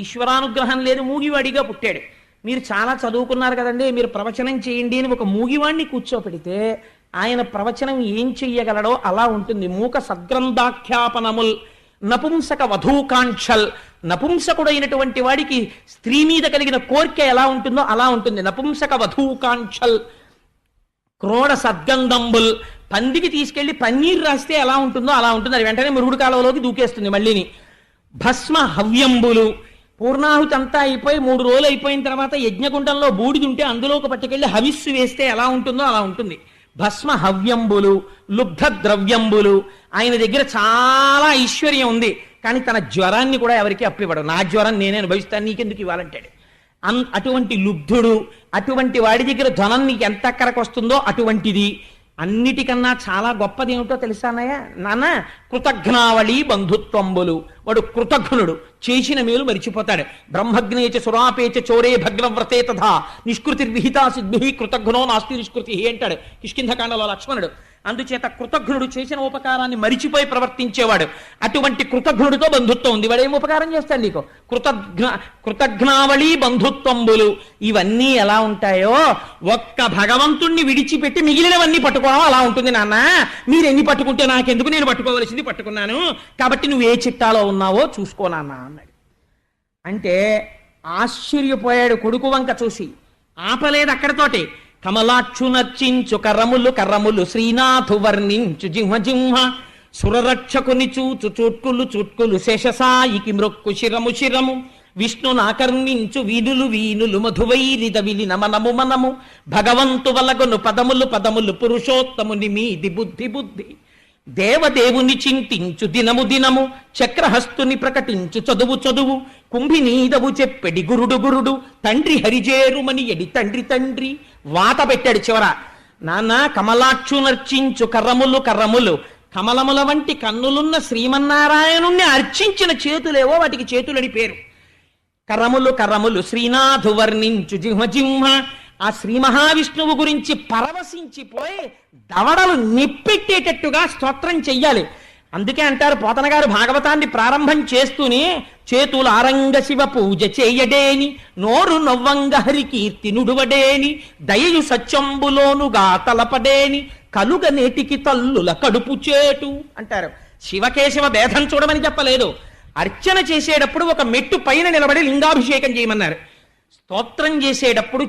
ఈశ్వరానుగ్రహం లేదు, మూగివాడిగా పుట్టాడు. మీరు చాలా చదువుకున్నారు కదండి, మీరు ప్రవచనం చేయండి అని ఒక మూగివాడిని కూర్చోపెడితే ఆయన ప్రవచనం ఏం చెయ్యగలడో అలా ఉంటుంది. మూక సద్గ్రంథాఖ్యాపనముల్ నపుంసక వధూకాంక్షల్, నపుంసకుడైనటువంటి వాడికి స్త్రీ మీద కలిగిన కోరిక ఎలా ఉంటుందో అలా ఉంటుంది. నపుంసక వధూకాంక్షల్ క్రోడ సద్గంధంబుల్, పందికి తీసుకెళ్లి పన్నీర్ రాస్తే ఎలా ఉంటుందో అలా ఉంటుంది, అది వెంటనే మురుగుడు కాలువలోకి దూకేస్తుంది మళ్ళీని. భస్మ హవ్యంబులు, పూర్ణాహుతి అంతా అయిపోయి 3 రోజులు అయిపోయిన తర్వాత యజ్ఞగుండంలో బూడిది ఉంటే అందులోకి పట్టుకెళ్లి హవిస్సు వేస్తే ఎలా ఉంటుందో అలా ఉంటుంది. భస్మ హవ్యంబులు లుబ్ధ ద్రవ్యంబులు, ఆయన దగ్గర చాలా ఐశ్వర్యం ఉంది కానీ తన జ్వరాన్ని కూడా ఎవరికి అప్పివ్వడు, నా జ్వరం నేనే అనుభవిస్తాను నీకెందుకు ఇవ్వాలంటాడు. అటువంటి లుబ్ధుడు, అటువంటి వాడి దగ్గర ధనం నీకు ఎంత అక్కరకు వస్తుందో అటువంటిది. అన్నిటికన్నా చాలా గొప్పది ఏమిటో తెలుసానయ్య నాన్న, కృతఘ్నావళి బంధుత్వంబులు, వాడు కృతఘ్నుడు, చేసిన మేలు మరిచిపోతాడు. బ్రహ్మజ్ఞేచ సురాపేచ చోరే భగ్నవ్రతే తథా నిష్కృతిర్విహితా సిద్భి కృతఘ్నో నాస్తి నిష్కృతి అంటాడు కిష్కింధకాండలో లక్ష్మణుడు. అందుచేత కృతఘ్నుడు చేసిన ఉపకారాన్ని మరిచిపోయి ప్రవర్తించేవాడు, అటువంటి కృతఘ్నుడితో బంధుత్వం ఉంది. వాడు ఏం ఉపకారం చేస్తాడు నీకు? కృతఘ్నావళి బంధుత్వంబులు, ఇవన్నీ ఎలా ఉంటాయో ఒక్క భగవంతుణ్ణి విడిచిపెట్టి మిగిలినవన్నీ పట్టుకోవడం అలా ఉంటుంది. నాన్న మీరు ఎన్ని పట్టుకుంటే నాకెందుకు, నేను పట్టుకోవలసింది పట్టుకున్నాను, కాబట్టి నువ్వు ఏ చిట్టాలో ఉన్నావో చూసుకో నాన్న అన్నాడు. అంటే ఆశ్చర్యపోయాడు కొడుకు వంక చూసి, ఆపలేదు అక్కడితోటి. కమలాక్షు నర్చించు కర్రములు కర్రములు శ్రీనాథు వర్ణించు జింహ జింహ సురరక్షకుని చూచు చూట్కులు చూట్కులు శేషసాయికి మృక్కు శిరము శిరము విష్ణునాకర్ణించు వీనులు వీనులు మధువైరిద విలిన మనము మనము భగవంతు వలగొను పదములు పదములు పురుషోత్తముని మీది బుద్ధి బుద్ధి దేవదేవుని చింతించు దినము దినము చక్రహస్తుని ప్రకటించు చదువు చదువు కుంభినీదవు చెప్పెడి గురుడు గురుడు తండ్రి హరిజేరుమని ఎడి తండ్రి తండ్రి వాత పెట్టాడు చివర. నాన్న కమలాక్షు నర్చించు కర్రములు కర్రములు, కమలముల వంటి కన్నులున్న శ్రీమన్నారాయణుణ్ణి అర్చించిన చేతులేవో వాటికి చేతులని పేరు. కర్రములు కర్రములు శ్రీనాథు వర్ణించు జింహ జింహ, ఆ శ్రీ మహావిష్ణువు గురించి పరవశించిపోయి దవడలు నిప్పెట్టేటట్టుగా స్తోత్రం చెయ్యాలి. అందుకే అంటారు పోతన గారు భాగవతాన్ని ప్రారంభం చేస్తూనే చేతుల ఆరంగ శివ పూజ చేయడేని నోరు నవ్వంగ హరి కీర్తి నుడువడేని దయయు సత్యంబులోనుగా తలపడేని కలుగ నేటికి తల్లుల కడుపు చేటు అంటారు. శివకేశవ భేదం చూడమని చెప్పలేదు, అర్చన చేసేటప్పుడు ఒక మెట్టు పైన నిలబడి లింగాభిషేకం చేయమన్నారు. స్తోత్రం చేసేటప్పుడు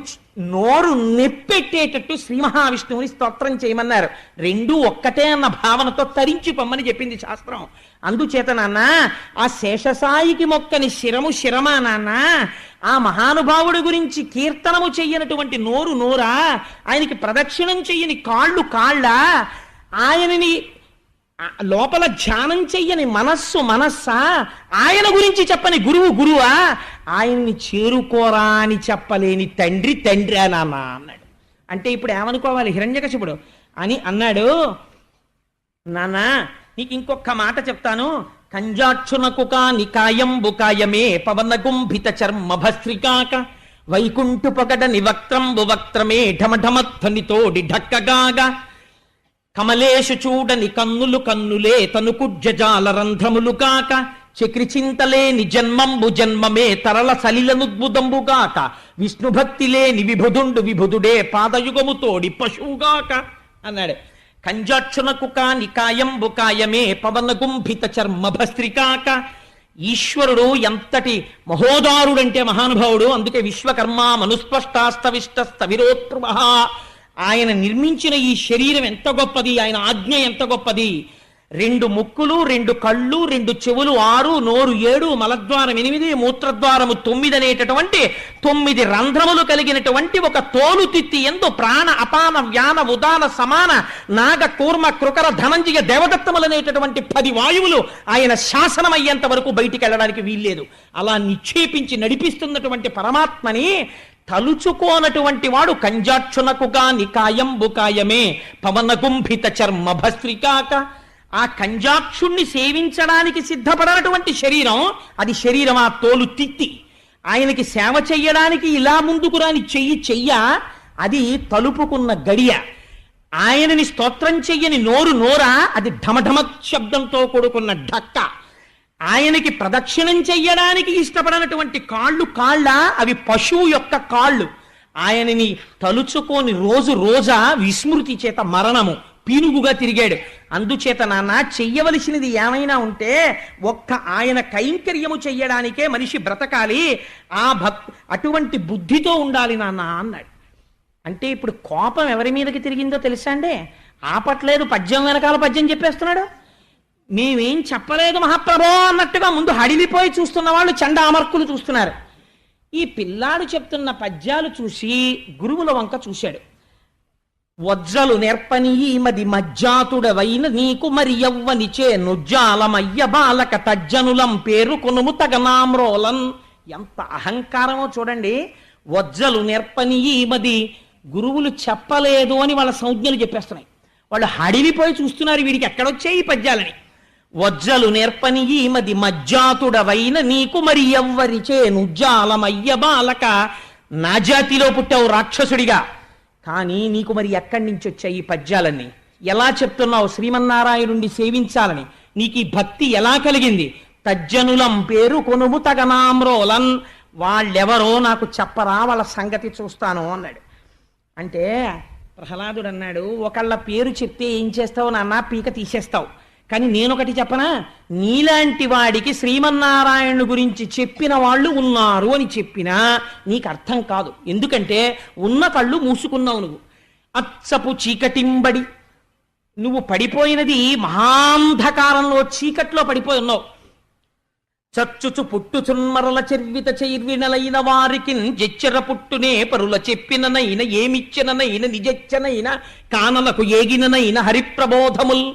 నోరు నెప్పెట్టేటట్టు శ్రీ మహావిష్ణువుని స్తోత్రం చేయమన్నారు. రెండూ ఒక్కటే అన్న భావనతో తరించి పొమ్మని చెప్పింది శాస్త్రం. అందుచేత నాన్న ఆ శేషసాయికి మొక్కని శిరము శిరమా నాన్న, ఆ మహానుభావుడి గురించి కీర్తనము చెయ్యనటువంటి నోరు నోరా, ఆయనకి ప్రదక్షిణం చెయ్యని కాళ్ళు కాళ్ళ, ఆయనని లోపల ధ్యానం చెయ్యని మనస్సు మనస్సా, ఆయన గురించి చెప్పని గురువు గురువా, ఆయన్ని చేరుకోరా అని చెప్పలేని తండ్రి తండ్రి నాన్న అన్నాడు. అంటే ఇప్పుడు ఏమనుకోవాలి హిరణ్యకశిపుడు అని అన్నాడు. నాన్న నీకు ఇంకొక మాట చెప్తాను. కంజాక్షునకు కాని కాయంబు కాయమే పవన గుంభిత చర్మ భస్త్రికాక వైకుంఠు పొగడని వక్త్రంబు వక్త్రమే ఢమఢమధ్వనితోడి ఢక్కగాగా కమలేషు చూడని కన్నులు కన్నులే తను కుడ్జజాల రంధ్రములు కాక చక్రిచింతలేని జన్మంబు జన్మమే తరల సలిలనుద్భుతంబుగాక విష్ణుభక్తిలేని విభుదుండు విభుదుడే పాదయుగము తోడి పశువుగాక అన్నాడు. కంజాక్షునకు కాని కాయంబు కాయమే పవన గుంభిత చర్మభస్త్రికాక. ఈశ్వరుడు ఎంతటి మహోదారుడంటే మహానుభావుడు. అందుకే విశ్వకర్మ మనుస్పష్టాస్తవిష్టస్తవిరోత్పృమ. ఆయన నిర్మించిన ఈ శరీరం ఎంత గొప్పది, ఆయన ఆజ్ఞ ఎంత గొప్పది. 2 ముక్కులు, 2 కళ్ళు, 2 చెవులు, 6, నోరు 7, మలద్వారం 8, మూత్రద్వారము 9 అనేటటువంటి 9 రంధ్రములు కలిగినటువంటి ఒక తోలు తిత్తి ఎందు ప్రాణ అపాన వ్యాన ఉదాన సమాన నాగ కూర్మ కృకర ధనంజయ దేవదత్తములు అనేటటువంటి 10 వాయువులు ఆయన శాసనమయ్యేంత వరకు బయటికి వెళ్ళడానికి వీల్లేదు. అలా నిక్షేపించి నడిపిస్తున్నటువంటి పరమాత్మని తలుచుకోనటువంటి వాడు కంజాక్షునకుగా నికాయంబు కాయమే పవన గుంభిత చర్మ భస్త్రికాక. ఆ కంజాక్షుణ్ణి సేవించడానికి సిద్ధపడనటువంటి శరీరం అది శరీరం, ఆ తోలు తిత్తి. ఆయనకి సేవ చెయ్యడానికి ఇలా ముందుకు రాని చెయ్య అది తలుపుకున్న గడియ. ఆయనని స్తోత్రం చెయ్యని నోరా అది ఢమఢమ శబ్దంతో కూడుకున్న ఢక్క. ఆయనకి ప్రదక్షిణం చెయ్యడానికి ఇష్టపడనటువంటి కాళ్ళ అవి పశువు యొక్క కాళ్ళు. ఆయనని తలుచుకోని రోజా విస్మృతి చేత మరణము పీనుగుగా తిరిగాడు. అందుచేత నాన్న చెయ్యవలసినది ఏమైనా ఉంటే ఒక్క ఆయన కైంకర్యము చెయ్యడానికే మనిషి బ్రతకాలి. అటువంటి బుద్ధితో ఉండాలి నాన్న అన్నాడు. అంటే ఇప్పుడు కోపం ఎవరి మీదకి తిరిగిందో తెలుసా అండి? ఆపట్లేదు, పద్యం వెనకాల పద్యం చెప్పేస్తున్నాడు. మేమేం చెప్పలేదు మహాప్రభో అన్నట్టుగా ముందు హడిలిపోయి చూస్తున్న వాళ్ళు చండామర్కులు చూస్తున్నారు. ఈ పిల్లాడు చెప్తున్న పద్యాలు చూసి గురువుల వంక చూశాడు. వజ్రలు నేర్పని మది మజ్జాతుడవైన నీకు మరి యవ్వనిచే నుజ్జాలమయ్య బాలక తజ్జనులం పేరు కొనుము తగనామ్రోలన్. ఎంత అహంకారమో చూడండి. వజ్రలు నేర్పని మది గురువులు చెప్పలేదు అని వాళ్ళ సంజ్ఞలు చెప్పేస్తున్నాయి. వాళ్ళు హడిలిపోయి చూస్తున్నారు వీడికి ఎక్కడొచ్చాయి ఈ పద్యాలని. వజ్రలు నేర్పని మది మజ్జాతుడవైన నీకు మరి ఎవ్వరిచే నుజ్జాలమయ్య బాలక. నా జాతిలో పుట్టావు రాక్షసుడిగా, కానీ నీకు మరి ఎక్కడి నుంచి వచ్చాయి ఈ పద్యాలన్నీ? ఎలా చెప్తున్నావు శ్రీమన్నారాయణుణ్ణి సేవించాలని? నీకు ఈ భక్తి ఎలా కలిగింది? తజ్జనులం పేరు కొనుము తగనామ్రోలన్. వాళ్ళెవరో నాకు చెప్పరా, వాళ్ళ సంగతి చూస్తాను అన్నాడు. అంటే ప్రహ్లాదుడు అన్నాడు, ఒకళ్ళ పేరు చెప్తే ఏం చేస్తావు నాన్న? పీక తీసేస్తావు. కానీ నేనొకటి చెప్పనా? నీలాంటి వాడికి శ్రీమన్నారాయణుని గురించి చెప్పిన వాళ్ళు ఉన్నారు అని చెప్పినా నీకు అర్థం కాదు. ఎందుకంటే ఉన్న కళ్ళు మూసుకున్నావు నువ్వు. అచ్చపు చీకటింబడి నువ్వు పడిపోయినది మహాంధకారంలో, చీకట్లో పడిపోయి ఉన్నావు. చచ్చుచు పుట్టుచున్మరల చెర్విత చైర్వినలైన వారికి జెచ్చెర పుట్టునే పరుల చెప్పిననైన ఏమిచ్చిననైన నిజెచ్చనైన కానలకు ఏగిననైన హరిప్రబోధముల్.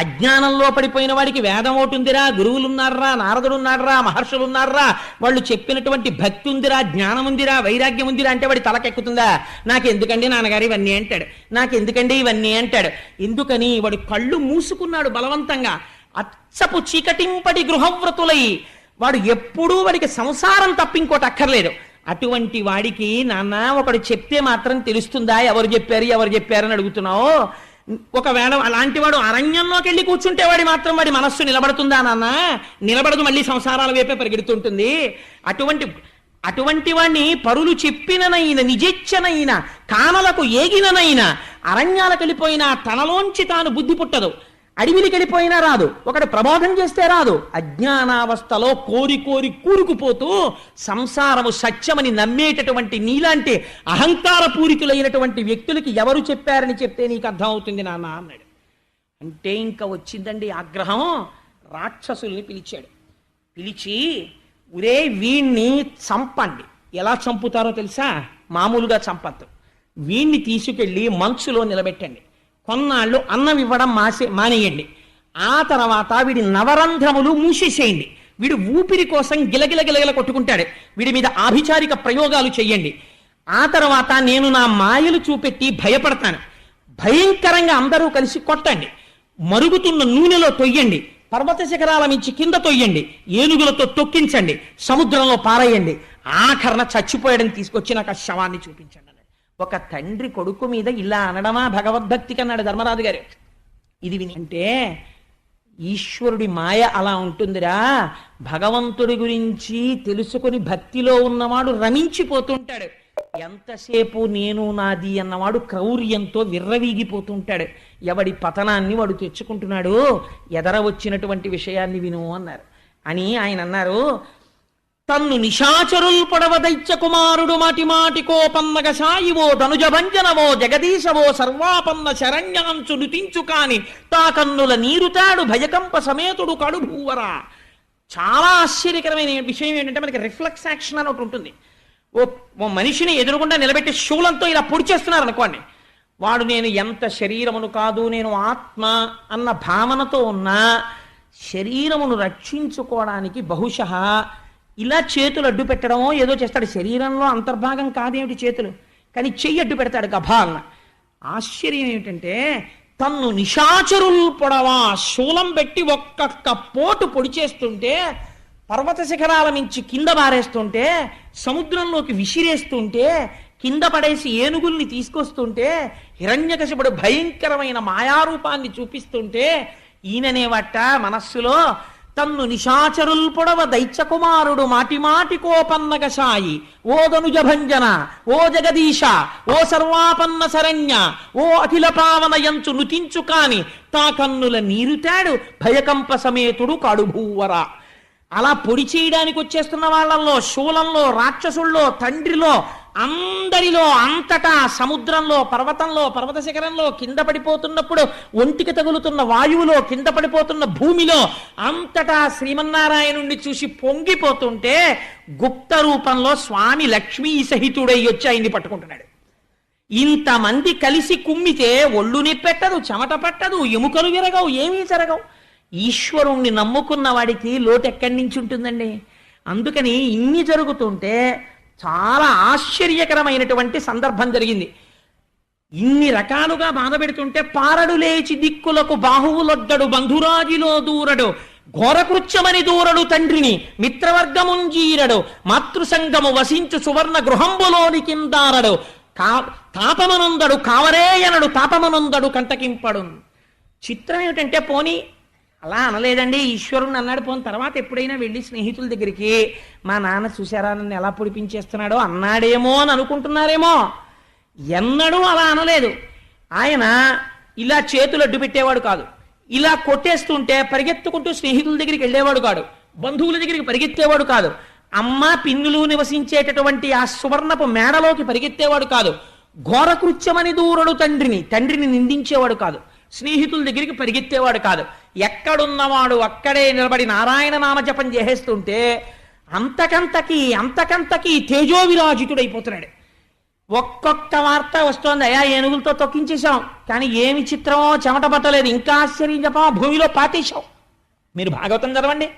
అజ్ఞానంలో పడిపోయిన వాడికి వేదం ఒకటిందిరా, గురువులున్నారా, నారదుడున్నారా, మహర్షులున్నారా, వాళ్ళు చెప్పినటువంటి భక్తి ఉందిరా, జ్ఞానం ఉందిరా, వైరాగ్యం ఉందిరా అంటే వాడి తలకెక్కుతుందా? నాకెందుకండి నాన్నగారు ఇవన్నీ అంటాడు, నాకెందుకండి ఇవన్నీ అంటాడు. ఎందుకని? వాడు కళ్ళు మూసుకున్నాడు బలవంతంగా. అచ్చపు చీకటింపటి గృహవ్రతులై వాడు ఎప్పుడూ వాడికి సంసారం తప్ప ఇంకోటి అక్కర్లేదు. అటువంటి వాడికి నాన్న ఒకడు చెప్తే మాత్రం తెలుస్తుందా ఎవరు చెప్పారు అని అడుగుతున్నావు. ఒకవేళ అలాంటి వాడు అరణ్యంలోకి వెళ్ళి కూర్చుంటే వాడి మనస్సు నిలబడుతుందా నాన్న? నిలబడదు, మళ్ళీ సంసారాల వైపే పరిగెడుతుంటుంది. అటువంటి వాడిని పరులు చెప్పిననైనా నిజెచ్చనైనా కానలకు ఏగిననైనా అరణ్యాలకు వెళ్ళిపోయినా తనలోంచి తాను బుద్ధి పుట్టదు. అడవికి వెళ్ళిపోయినా రాదు. ఒకడు ప్రబోధం చేస్తే రాదు. అజ్ఞానావస్థలో కోరి కూరుకుపోతూ సంసారము సత్యమని నమ్మేటటువంటి నీలాంటి అహంకార పూరితులైనటువంటి వ్యక్తులకి ఎవరు చెప్పారని చెప్తే నీకు అర్థం అవుతుంది నాన్న అన్నాడు. అంటే ఇంకా వచ్చిందండి ఆగ్రహం. రాక్షసుల్ని పిలిచాడు. పిలిచి, ఒరే వీణ్ణి చంపండి. ఎలా చంపుతారో తెలుసా? మామూలుగా చంపద్దు. వీణ్ణి తీసుకెళ్ళి మంచులో నిలబెట్టండి. కొన్నాళ్ళు అన్నం ఇవ్వడం మానేయండి. ఆ తర్వాత వీడి నవరంధ్రములు మూసేసేయండి. వీడు ఊపిరి కోసం గిలగిల కొట్టుకుంటాడు. వీడి మీద ఆభిచారిక ప్రయోగాలు చెయ్యండి. ఆ తర్వాత నేను నా మాయలు చూపెట్టి భయపడతాను. భయంకరంగా అందరూ కలిసి కొట్టండి. మరుగుతున్న నూనెలో తొయ్యండి. పర్వత శిఖరాల మించి కింద తొయ్యండి. ఏనుగులతో తొక్కించండి. సముద్రంలో పారేయండి. ఆఖరణ చచ్చిపోయాడని తీసుకొచ్చి నాకు ఆ శవాన్ని చూపించండి. ఒక తండ్రి కొడుకు మీద ఇలా అనడమా భగవద్భక్తికి అన్నాడు ధర్మరాజు గారు. ఇది విని అంటే ఈశ్వరుడి మాయ అలా ఉంటుందిరా. భగవంతుడి గురించి తెలుసుకుని భక్తిలో ఉన్నవాడు రమించిపోతుంటాడు. ఎంతసేపు నేను నాది అన్నవాడు క్రౌర్యంతో విర్రవీగిపోతుంటాడు. ఎవడి పతనాన్ని వాడు తెచ్చుకుంటున్నాడు. ఎదర వచ్చినటువంటి విషయాన్ని విను అన్నారు. అని ఆయన అన్నారు, తన్ను నిశాచరుల్ పొడవ దైత్య కుమారుడు మాటి మాటి కోపన్నగ సాయివో ధనుజ భంజనవో జగదీశవో సర్వాపన్న శరణ్యాంచు నుతించు కాని తా కన్నుల నీరుతాడు భయకంప సమేతుడు కడుభూవరా. చాలా ఆశ్చర్యకరమైన విషయం ఏంటంటే, మనకి రిఫ్లెక్స్ యాక్షన్ అని ఒకటి ఉంటుంది. ఓ మనిషిని ఎదురుగుండా నిలబెట్టి శూలంతో ఇలా పొడి చేస్తున్నారు అనుకోండి, వాడు నేను ఎంత శరీరమును కాదు నేను ఆత్మ అన్న భావనతో ఉన్నా శరీరమును రక్షించుకోవడానికి బహుశః ఇలా చేతులు అడ్డు పెట్టడమో ఏదో చేస్తాడు. శరీరంలో అంతర్భాగం కాదేమిటి చేతులు, కానీ చెయ్యి అడ్డు పెడతాడు గభా అన్న. ఆశ్చర్యం ఏమిటంటే, తన్ను నిశాచరుల్ పొడవా శూలం పెట్టి ఒక్కొక్క పోటు పొడి చేస్తుంటే, పర్వత శిఖరాల నుంచి కింద బారేస్తుంటే, సముద్రంలోకి విసిరేస్తుంటే, కింద పడేసి ఏనుగుల్ని తీసుకొస్తుంటే, హిరణ్యకశిపుడు భయంకరమైన మాయారూపాన్ని చూపిస్తుంటే, ఈయననేవట మనస్సులో తన్ను నిశాచరుల్ పొడవ దైత్య కుమారుడు మాటి మాటి కోపన్నగ సాయి ఓ ధనుజ భంజన ఓ జగదీశ ఓ సర్వాపన్న శరణ్య ఓ అఖిల పావన యంచు నుతించు కాని తా కన్నుల నీరుతాడు భయకంప సమేతుడు కడుభూవర. అలా పొడి చేయడానికి వచ్చేస్తున్న వాళ్ళల్లో, శూలంలో, రాక్షసుల్లో, తండ్రిలో, అందరిలో, అంతటా, సముద్రంలో, పర్వతంలో, పర్వత శిఖరంలో, కింద పడిపోతున్నప్పుడు ఒంటికి తగులుతున్న వాయువులో, కింద పడిపోతున్న భూమిలో, అంతటా శ్రీమన్నారాయణుణ్ణి చూసి పొంగిపోతుంటే గుప్త రూపంలో స్వామి లక్ష్మీ సహితుడై వచ్చి ఆయన్ని పట్టుకుంటున్నాడు. ఇంతమంది కలిసి కుమ్మితే ఒళ్ళు నిప్పెట్టదు, చెమట పట్టదు, ఎముకలు విరగవు, ఏమీ జరగవు. ఈశ్వరుణ్ణి నమ్ముకున్న వాడికి లోటు ఎక్కడి నుంచి ఉంటుందండి? అందుకని ఇన్ని జరుగుతుంటే చాలా ఆశ్చర్యకరమైనటువంటి సందర్భం జరిగింది. ఇన్ని రకాలుగా బాధ పెడుతుంటే పారడు లేచి దిక్కులకు బాహువులొద్దడు బంధురాజిలో దూరడు ఘోరకృత్యమని దూరడు తండ్రిని మిత్రవర్గముంజీరడు మాతృసంగము వసించు సువర్ణ గృహంబులోని కిందారడు తాపమనందడు కావరేయనడు తాపమనందడు కంటకింపడు. చిత్రం ఏమిటంటే, పోనీ అలా అనలేదండి, ఈశ్వరుని అన్నాడు. పోని తర్వాత ఎప్పుడైనా వెళ్ళి స్నేహితుల దగ్గరికి మా నాన్న చూశారా నన్ను ఎలా పొడిపించేస్తున్నాడో అన్నాడేమో అని అనుకుంటున్నారేమో. ఎన్నడూ అలా అనలేదు. ఆయన ఇలా చేతులు అడ్డు పెట్టేవాడు కాదు, ఇలా కొట్టేస్తుంటే పరిగెత్తుకుంటూ స్నేహితుల దగ్గరికి వెళ్ళేవాడు కాదు, బంధువుల దగ్గరికి పరిగెత్తేవాడు కాదు, అమ్మ పిన్నులు నివసించేటటువంటి ఆ సువర్ణపు మేడలోకి పరిగెత్తేవాడు కాదు, ఘోరకృత్యమని దూరడు తండ్రిని నిందించేవాడు కాదు, స్నేహితుల దగ్గరికి పరిగెత్తేవాడు కాదు. ఎక్కడున్నవాడు అక్కడే నిలబడి నారాయణ నామజపం చేసేస్తుంటే అంతకంతకి తేజోవిరాజితుడైపోతున్నాడు. ఒక్కొక్క వార్త వస్తోంది, అయా ఏనుగులతో తొక్కించేశాం, కానీ ఏమి చిత్రమో చెమట పట్టలేదు, ఇంకా ఆశ్చర్యం చెప్పమా భూమిలో పాతేశాం. మీరు భాగవతం చదవండి.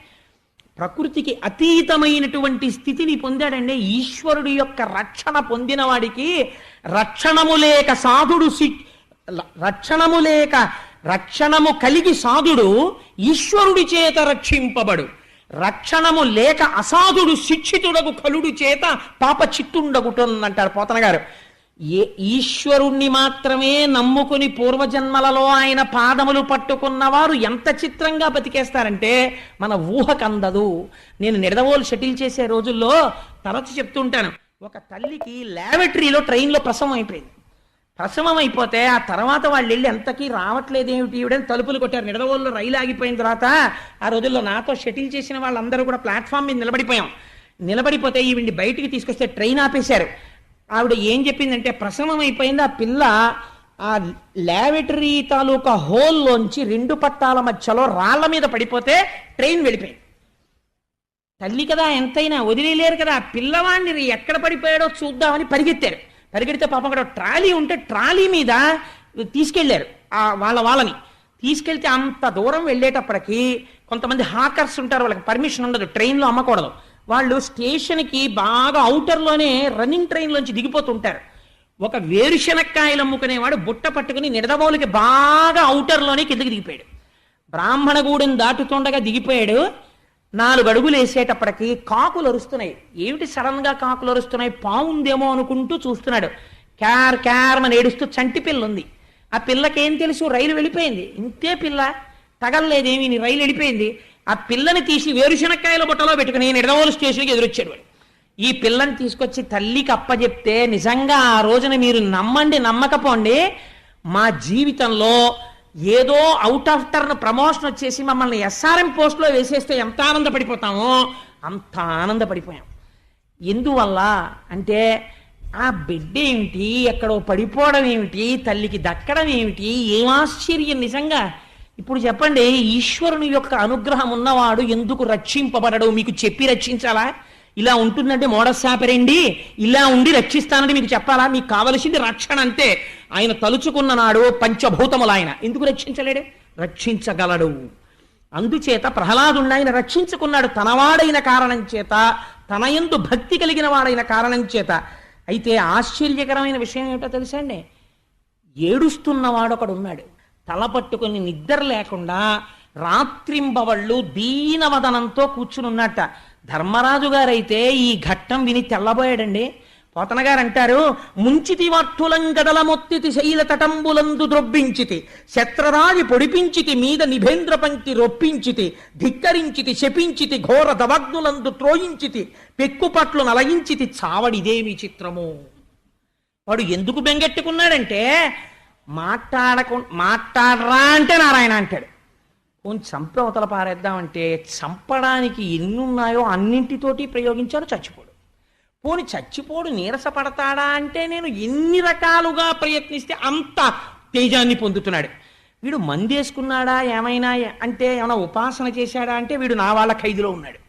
ప్రకృతికి అతీతమైనటువంటి స్థితిని పొందాడండి. ఈశ్వరుడి యొక్క రక్షణ పొందిన వాడికి రక్షణము కలిగి సాధుడు ఈశ్వరుడి చేత రక్షింపబడు, రక్షణము లేక అసాధుడు శిక్షితుడగు కలుడు చేత పాప చిత్తుండగుటంటారు పోతన గారు. ఈశ్వరుణ్ణి మాత్రమే నమ్ముకుని పూర్వజన్మలలో ఆయన పాదములు పట్టుకున్నవారు ఎంత చిత్రంగా బతికేస్తారంటే మన ఊహకందదు. నేను నిడదవోలు షటిల్ చేసే రోజుల్లో తరచు చెప్తుంటాను, ఒక తల్లికి ల్యాబొరేటరీలో ట్రైన్లో ప్రసవం అయిపోయింది. ప్రసవం అయిపోతే ఆ తర్వాత వాళ్ళు వెళ్ళి ఎంతకీ రావట్లేదేమిటి ఈవిడని తలుపులు కొట్టారు. నిడదవోలులో రైలు ఆగిపోయిన తర్వాత ఆ రోజుల్లో నాతో షటిల్ చేసిన వాళ్ళందరూ కూడా ప్లాట్ఫామ్ మీద నిలబడిపోతే ఈవిడ్ని బయటికి తీసుకొస్తే ట్రైన్ ఆపేశారు. ఆవిడ ఏం చెప్పిందంటే, ప్రసవం అయిపోయింది, ఆ పిల్ల ఆ ల్యాబొరేటరీ తాలూకా హోల్లోంచి 2 పట్టాల మధ్యలో రాళ్ల మీద పడిపోతే ట్రైన్ వెళ్ళిపోయింది. తల్లి కదా, ఎంతైనా వదిలేలేరు కదా, పిల్లవాడిని ఎక్కడ పడిపోయాడో చూద్దామని పరిగెడితే పాపం అక్కడ ట్రాలీ ఉంటే ట్రాలీ మీద తీసుకెళ్లారు. వాళ్ళని తీసుకెళ్తే అంత దూరం వెళ్ళేటప్పటికి కొంతమంది హాకర్స్ ఉంటారు, వాళ్ళకి పర్మిషన్ ఉండదు, ట్రైన్లో అమ్మకూడదు. వాళ్ళు స్టేషన్కి బాగా అవుటర్లోనే రన్నింగ్ ట్రైన్లోంచి దిగిపోతుంటారు. ఒక వేరుశనక్కాయలు అమ్ముకునేవాడు బుట్ట పట్టుకుని నిడదవోలుకి బాగా అవుటర్లోనే కిందకి దిగిపోయాడు. బ్రాహ్మణగూడెం దాటుతుండగా దిగిపోయాడు. 4 అడుగులు వేసేటప్పటికి కాకులు అరుస్తున్నాయి. ఏమిటి సడన్ గా కాకులు అరుస్తున్నాయి, పావుందేమో అనుకుంటూ చూస్తున్నాడు. క్యార్ అని ఏడుస్తూ చంటి పిల్ల ఉంది. ఆ పిల్లకేం తెలుసు, రైలు వెళ్ళిపోయింది, ఇంతే పిల్ల తగలలేదేమి, నీ రైలు వెళ్ళిపోయింది. ఆ పిల్లని తీసి వేరుశనక్కాయల బుట్టలో పెట్టుకుని నిడదవోలు స్టేషన్కి ఎదురొచ్చాడు వాడు. ఈ పిల్లని తీసుకొచ్చి తల్లికి అప్పచెప్తే, నిజంగా ఆ రోజున మీరు నమ్మండి నమ్మకపోండి, మా జీవితంలో ఏదో అవుట్ ఆఫ్ టర్న్ ప్రమోషన్ వచ్చేసి మమ్మల్ని ఎస్ఆర్ఎం పోస్ట్లో వేసేస్తే ఎంత ఆనందపడిపోతామో అంత ఆనందపడిపోయాం. ఎందువల్ల అంటే ఆ బిడ్డ ఏమిటి, ఎక్కడో పడిపోవడం ఏమిటి, తల్లికి దక్కడం ఏమిటి, ఏం ఆశ్చర్యం నిజంగా. ఇప్పుడు చెప్పండి, ఈశ్వరుని యొక్క అనుగ్రహం ఉన్నవాడు ఎందుకు రక్షింపబడడు? మీకు చెప్పి రక్షించాలా? ఇలా ఉంటుందంటే మోడసాపరండి, ఇలా ఉండి రక్షిస్తానని మీకు చెప్పాలా? మీకు కావలసింది రక్షణ అంతే. ఆయన తలుచుకున్న నాడు పంచభూతములు ఆయన ఎందుకు రక్షించలేడు? రక్షించగలడు. అందుచేత ప్రహ్లాదుని ఆయన రక్షించుకున్నాడు, తనవాడైన కారణం చేత, తన యందు భక్తి కలిగిన వాడైన కారణం చేత. అయితే ఆశ్చర్యకరమైన విషయం ఏమిటో తెలుసా అండి? ఏడుస్తున్నవాడు ఒకడు ఉన్నాడు, తల పట్టుకుని నిద్ర లేకుండా రాత్రింబవళ్ళు దీనవదనంతో కూర్చుని ఉన్నట్ట. ధర్మరాజు గారైతే ఈ ఘట్టం విని తెల్లబోయాడండి. పోతన గారు అంటారు, ముంచితి వార్తులం గదల మొత్తితి శైల తటంబులందు ద్రొబ్బించితి, శత్రరాజి పొడిపించితి మీద నిభేంద్ర పంక్తి రొప్పించితి, ధిక్కరించితి శపించితి ఘోర దవగ్నులందు త్రోయించితి, పెక్కుపట్లు నలగించితి, చావడిదేమి చిత్రము. వాడు ఎందుకు బెంగెట్టుకున్నాడంటే, మాట్లాడరా అంటే నారాయణ అంటాడు. కొంచెం చంపి అవతల పారేద్దామంటే చంపడానికి ఎన్నున్నాయో అన్నింటితోటి ప్రయోగించాడు, చచ్చిపోడు. పోని చచ్చిపోడు నీరసపడతాడా అంటే, నేను ఎన్ని రకాలుగా ప్రయత్నిస్తే అంత తేజాన్ని పొందుతున్నాడు. వీడు మందేసుకున్నాడా ఏమైనా అంటే, ఏమైనా ఉపాసన చేశాడా అంటే, వీడు నా వాళ్ళ ఖైదులో ఉన్నాడు.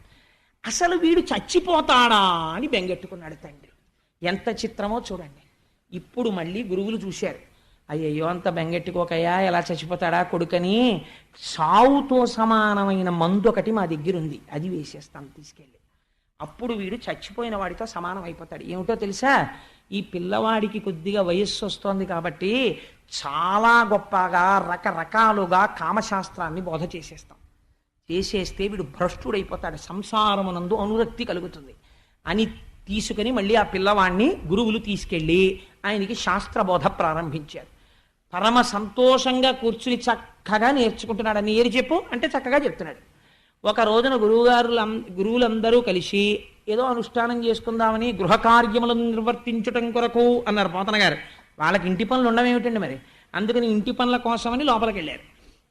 అసలు వీడు చచ్చిపోతాడా అని బెంగెట్టుకున్నాడు తండ్రి. ఎంత చిత్రమో చూడండి. ఇప్పుడు మళ్ళీ గురువులు చూశారు, అయ్యయ్యో అంత బెంగెట్టుకోకయ్యా, ఎలా చచ్చిపోతాడా కొడుకని, సావుతో సమానమైన మందు ఒకటి మా దగ్గర ఉంది, అది వేసేస్తాను తీసుకెళ్ళి. అప్పుడు వీడు చచ్చిపోయిన వాడితో సమానం అయిపోతాడు. ఏమిటో తెలుసా? ఈ పిల్లవాడికి కొద్దిగా వయస్సు వస్తోంది కాబట్టి చాలా గొప్పగా రకరకాలుగా కామశాస్త్రాన్ని బోధ చేసేస్తే వీడు భ్రష్టుడైపోతాడు, సంసారమునందు అనురక్తి కలుగుతుంది అని తీసుకుని మళ్ళీ ఆ పిల్లవాడిని గురువులు తీసుకెళ్ళి ఆయనకి శాస్త్రబోధ ప్రారంభించారు. పరమ సంతోషంగా కూర్చుని చక్కగా నేర్చుకుంటున్నాడు. అని ఏరి చెప్పు అంటే చక్కగా చెప్తున్నాడు. ఒక రోజున గురువులందరూ కలిసి ఏదో అనుష్ఠానం చేసుకుందామని గృహ కార్యములను నిర్వర్తించటం కొరకు అన్నారు పోతన గారు. వాళ్ళకి ఇంటి పనులు ఉండవేమిటండి మరి, అందుకని ఇంటి పనుల కోసమని లోపలికి వెళ్ళారు.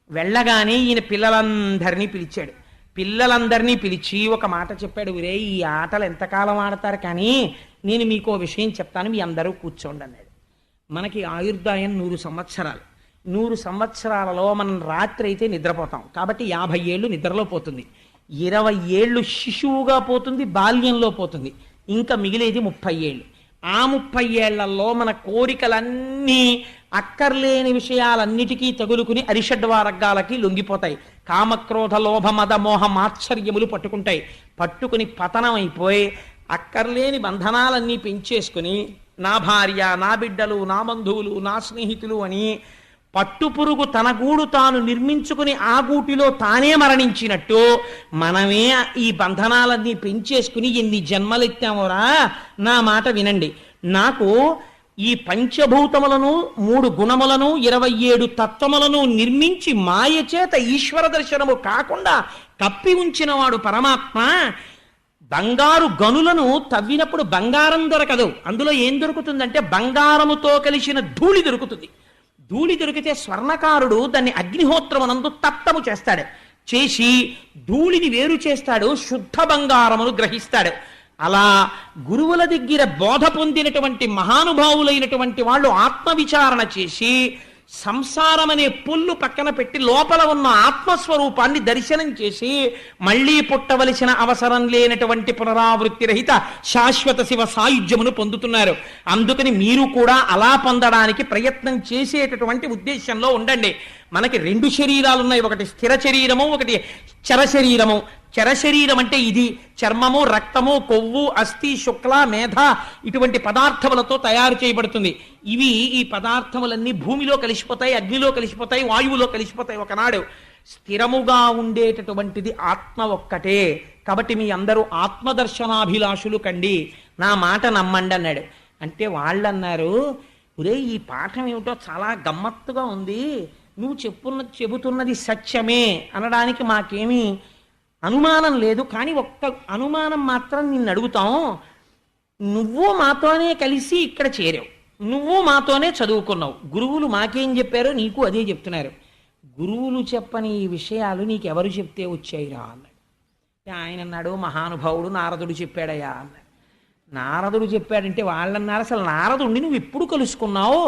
వెళ్ళగానే ఈయన పిల్లలందరినీ పిలిచాడు. పిల్లలందరినీ పిలిచి ఒక మాట చెప్పాడు, ఒరే ఈ ఆటలు ఎంతకాలం ఆడతారు, కానీ నేను మీకు ఓ విషయం చెప్తాను, మీ అందరూ కూర్చోండి అన్నాడు. మనకి ఆయుర్దాయం 100 సంవత్సరాలు. 100 సంవత్సరాలలో మనం రాత్రి అయితే నిద్రపోతాం కాబట్టి 50 ఏళ్ళు నిద్రలో పోతుంది, 20 ఏళ్ళు శిశువుగా పోతుంది, బాల్యంలో పోతుంది, ఇంకా మిగిలేది 30 ఏళ్ళు. ఆ 30 ఏళ్లలో మన కోరికలన్నీ అక్కర్లేని విషయాలన్నిటికీ తగులుకుని అరిషడ్వారగాలకి లొంగిపోతాయి. కామక్రోధ లోభ మద మోహ మాత్సర్యములు పట్టుకుంటాయి. పట్టుకుని పతనమైపోయి అక్కర్లేని బంధనాలన్నీ పెంచేసుకుని నా భార్య, నా బిడ్డలు, నా బంధువులు, నా స్నేహితులు అని పట్టుపురుగు తన గూడు తాను నిర్మించుకుని ఆ గూటిలో తానే మరణించినట్టు మనమే ఈ బంధనాలన్నీ పెంచేసుకుని ఎన్ని జన్మలెత్తామోరా. నా మాట వినండి, నాకు ఈ పంచభూతములను 3 గుణములను 27 తత్వములను నిర్మించి మాయ చేత ఈశ్వర దర్శనము కాకుండా కప్పి ఉంచినవాడు పరమాత్మ. బంగారు గనులను తవ్వినప్పుడు బంగారం దొరకదు, అందులో ఏం దొరుకుతుందంటే బంగారముతో కలిసిన ధూళి దొరుకుతుంది. ధూళి దొరికితే స్వర్ణకారుడు దాన్ని అగ్నిహోత్రమునందు తప్తము చేస్తాడు, చేసి ధూళిని వేరు చేస్తాడు, శుద్ధ బంగారమును గ్రహిస్తాడు. అలా గురువుల దగ్గర బోధ పొందినటువంటి మహానుభావులైనటువంటి వాళ్ళు ఆత్మవిచారణ చేసి సంసారం అనే పుల్లు పక్కన పెట్టి లోపల ఉన్న ఆత్మస్వరూపాన్ని దర్శనం చేసి మళ్ళీ పుట్టవలసిన అవసరం లేనటువంటి పునరావృత్తి రహిత శాశ్వత శివ సాయుధ్యమును పొందుతున్నారు. అందుకని మీరు కూడా అలా పొందడానికి ప్రయత్నం చేసేటటువంటి ఉద్దేశంలో ఉండండి. మనకి 2 శరీరాలు ఉన్నాయి, ఒకటి స్థిర శరీరము, ఒకటి చర శరీరము. చర శరీరం అంటే ఇది చర్మము, రక్తము, కొవ్వు, అస్థి, శుక్ల, మేధ ఇటువంటి పదార్థములతో తయారు చేయబడుతుంది. ఇవి ఈ పదార్థములన్నీ భూమిలో కలిసిపోతాయి, అగ్నిలో కలిసిపోతాయి, వాయువులో కలిసిపోతాయి ఒకనాడు. స్థిరముగా ఉండేటటువంటిది ఆత్మ ఒక్కటే. కాబట్టి మీ అందరూ ఆత్మదర్శనాభిలాషులు కండి, నా మాట నమ్మండి అన్నాడు. అంటే వాళ్ళు అన్నారు, ఒరే ఈ పాఠం ఏమిటో చాలా గమ్మత్తుగా ఉంది, నువ్వు చెబుతున్నది సత్యమే అనడానికి మాకేమీ అనుమానం లేదు. కానీ ఒక్క అనుమానం మాత్రం నిన్ను అడుగుతాం. నువ్వు మాతోనే కలిసి ఇక్కడ చేరావు, నువ్వు మాతోనే చదువుకున్నావు, గురువులు మాకేం చెప్పారో నీకు అదే చెప్తున్నారు. గురువులు చెప్పని ఈ విషయాలు నీకెవరు చెప్తే వచ్చాయిరా అన్నాడు. ఆయన అన్నాడు, మహానుభావుడు నారదుడు చెప్పాడయ్యా అన్నాడు. నారదుడు చెప్పాడంటే వాళ్ళన్నారు, అసలు నారదుడిని నువ్వు ఎప్పుడు కలుసుకున్నావు?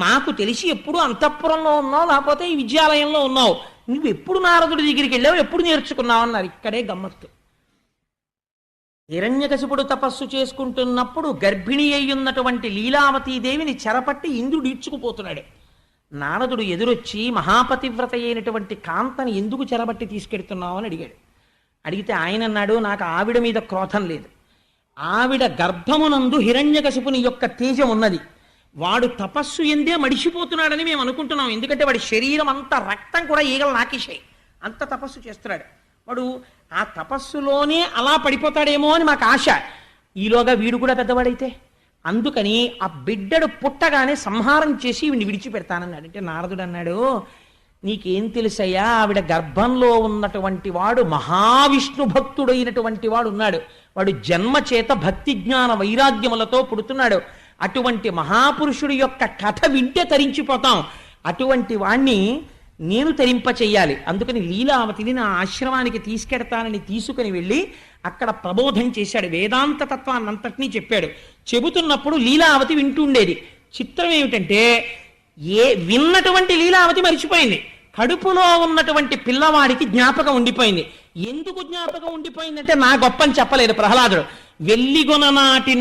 నాకు తెలిసి ఎప్పుడు అంతఃపురంలో ఉన్నావు, లేకపోతే ఈ విద్యాలయంలో ఉన్నావు. నువ్వు ఎప్పుడు నారదుడి దగ్గరికి వెళ్ళావు, ఎప్పుడు నేర్చుకున్నావు అన్నారు. ఇక్కడే గమ్మత్తు. హిరణ్యకశిపుడు తపస్సు చేసుకుంటున్నప్పుడు గర్భిణి అయ్యున్నటువంటి లీలావతీదేవిని చెరపట్టి ఇంద్రుడు ఈడ్చుకుపోతున్నాడు. నారదుడు ఎదురొచ్చి మహాపతివ్రత అయినటువంటి కాంతని ఎందుకు చెరబట్టి తీసుకెడుతున్నావు అని అడిగాడు. అడిగితే ఆయన అన్నాడు, నాకు ఆవిడ మీద క్రోధం లేదు, ఆవిడ గర్భమునందు హిరణ్యకశిపుని యొక్క తేజం ఉన్నది, వాడు తపస్సు ఎందే మడిసిపోతున్నాడని మేము అనుకుంటున్నాం. ఎందుకంటే వాడి శరీరం అంతా రక్తం కూడా ఈగలు నాకేశాయి, అంత తపస్సు చేస్తున్నాడు వాడు. ఆ తపస్సులోనే అలా పడిపోతాడేమో అని మాకు ఆశ. ఈలోగా వీడు కూడా పెద్దవాడైతే అందుకని ఆ బిడ్డడు పుట్టగానే సంహారం చేసి వీడిని విడిచిపెడతానన్నాడు. అంటే నారదుడు అన్నాడు, నీకేం తెలుసయ్యా, ఆవిడ గర్భంలో ఉన్నటువంటి వాడు మహావిష్ణు భక్తుడైనటువంటి వాడు ఉన్నాడు. వాడు జన్మ చేత భక్తి జ్ఞాన వైరాగ్యములతో పుడుతున్నాడు. అటువంటి మహాపురుషుడి యొక్క కథ వింటే తరించిపోతాం. అటువంటి వాణ్ణి నేను తరింప చెయ్యాలి. అందుకని లీలావతిని నా ఆశ్రమానికి తీసుకెడతానని తీసుకుని వెళ్ళి అక్కడ ప్రబోధం చేశాడు. వేదాంత తత్వాన్నంతటినీ చెప్పాడు. చెబుతున్నప్పుడు లీలావతి వింటుండేది. చిత్రం ఏమిటంటే విన్నటువంటి లీలావతి మరిచిపోయింది. కడుపులో ఉన్నటువంటి పిల్లవాడికి జ్ఞాపకం ఉండిపోయింది. ఎందుకు జ్ఞాపకం ఉండిపోయిందంటే నా గొప్పని చెప్పలేదు ప్రహ్లాదుడు. వెల్లిగొన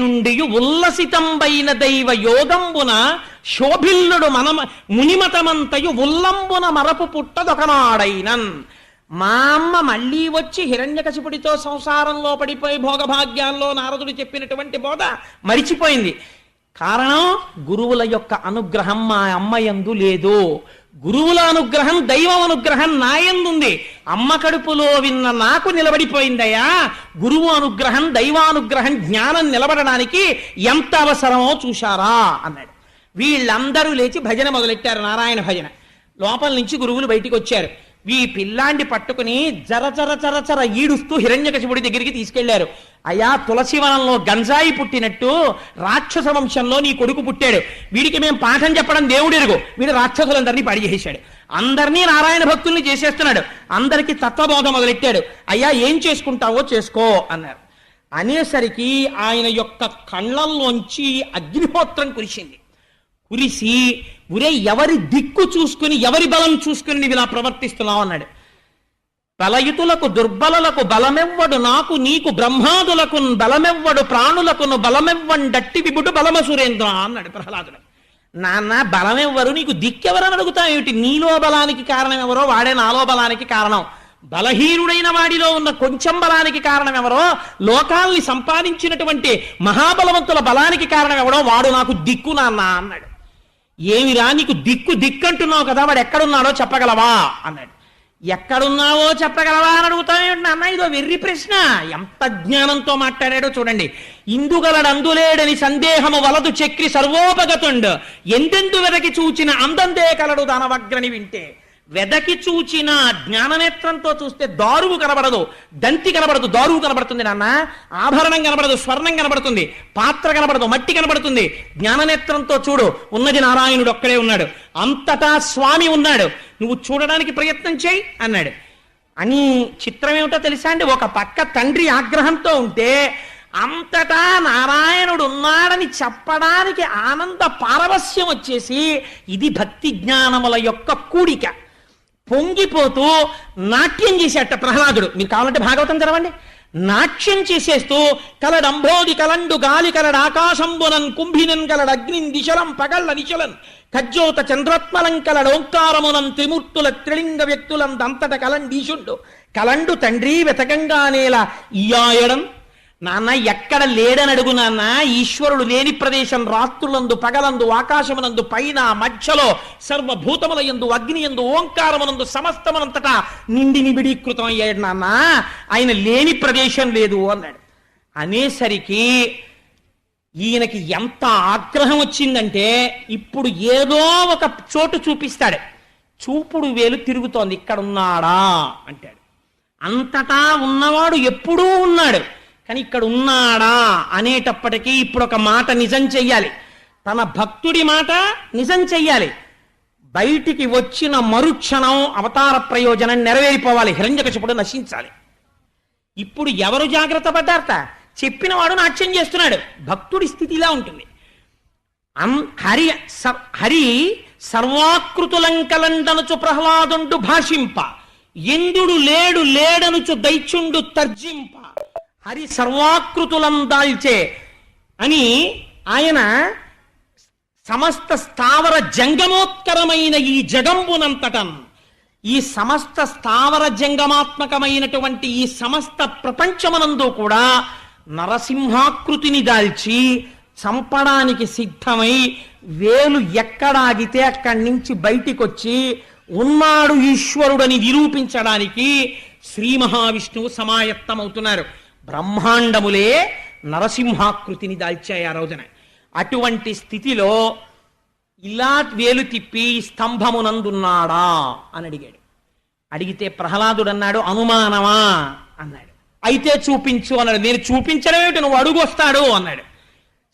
నుండి ఉల్లసితంబైన దైవ యోగంబున శోభిల్లుడు మునిమతమంతయు ఉల్లంబున మరపు పుట్టదొకనాడైనన్. మా అమ్మ మళ్ళీ వచ్చి హిరణ్యకశిపుడితో సంసారంలో పడిపోయి భోగభాగ్యాల్లో నారదుడు చెప్పినటువంటి బోధ మరిచిపోయింది. కారణం గురువుల యొక్క అనుగ్రహం మా అమ్మయందు లేదు. గురువుల అనుగ్రహం, దైవం అనుగ్రహం నాయందుంది. అమ్మ కడుపులో విన్న నాకు నిలబడిపోయిందయ్యా. గురువు అనుగ్రహం, దైవానుగ్రహం, జ్ఞానం నిలబడడానికి ఎంత అవసరమో చూశారా అన్నాడు. వీళ్ళందరూ లేచి భజన మొదలెట్టారు, నారాయణ భజన. లోపల నుంచి గురువులు బయటికి వచ్చారు. ఈ పిల్లాండి పట్టుకుని జర ఈడుస్తూ హిరణ్యకశిపుడి దగ్గరికి తీసుకెళ్లారు. అయ్యా, తులసివనంలో గంజాయి పుట్టినట్టు రాక్షస వంశంలో నీ కొడుకు పుట్టాడు. వీడికి మేము పాఠం చెప్పడం దేవుడెరుగు. వీడు రాక్షసులందరినీ పాడి చేశాడు, అందరినీ నారాయణ భక్తుల్ని చేసేస్తున్నాడు, అందరికీ తత్వబోధ మొదలెట్టాడు. అయ్యా, ఏం చేసుకుంటావో చేసుకో అన్నారు. అనేసరికి ఆయన యొక్క కళ్ళల్లోంచి అగ్నిహోత్రం కురిసింది. కురిసి, ఉరే ఎవరి దిక్కు చూసుకుని, ఎవరి బలం చూసుకుని నీవు ఇలా ప్రవర్తిస్తున్నావు అన్నాడు. బలయుతులకు దుర్బలులకు బలమెవ్వడు, నాకు నీకు బ్రహ్మాదులకు బలమెవ్వడు, ప్రాణులకును బలమెవ్వండట్టి విభుడు బలమ సురేంద్ర అన్నాడు ప్రహ్లాదుడు. నాన్న, బలమెవ్వరు, నీకు దిక్కెవరని అడుగుతావు ఏమిటి? నీలో బలానికి కారణం ఎవరో వాడే నాలో బలానికి కారణం. బలహీనుడైన వాడిలో ఉన్న కొంచెం బలానికి కారణం ఎవరో, లోకాల్ని సంపాదించినటువంటి మహాబలవంతుల బలానికి కారణం ఎవడో వాడు నాకు దిక్కు నాన్న అన్నాడు. ఏమిరా నీకు దిక్కంటున్నావు కదా, వాడు ఎక్కడున్నాడో చెప్పగలవా అన్నాడు. ఎక్కడున్నావో చెప్పగలవా అని అడుగుతావేంటి నాన్న? ఇదో వెర్రి ప్రశ్న. ఎంత జ్ఞానంతో మాట్లాడాడో చూడండి. ఇందుగలడందులేడని సందేహము వలదు చక్రి సర్వోపగతుండు, ఎందెందు వెదకి చూచిన అందందే కలడు దానవగ్రని వింటే. వెదకి చూచిన జ్ఞాననేత్రంతో చూస్తే దారువు కనబడదు, దంతి కనబడదు, దారువు కనబడుతుంది నాన్న. ఆభరణం కనబడదు, స్వర్ణం కనబడుతుంది, పాత్ర కనబడదు, మట్టి కనబడుతుంది. జ్ఞాననేత్రంతో చూడు, ఉన్నది నారాయణుడు ఒక్కడే ఉన్నాడు, అంతటా స్వామి ఉన్నాడు, నువ్వు చూడడానికి ప్రయత్నం చేయి అన్నాడు. అని చిత్రం ఏమిటో తెలుసా అండి? ఒక పక్క తండ్రి ఆగ్రహంతో ఉంటే అంతటా నారాయణుడు ఉన్నాడని చెప్పడానికి ఆనంద పారవస్యం వచ్చేసి, ఇది భక్తి జ్ఞానముల యొక్క కూడిక. పొంగిపోతూ నాట్యం చేసేట ప్రహ్లాదుడు. మీరు కావాలంటే భాగవతం చదవండి. నాట్యం చేసేస్తూ కలడంబోది కలండు గాలి కలడు ఆకాశంబునన్ కుంభినన్ కలడు అగ్నిన్ దిశలం పగళ్ళ నిశలన్ కజ్జోత చంద్రత్మలం కలడు ఓంకారమునం త్రిమూర్తుల త్రిలింగ వ్యక్తులం దంతట కలండీశుండు. కలండు తండ్రి వెతకంగానేలా ఇయాయడం. నాన్న, ఎక్కడ లేడని అడుగు నాన్న. ఈశ్వరుడు లేని ప్రదేశం రాత్రులందు పగలందు ఆకాశమునందు పైన మధ్యలో సర్వభూతముల యందు అగ్ని యందు ఓంకారమునందు సమస్తమునంతటా నిండి నిబిడీకృతం అయ్యాడు నాన్న. ఆయన లేని ప్రదేశం లేదు అన్నాడు. అనేసరికి ఈయనకి ఎంత ఆగ్రహం వచ్చిందంటే ఇప్పుడు ఏదో ఒక చోటు చూపిస్తాడు. చూపుడు వేలు తిరుగుతోంది, ఇక్కడ ఉన్నాడా అంటాడు. అంతటా ఉన్నవాడు ఎప్పుడూ ఉన్నాడు, కానీ ఇక్కడ ఉన్నాడా అనేటప్పటికీ ఇప్పుడు ఒక మాట నిజం చెయ్యాలి, తన భక్తుడి మాట నిజం చెయ్యాలి. బయటికి వచ్చిన మరుక్షణం అవతార ప్రయోజనం నెరవేరిపోవాలి, హిరణ్యకశిపుడు నశించాలి. ఇప్పుడు ఎవరు జాగ్రత్త పడ్డారట? చెప్పినవాడు నాట్యం చేస్తున్నాడు. భక్తుడి స్థితి ఇలా ఉంటుంది. హరి సర్వాకృతులంకలండనుచు ప్రహ్లాదుండు భాషింప, ఇంద్రుడు లేడు లేడనుచు దైత్యుండు తర్జింప, హరి సర్వాకృతులందాల్చే అని ఆయన సమస్త స్థావర జంగమోత్కరమైన ఈ జగంబునంతటం, ఈ సమస్త స్థావర జంగమాత్మకమైనటువంటి ఈ సమస్త ప్రపంచమనందు కూడా నరసింహాకృతిని దాల్చి చంపడానికి సిద్ధమై వేలు ఎక్కడాగితే అక్కడి నుంచి బయటికి వచ్చి ఉన్నాడు ఈశ్వరుడని నిరూపించడానికి శ్రీ మహావిష్ణువు సమాయత్తమవుతున్నారు. బ్రహ్మాండములే నరసింహాకృతిని దాల్చాయి ఆ రోజున. అటువంటి స్థితిలో ఇలా వేలు తిప్పి స్తంభమునందున్నాడా అని అడిగాడు. అడిగితే ప్రహ్లాదుడు అన్నాడు, అనుమానమా అన్నాడు. అయితే చూపించు అన్నాడు. నేను చూపించడం ఏమిటి, నువ్వు అడుగు వస్తాడు అన్నాడు.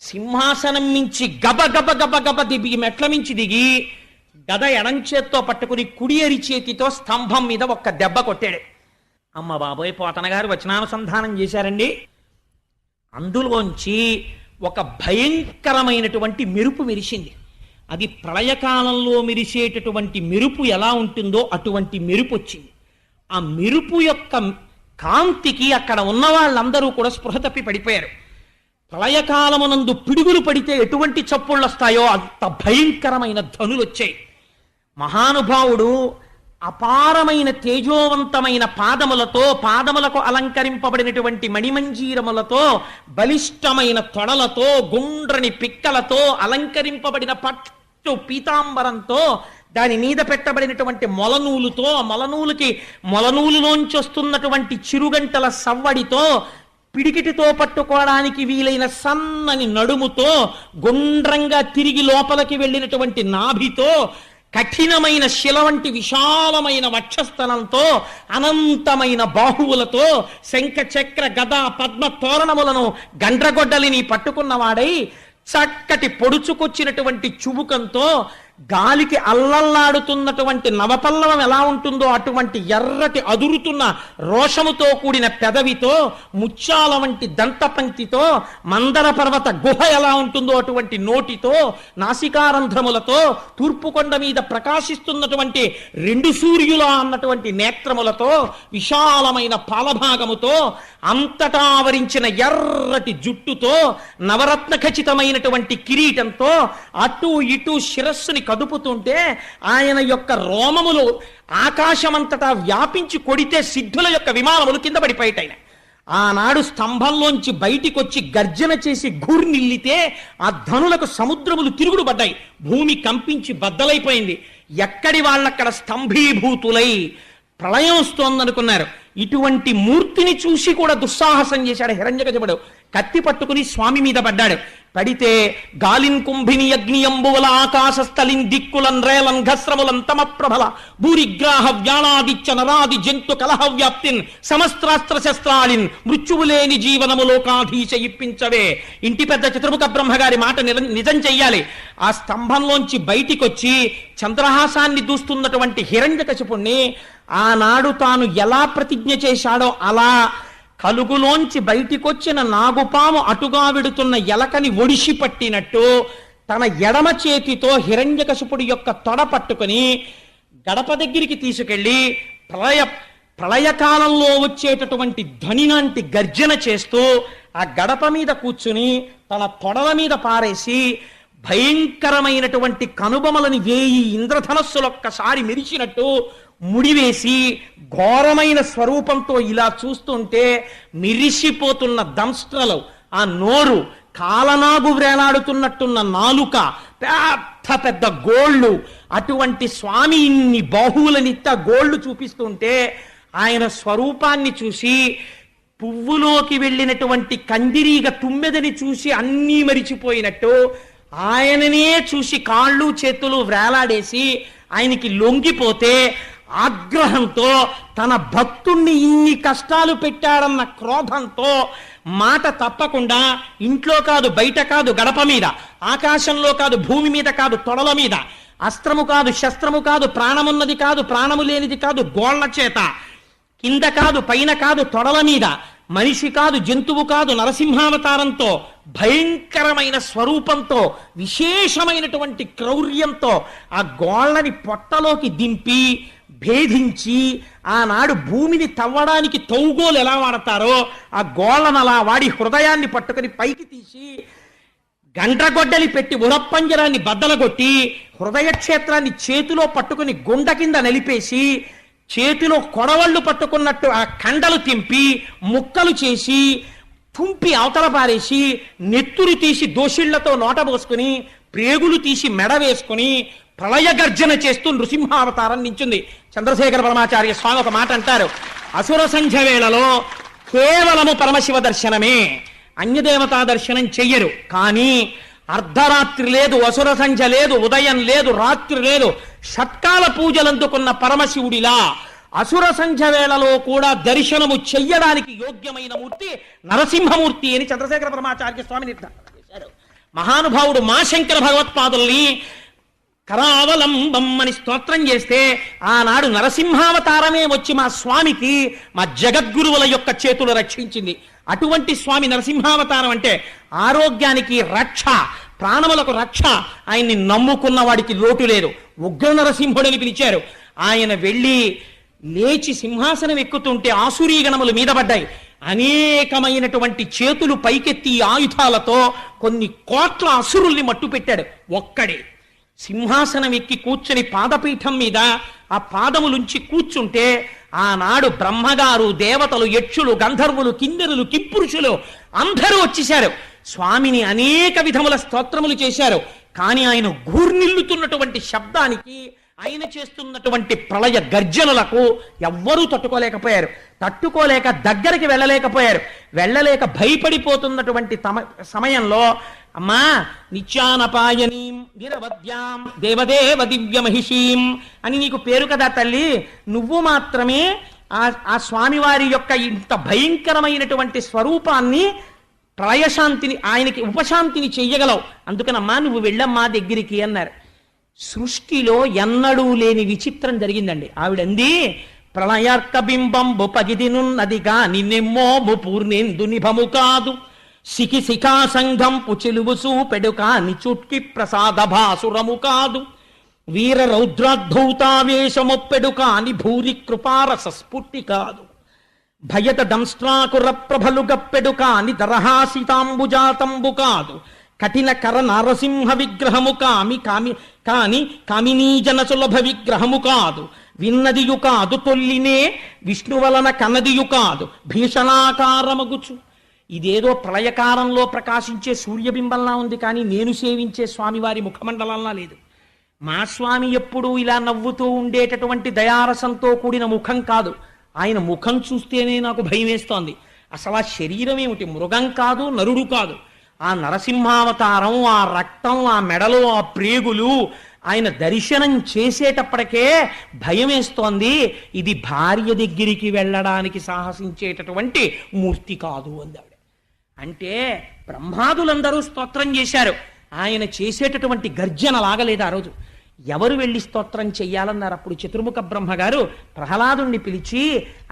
సింహాసనం మించి గబ గబ గబ గబ దిగి మెట్ల మించి దిగి గద ఎడం చేత్తో పట్టుకుని కుడి ఎరి చేతితో స్తంభం మీద ఒక్క దెబ్బ కొట్టాడు. అమ్మ బాబోయ్, పోతన గారు వచనానుసంధానం చేశారండి. అందులోంచి ఒక భయంకరమైనటువంటి మెరుపు మెరిసింది. అది ప్రళయకాలంలో మెరిసేటటువంటి మెరుపు ఎలా ఉంటుందో అటువంటి మెరుపు వచ్చింది. ఆ మెరుపు యొక్క కాంతికి అక్కడ ఉన్న వాళ్ళందరూ కూడా స్పృహ తప్పి పడిపోయారు. ప్రళయకాలమునందు పిడుగులు పడితే ఎటువంటి చప్పుళ్ళు వస్తాయో అంత భయంకరమైన ధ్వనులు వచ్చాయి. మహానుభావుడు అపారమైన తేజోవంతమైన పాదములతో, పాదములకు అలంకరింపబడినటువంటి మణిమంజీరములతో, బలిష్టమైన తొడలతో, గుండ్రని పిక్కలతో అలంకరింపబడిన పట్టు పీతాంబరంతో, దాని మీద పెట్టబడినటువంటి మొలనూలుతో, మొలనూలులోంచి వస్తున్నటువంటి చిరుగంటల సవ్వడితో, పిడికిటితో పట్టుకోవడానికి వీలైన సన్నని నడుముతో, గుండ్రంగా తిరిగి లోపలికి వెళ్ళినటువంటి నాభితో, కఠినమైన శిల వంటి విశాలమైన వక్షస్థలంతో, అనంతమైన బాహువులతో, శంఖ చక్ర గద పద్మ తోరణములను గండ్రగొడ్డలిని పట్టుకున్నవాడై, చక్కటి పొడుచుకొచ్చినటువంటి చుబుకంతో, గాలికి అల్లల్లాడుతున్నటువంటి నవపల్లవం ఎలా ఉంటుందో అటువంటి ఎర్రటి అదురుతున్న రోషముతో కూడిన పెదవితో, ముత్యాల వంటి దంతపంక్తితో, మందర పర్వత గుహ ఎలా ఉంటుందో అటువంటి నోటితో, నాసికారంధ్రములతో, తూర్పు కొండ మీద ప్రకాశిస్తున్నటువంటి రెండు సూర్యుల అన్నటువంటి నేత్రములతో, విశాలమైన పాలభాగముతో, అంతటా ఆవరించిన ఎర్రటి జుట్టుతో, నవరత్న ఖచ్చితమైనటువంటి కిరీటంతో, అటు ఇటు శిరస్సుని కదుపుతుంటే ఆయన యొక్క రోమములు ఆకాశమంతటా వ్యాపించి కొడితే సిద్ధుల యొక్క విమానములు కింద పడిపోయాయి. ఆనాడు స్తంభంలోంచి బయటికి వచ్చి గర్జన చేసి ఘూర్నిల్లితే ఆ ధనులకు సముద్రములు తిరుగుడు పడ్డాయి. భూమి కంపించి బద్దలైపోయింది. ఎక్కడి వాళ్ళక్కడ స్తంభీభూతులై ప్రళయం వస్తోందనుకున్నారు. ఇటువంటి మూర్తిని చూసి కూడా దుస్సాహసం చేశాడు హిరణ్యకశిపుడు. కత్తి పట్టుకుని స్వామి మీద పడ్డాడు. పడితే గాలిన్ కుంభిని అగ్నియంబువల ఆకాశస్థలిన్ దిక్కులన్ రేలన్ ఘస్రములన్ తమ ప్రభల భూరిగ్రాహ వ్యాళాదిత్య నరాది జంతు కలహ వ్యాప్తిన్ సమస్త్రాస్త్ర శస్త్రాలిన్ మృత్యువులేని జీవనము లోకాధీశ ఇప్పించవే. ఇంటి పెద్ద చతుర్ముఖ బ్రహ్మగారి మాట నిజం చెయ్యాలి. ఆ స్తంభంలోంచి బయటికొచ్చి చంద్రహాసాన్ని దూస్తున్నటువంటి హిరణ్యకశిపుణ్ణి ఆనాడు తాను ఎలా ప్రతిజ్ఞ చేశాడో అలా కలుగులోంచి బయటికొచ్చిన నాగుపాము అటుగా విడుతున్న ఎలకని ఒడిసి పట్టినట్టు తన ఎడమ చేతితో హిరణ్యకశిపుడి యొక్క తొడ పట్టుకుని గడప దగ్గరికి తీసుకెళ్లి ప్రళయకాలంలో వచ్చేటటువంటి ధ్వనినాంటి గర్జన చేస్తూ ఆ గడప మీద కూర్చుని తన తొడల మీద పారేసి భయంకరమైనటువంటి కనుబొమలని వేయి ఇంద్రధనస్సులొక్కసారి మెరిచినట్టు ముడివేసి ఘోరమైన స్వరూపంతో ఇలా చూస్తుంటే మిరిసిపోతున్న దంస్ట్రలు, ఆ నోరు, కాలనాగు వేలాడుతున్నట్టున్న నాలుక, పెద్ద పెద్ద గోళ్ళు, అటువంటి స్వామి ఇన్ని బాహువులనిత్త గోళ్ళు చూపిస్తుంటే ఆయన స్వరూపాన్ని చూసి పువ్వులోకి వెళ్ళినటువంటి కందిరీగ తుమ్మెదని చూసి అన్నీ మరిచిపోయినట్టు ఆయననే చూసి కాళ్ళు చేతులు వేలాడేసి ఆయనకి లొంగిపోతే ఆగ్రహంతో తన భక్తుణ్ణి ఇన్ని కష్టాలు పెట్టాడన్న క్రోధంతో మాట తప్పకుండా ఇంట్లో కాదు, బయట కాదు, గడప మీద, ఆకాశంలో కాదు, భూమి మీద కాదు, తొడల మీద, అస్త్రము కాదు, శస్త్రము కాదు, ప్రాణమున్నది కాదు, ప్రాణము లేనిది కాదు, గోళ్ల చేత, కింద కాదు, పైన కాదు, తొడల మీద, మనిషి కాదు, జంతువు కాదు, నరసింహావతారంతో, భయంకరమైన స్వరూపంతో, విశేషమైనటువంటి క్రౌర్యంతో ఆ గోళ్ళని పొట్టలోకి దింపి భేదించి, ఆనాడు భూమిని తవ్వడానికి తౌగోలు ఎలా వాడతారో ఆ గోళ్ళను అలా వాడి హృదయాన్ని పట్టుకుని పైకి తీసి గండ్రగొడ్డలి పెట్టి ఉరప్పంజరాన్ని బద్దలగొట్టి హృదయ క్షేత్రాన్ని చేతిలో పట్టుకుని గుండ కింద నలిపేసి చేతిలో కొడవళ్ళు పట్టుకున్నట్టు ఆ కండలు తింపి ముక్కలు చేసి తుంపి అవతల పారేసి నెత్తురు తీసి దోషిళ్లతో నోట పోసుకుని ప్రేగులు తీసి మెడ వేసుకుని ప్రళయ గర్జన చేస్తూ నృసింహావతారం నించుంది. చంద్రశేఖర పరమాచార్య స్వామి ఒక మాట అంటారు, అసుర సంధ్య వేళలో కేవలము పరమశివ దర్శనమే, అన్యదేవతా దర్శనం చెయ్యరు. కానీ అర్ధరాత్రి లేదు, అసుర సంధ్య లేదు, ఉదయం లేదు, రాత్రి లేదు, షట్కాల పూజలు అందుకున్న పరమశివుడిలా అసుర సంధ్య వేళలో కూడా దర్శనము చెయ్యడానికి యోగ్యమైన మూర్తి నరసింహమూర్తి అని చంద్రశేఖర పరమాచార్య స్వామి నిర్ధారణ చేశారు. మహానుభావుడు మా శంకర భగవత్పాదుల్ని కరావలంబం అని స్తోత్రం చేస్తే ఆనాడు నరసింహావతారమే వచ్చి మా స్వామికి మా జగద్గురువుల యొక్క చేతులు రక్షించింది. అటువంటి స్వామి నరసింహావతారం అంటే ఆరోగ్యానికి రక్ష, ప్రాణములకు రక్ష. ఆయన్ని నమ్ముకున్న వాడికి లోటు లేదు. ఉగ్ర నరసింహుడని పిలిచారు. ఆయన వెళ్ళి లేచి సింహాసనం ఎక్కుతుంటే ఆసురీ గణములు మీద పడ్డాయి. అనేకమైనటువంటి చేతులు పైకెత్తి ఆయుధాలతో కొన్ని కోట్ల అసురుల్ని మట్టు పెట్టాడు. ఒక్కడే సింహాసనం ఎక్కి కూర్చొని పాదపీఠం మీద ఆ పాదములుంచి కూర్చుంటే ఆనాడు బ్రహ్మగారు, దేవతలు, యక్షులు, గంధర్వులు, కిన్నెరులు, కింపురుషులు అందరూ వచ్చేశారు. స్వామిని అనేక విధముల స్తోత్రములు చేశారు. కానీ ఆయన గూర్నిల్లుతున్నటువంటి శబ్దానికి, ఆయన చేస్తున్నటువంటి ప్రళయ గర్జనలకు ఎవ్వరూ తట్టుకోలేకపోయారు. తట్టుకోలేక దగ్గరికి వెళ్ళలేకపోయారు. వెళ్ళలేక భయపడిపోతున్నటువంటి సమయంలో అమ్మా నిత్యానపాయనీం వీరవద్యాం దేవదేవ దివ్య మహిషీం అని నీకు పేరు కదా తల్లి, నువ్వు మాత్రమే ఆ స్వామివారి యొక్క ఇంత భయంకరమైనటువంటి స్వరూపాన్ని ప్రళయశాంతిని, ఆయనకి ఉపశాంతిని చెయ్యగలవు, అందుకనమ్మా నువ్వు వెళ్ళమ్మా దగ్గరికి అన్నారు. సృష్టిలో ఎన్నడూ లేని విచిత్రం జరిగిందండి. ఆవిడంది, ప్రళయార్క బింబంబు పగిదినున్నదిగా నిన్నెమ్మోము పూర్ణేందు నిభము కాదు, సికి శిఖా సంఘంపు చెలువుసు పెడుకా నిచుట్కి ప్రసాద భాసురము కాదు, వీర రౌద్రాద్ధౌతావేశమొప్పెడు కాని భూరి కృపారస స్ఫుట్టి కాదు, భయత దంస్ట్రాకుర ప్రభలు గప్పెడు కాని దరహాసితాంబుజాతంబు కాదు, కఠిన కర నారసింహ విగ్రహము కాని కామినీజన సులభ విగ్రహము కాదు, విన్నదియు కాదు తొల్లినే విష్ణు వలన కన్నదియు కాదు భీషణాకారమగుచు. ఇదేదో ప్రళయకాలంలో ప్రకాశించే సూర్యబింబంలా ఉంది, కానీ నేను సేవించే స్వామివారి ముఖమండలంలా లేదు. మా స్వామి ఎప్పుడూ ఇలా నవ్వుతూ ఉండేటటువంటి దయారసంతో కూడిన ముఖం కాదు. ఆయన ముఖం చూస్తేనే నాకు భయం వేస్తోంది. అసలు ఆ శరీరం ఏమిటి? మృగం కాదు, నరుడు కాదు. ఆ నరసింహావతారం, ఆ రక్తం, ఆ మెడలో ఆ ప్రేగులు, ఆయన దర్శనం చేసేటప్పటికే భయం వేస్తోంది. ఇది భార్య దగ్గరికి వెళ్ళడానికి సాహసించేటటువంటి మూర్తి కాదు అంది ఆవిడ. అంటే బ్రహ్మాదులందరూ స్తోత్రం చేశారు. ఆయన చేసేటటువంటి గర్జన లాగలేదు ఆ రోజు. ఎవరు వెళ్ళి స్తోత్రం చెయ్యాలన్నారు? అప్పుడు చతుర్ముఖ బ్రహ్మగారు ప్రహ్లాదుణ్ణి పిలిచి,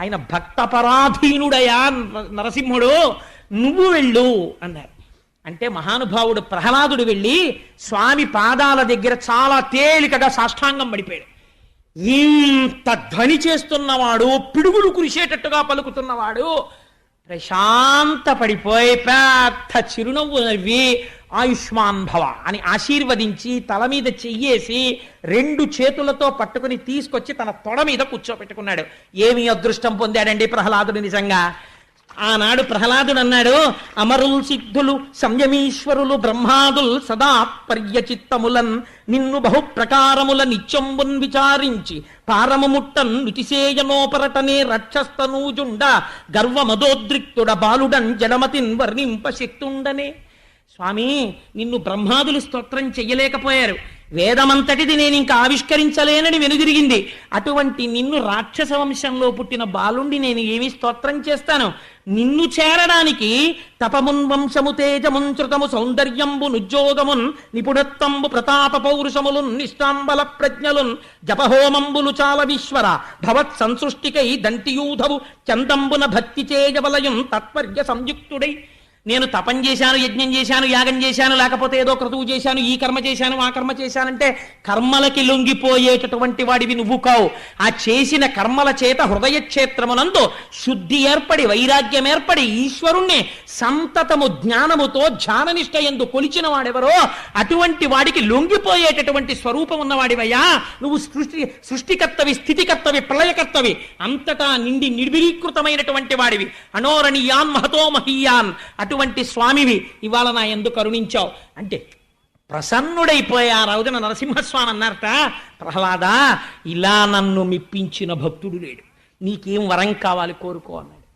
ఆయన భక్తపరాధీనుడయా నరసింహుడు, నువ్వు వెళ్ళు అన్నారు. అంటే మహానుభావుడు ప్రహ్లాదుడు వెళ్ళి స్వామి పాదాల దగ్గర చాలా తేలికగా సాష్టాంగం పడిపోయాడు. ఇంత ధ్వని చేస్తున్నవాడు, పిడుగులు కురిసేటట్టుగా పలుకుతున్నవాడు ప్రశాంత పడిపోయి పెద్ద చిరునవ్వు నవ్వి ఆయుష్మాన్ భవ అని ఆశీర్వదించి తల మీద చెయ్యేసి 2 చేతులతో పట్టుకుని తీసుకొచ్చి తన తొడ మీద కూర్చోపెట్టుకున్నాడు. ఏమి అదృష్టం పొందాడండి ప్రహ్లాదుడు నిజంగా. ఆనాడు ప్రహ్లాదుడు అన్నాడు, అమరుల్ సిద్ధులు సంయమీశ్వరులు బ్రహ్మాదుల్ సదా పర్యచిత్తములన్ నిన్ను బహు ప్రకారముల నిత్యంబున్ విచారించి పారము ముట్టన్ నితిశేయనోపరటనే రక్షస్తనూజుండ గర్వమదోద్రిక్తుడ బాలుడన్ జడమతిన్ వర్ణింప శక్తుండనే. స్వామి నిన్ను బ్రహ్మాదులు స్తోత్రం చెయ్యలేకపోయారు, వేదమంతటిది నేను ఇంకా ఆవిష్కరించలేనని వెనుదిరిగింది, అటువంటి నిన్ను రాక్షస వంశంలో పుట్టిన బాలుండి నేను ఏమి స్తోత్రం చేస్తాను? నిన్ను చేరడానికి తపమున్ వంశము తేజమున్ శ్రుతము సౌందర్యంబు నుజ్జోగమున్ నిపుణత్వంబు ప్రతాప పౌరుషములున్ నిష్టాంబల ప్రజ్ఞలున్ జపహోమంబులు చాల విశ్వర భవత్ సంసృష్టికై దంటియూధవు చందంబున భక్తి చేయవలయం తత్పర్య సంయుక్తుడై. నేను తపం చేశాను, యజ్ఞం చేశాను, యాగం చేశాను, లేకపోతే ఏదో క్రతువు చేశాను, ఈ కర్మ చేశాను, ఆ కర్మ చేశానంటే కర్మలకి లొంగిపోయేటటువంటి వాడివి నువ్వు కావు. ఆ చేసిన కర్మల చేత హృదయ క్షేత్రమునందు శుద్ధి ఏర్పడి వైరాగ్యం ఏర్పడి ఈశ్వరుణ్ణి సంతతము జ్ఞానముతో ధ్యాననిష్ట యందు కొలిచిన వాడెవరో అటువంటి వాడికి లొంగిపోయేటటువంటి స్వరూపం ఉన్నవాడివయ్యా నువ్వు. సృష్టికర్తవి, స్థితికర్తవి, ప్రళయకర్తవి, అంతటా నిండి నిర్విలీకృతమైనటువంటి వాడివి. అనోరణీయాన్ మహతో మహీయాన్ అటువంటి స్వామివి ఇవాళ నా యందు కరుణించావు అంటే ప్రసన్నుడైపోయా. రోజున నరసింహస్వామి అన్నారట, ప్రహ్లాద ఇలా నన్ను మెప్పించిన భక్తుడు లేడు, నీకేం వరం కావాలి కోరుకో అన్నాడు.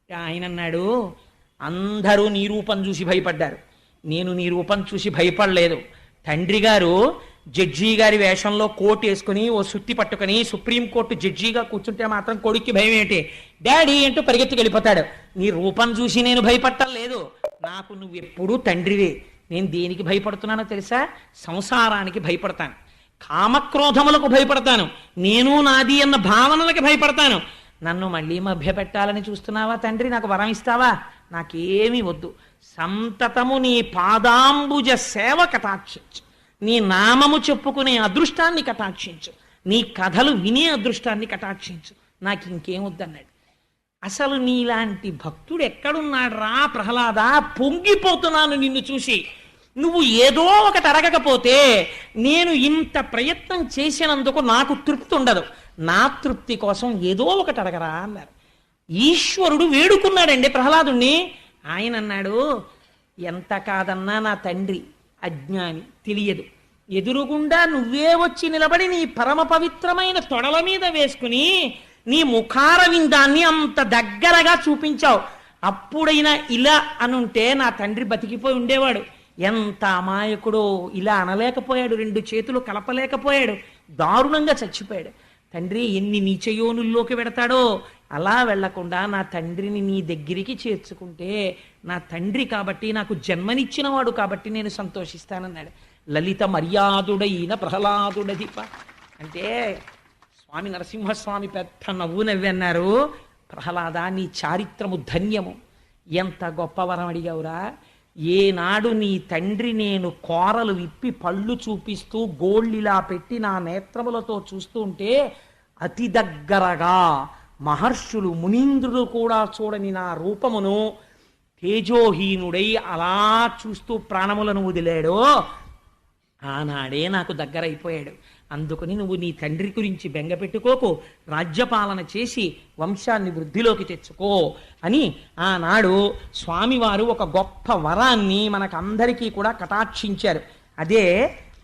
ఆయన అన్నాడు, అందరూ నీ రూపం చూసి భయపడ్డారు, నేను నీ రూపం చూసి భయపడలేదు. తండ్రి గారు జడ్జి గారి వేషంలో కోట్ వేసుకుని ఓ సుత్తి పట్టుకుని సుప్రీంకోర్టు జడ్జిగా కూర్చుంటే మాత్రం కొడుక్కి భయం ఏంటి? డాడీ అంటూ పరిగెత్తుకు వెళ్ళిపోతాడు. నీ రూపం చూసి నేను భయపడటం లేదు, నాకు నువ్వెప్పుడూ తండ్రివే. నేను దేనికి భయపడుతున్నానో తెలుసా? సంసారానికి భయపడతాను, కామక్రోధములకు భయపడతాను, నేను నాది అన్న భావనలకి భయపడతాను. నన్ను మళ్ళీ మభ్యపెట్టాలని చూస్తున్నావా తండ్రి? నాకు వరం ఇస్తావా? నాకేమీ వద్దు, సంతతము నీ పాదాంబుజ సేవ కటాక్షించు, నీ నామము చెప్పుకునే అదృష్టాన్ని కటాక్షించు, నీ కథలు వినే అదృష్టాన్ని కటాక్షించు, నాకు ఇంకేం వద్దన్నాడు. అసలు నీలాంటి భక్తుడు ఎక్కడున్నాడు రా ప్రహ్లాద? పొంగిపోతున్నాను నిన్ను చూసి. నువ్వు ఏదో ఒకటి అడగకపోతే నేను ఇంత ప్రయత్నం చేసినందుకు నాకు తృప్తి ఉండదు, నా తృప్తి కోసం ఏదో ఒకటి అడగరా అన్నారు. ఈశ్వరుడు వేడుకున్నాడండి ప్రహ్లాదుణ్ణి. ఆయన అన్నాడు, ఎంత కాదన్నా నా తండ్రి అజ్ఞాని, తెలియదు. ఎదురుగుండా నువ్వే వచ్చి నిలబడి నీ పరమ పవిత్రమైన తొడల మీద వేసుకుని నీ ముఖార విందాన్ని అంత దగ్గరగా చూపించావు. అప్పుడైనా ఇలా అనుంటే నా తండ్రి బతికిపోయి ఉండేవాడు. ఎంత అమాయకుడో, ఇలా అనలేకపోయాడు, రెండు చేతులు కలపలేకపోయాడు, దారుణంగా చచ్చిపోయాడు. తండ్రి ఎన్ని నీచయోనుల్లోకి వెడతాడో అలా వెళ్లకుండా నా తండ్రిని నీ దగ్గరికి చేర్చుకుంటే, నా తండ్రి కాబట్టి, నాకు జన్మనిచ్చినవాడు కాబట్టి నేను సంతోషిస్తానన్నాడు. లలిత మర్యాదుడైన ప్రహ్లాదుడధిప అంటే స్వామి నరసింహస్వామి పెద్ద నవ్వు నవ్వి అన్నారు, ప్రహ్లాద నీ చారిత్రము ధన్యము, ఎంత గొప్ప వరం అడిగావురా. ఏనాడు నీ తండ్రి నేను కోరలు విప్పి పళ్ళు చూపిస్తూ గోళ్ళిలా పెట్టి నా నేత్రములతో చూస్తూ ఉంటే అతి దగ్గరగా మహర్షులు మునీంద్రుడు కూడా చూడని నా రూపమును తేజోహీనుడై అలా చూస్తూ ప్రాణములను వదిలాడో ఆనాడే నాకు దగ్గర అయిపోయాడు. అందుకని నువ్వు నీ తండ్రి గురించి బెంగపెట్టుకోకు, రాజ్యపాలన చేసి వంశాన్ని వృద్ధిలోకి తెచ్చుకో అని ఆనాడు స్వామివారు ఒక గొప్ప వరాన్ని మనకందరికీ కూడా కటాక్షించారు. అదే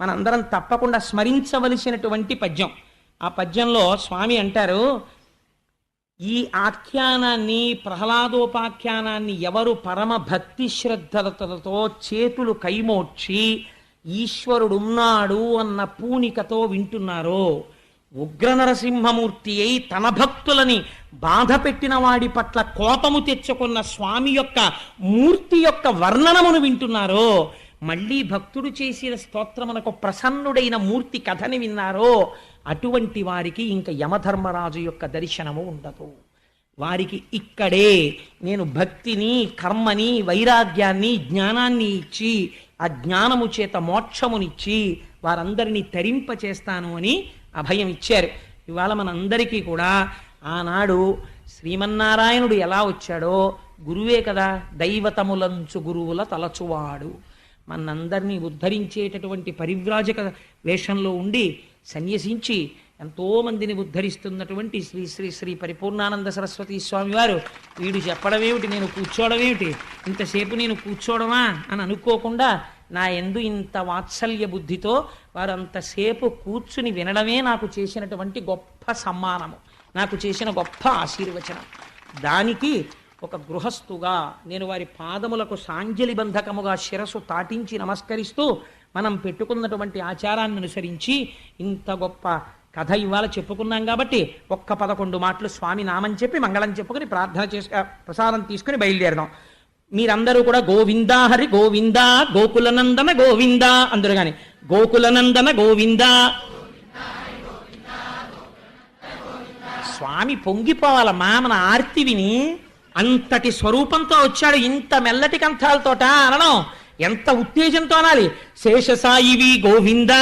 మనందరం తప్పకుండా స్మరించవలసినటువంటి పద్యం. ఆ పద్యంలో స్వామి అంటారు, ఈ ఆఖ్యానాన్ని ప్రహ్లాదోపాఖ్యానాన్ని ఎవరు పరమ భక్తి శ్రద్ధలతో చేతులు కైమోడ్చి ఈశ్వరుడున్నాడు అన్న పూనికతో వింటున్నారో, ఉగ్ర నరసింహమూర్తి అయి తన భక్తులని బాధ పెట్టిన వాడి పట్ల కోపము తెచ్చుకున్న స్వామి యొక్క మూర్తి యొక్క వర్ణనమును వింటున్నారో, మళ్ళీ భక్తుడు చేసిన స్తోత్రమునకు ప్రసన్నుడైన మూర్తి కథని విన్నారో, అటువంటి వారికి ఇంకా యమధర్మరాజు యొక్క దర్శనము ఉండదు. వారికి ఇక్కడే నేను భక్తిని, కర్మని, వైరాగ్యాన్ని, జ్ఞానాన్ని ఇచ్చి ఆ జ్ఞానము చేత మోక్షమునిచ్చి వారందరినీ తరింపచేస్తాను అని అభయం ఇచ్చారు. ఇవాళ మనందరికీ కూడా ఆనాడు శ్రీమన్నారాయణుడు ఎలా వచ్చాడో గురువే కదా, దైవతములంచు గురువుల తలచువాడు. మనందరినీ ఉద్ధరించేటటువంటి పరివ్రాజక వేషంలో ఉండి సన్యసించి ఎంతోమందిని ఉద్ధరిస్తున్నటువంటి శ్రీ శ్రీ శ్రీ పరిపూర్ణానంద సరస్వతి స్వామి వారు వీడు చెప్పడమేమిటి, నేను కూర్చోవడమేమిటి, ఇంతసేపు నేను కూర్చోవడమా అని అనుకోకుండా నా యందు ఇంత వాత్సల్య బుద్ధితో వారు అంతసేపు కూర్చుని వినడమే నాకు చేసినటువంటి గొప్ప సమ్మానము, నాకు చేసిన గొప్ప ఆశీర్వచనం. దానికి ఒక గృహస్థుగా నేను వారి పాదములకు సాంజలి బంధకముగా శిరస్సు తాటించి నమస్కరిస్తూ మనం పెట్టుకున్నటువంటి ఆచారాన్ని అనుసరించి ఇంత గొప్ప కథ ఇవాళ చెప్పుకున్నాం కాబట్టి ఒక్క 11 మాటలు స్వామి నామని చెప్పి మంగళం చెప్పుకుని ప్రార్థన చేసి ప్రసాదం తీసుకుని బయలుదేరదాం. మీరందరూ కూడా గోవిందా హరి గోవిందా గోకులనందన గోవిందా అందరూ కానీ గోకులనందన గోవిందా. స్వామి పొంగిపోవాలమ్మా మన ఆర్తి విని. అంతటి స్వరూపంతో వచ్చాడు, ఇంత మెల్లటి కంఠాలతోట అనడం ఎంత ఉత్తేజంతో అనాలి. శేషసాయివి గోవిందా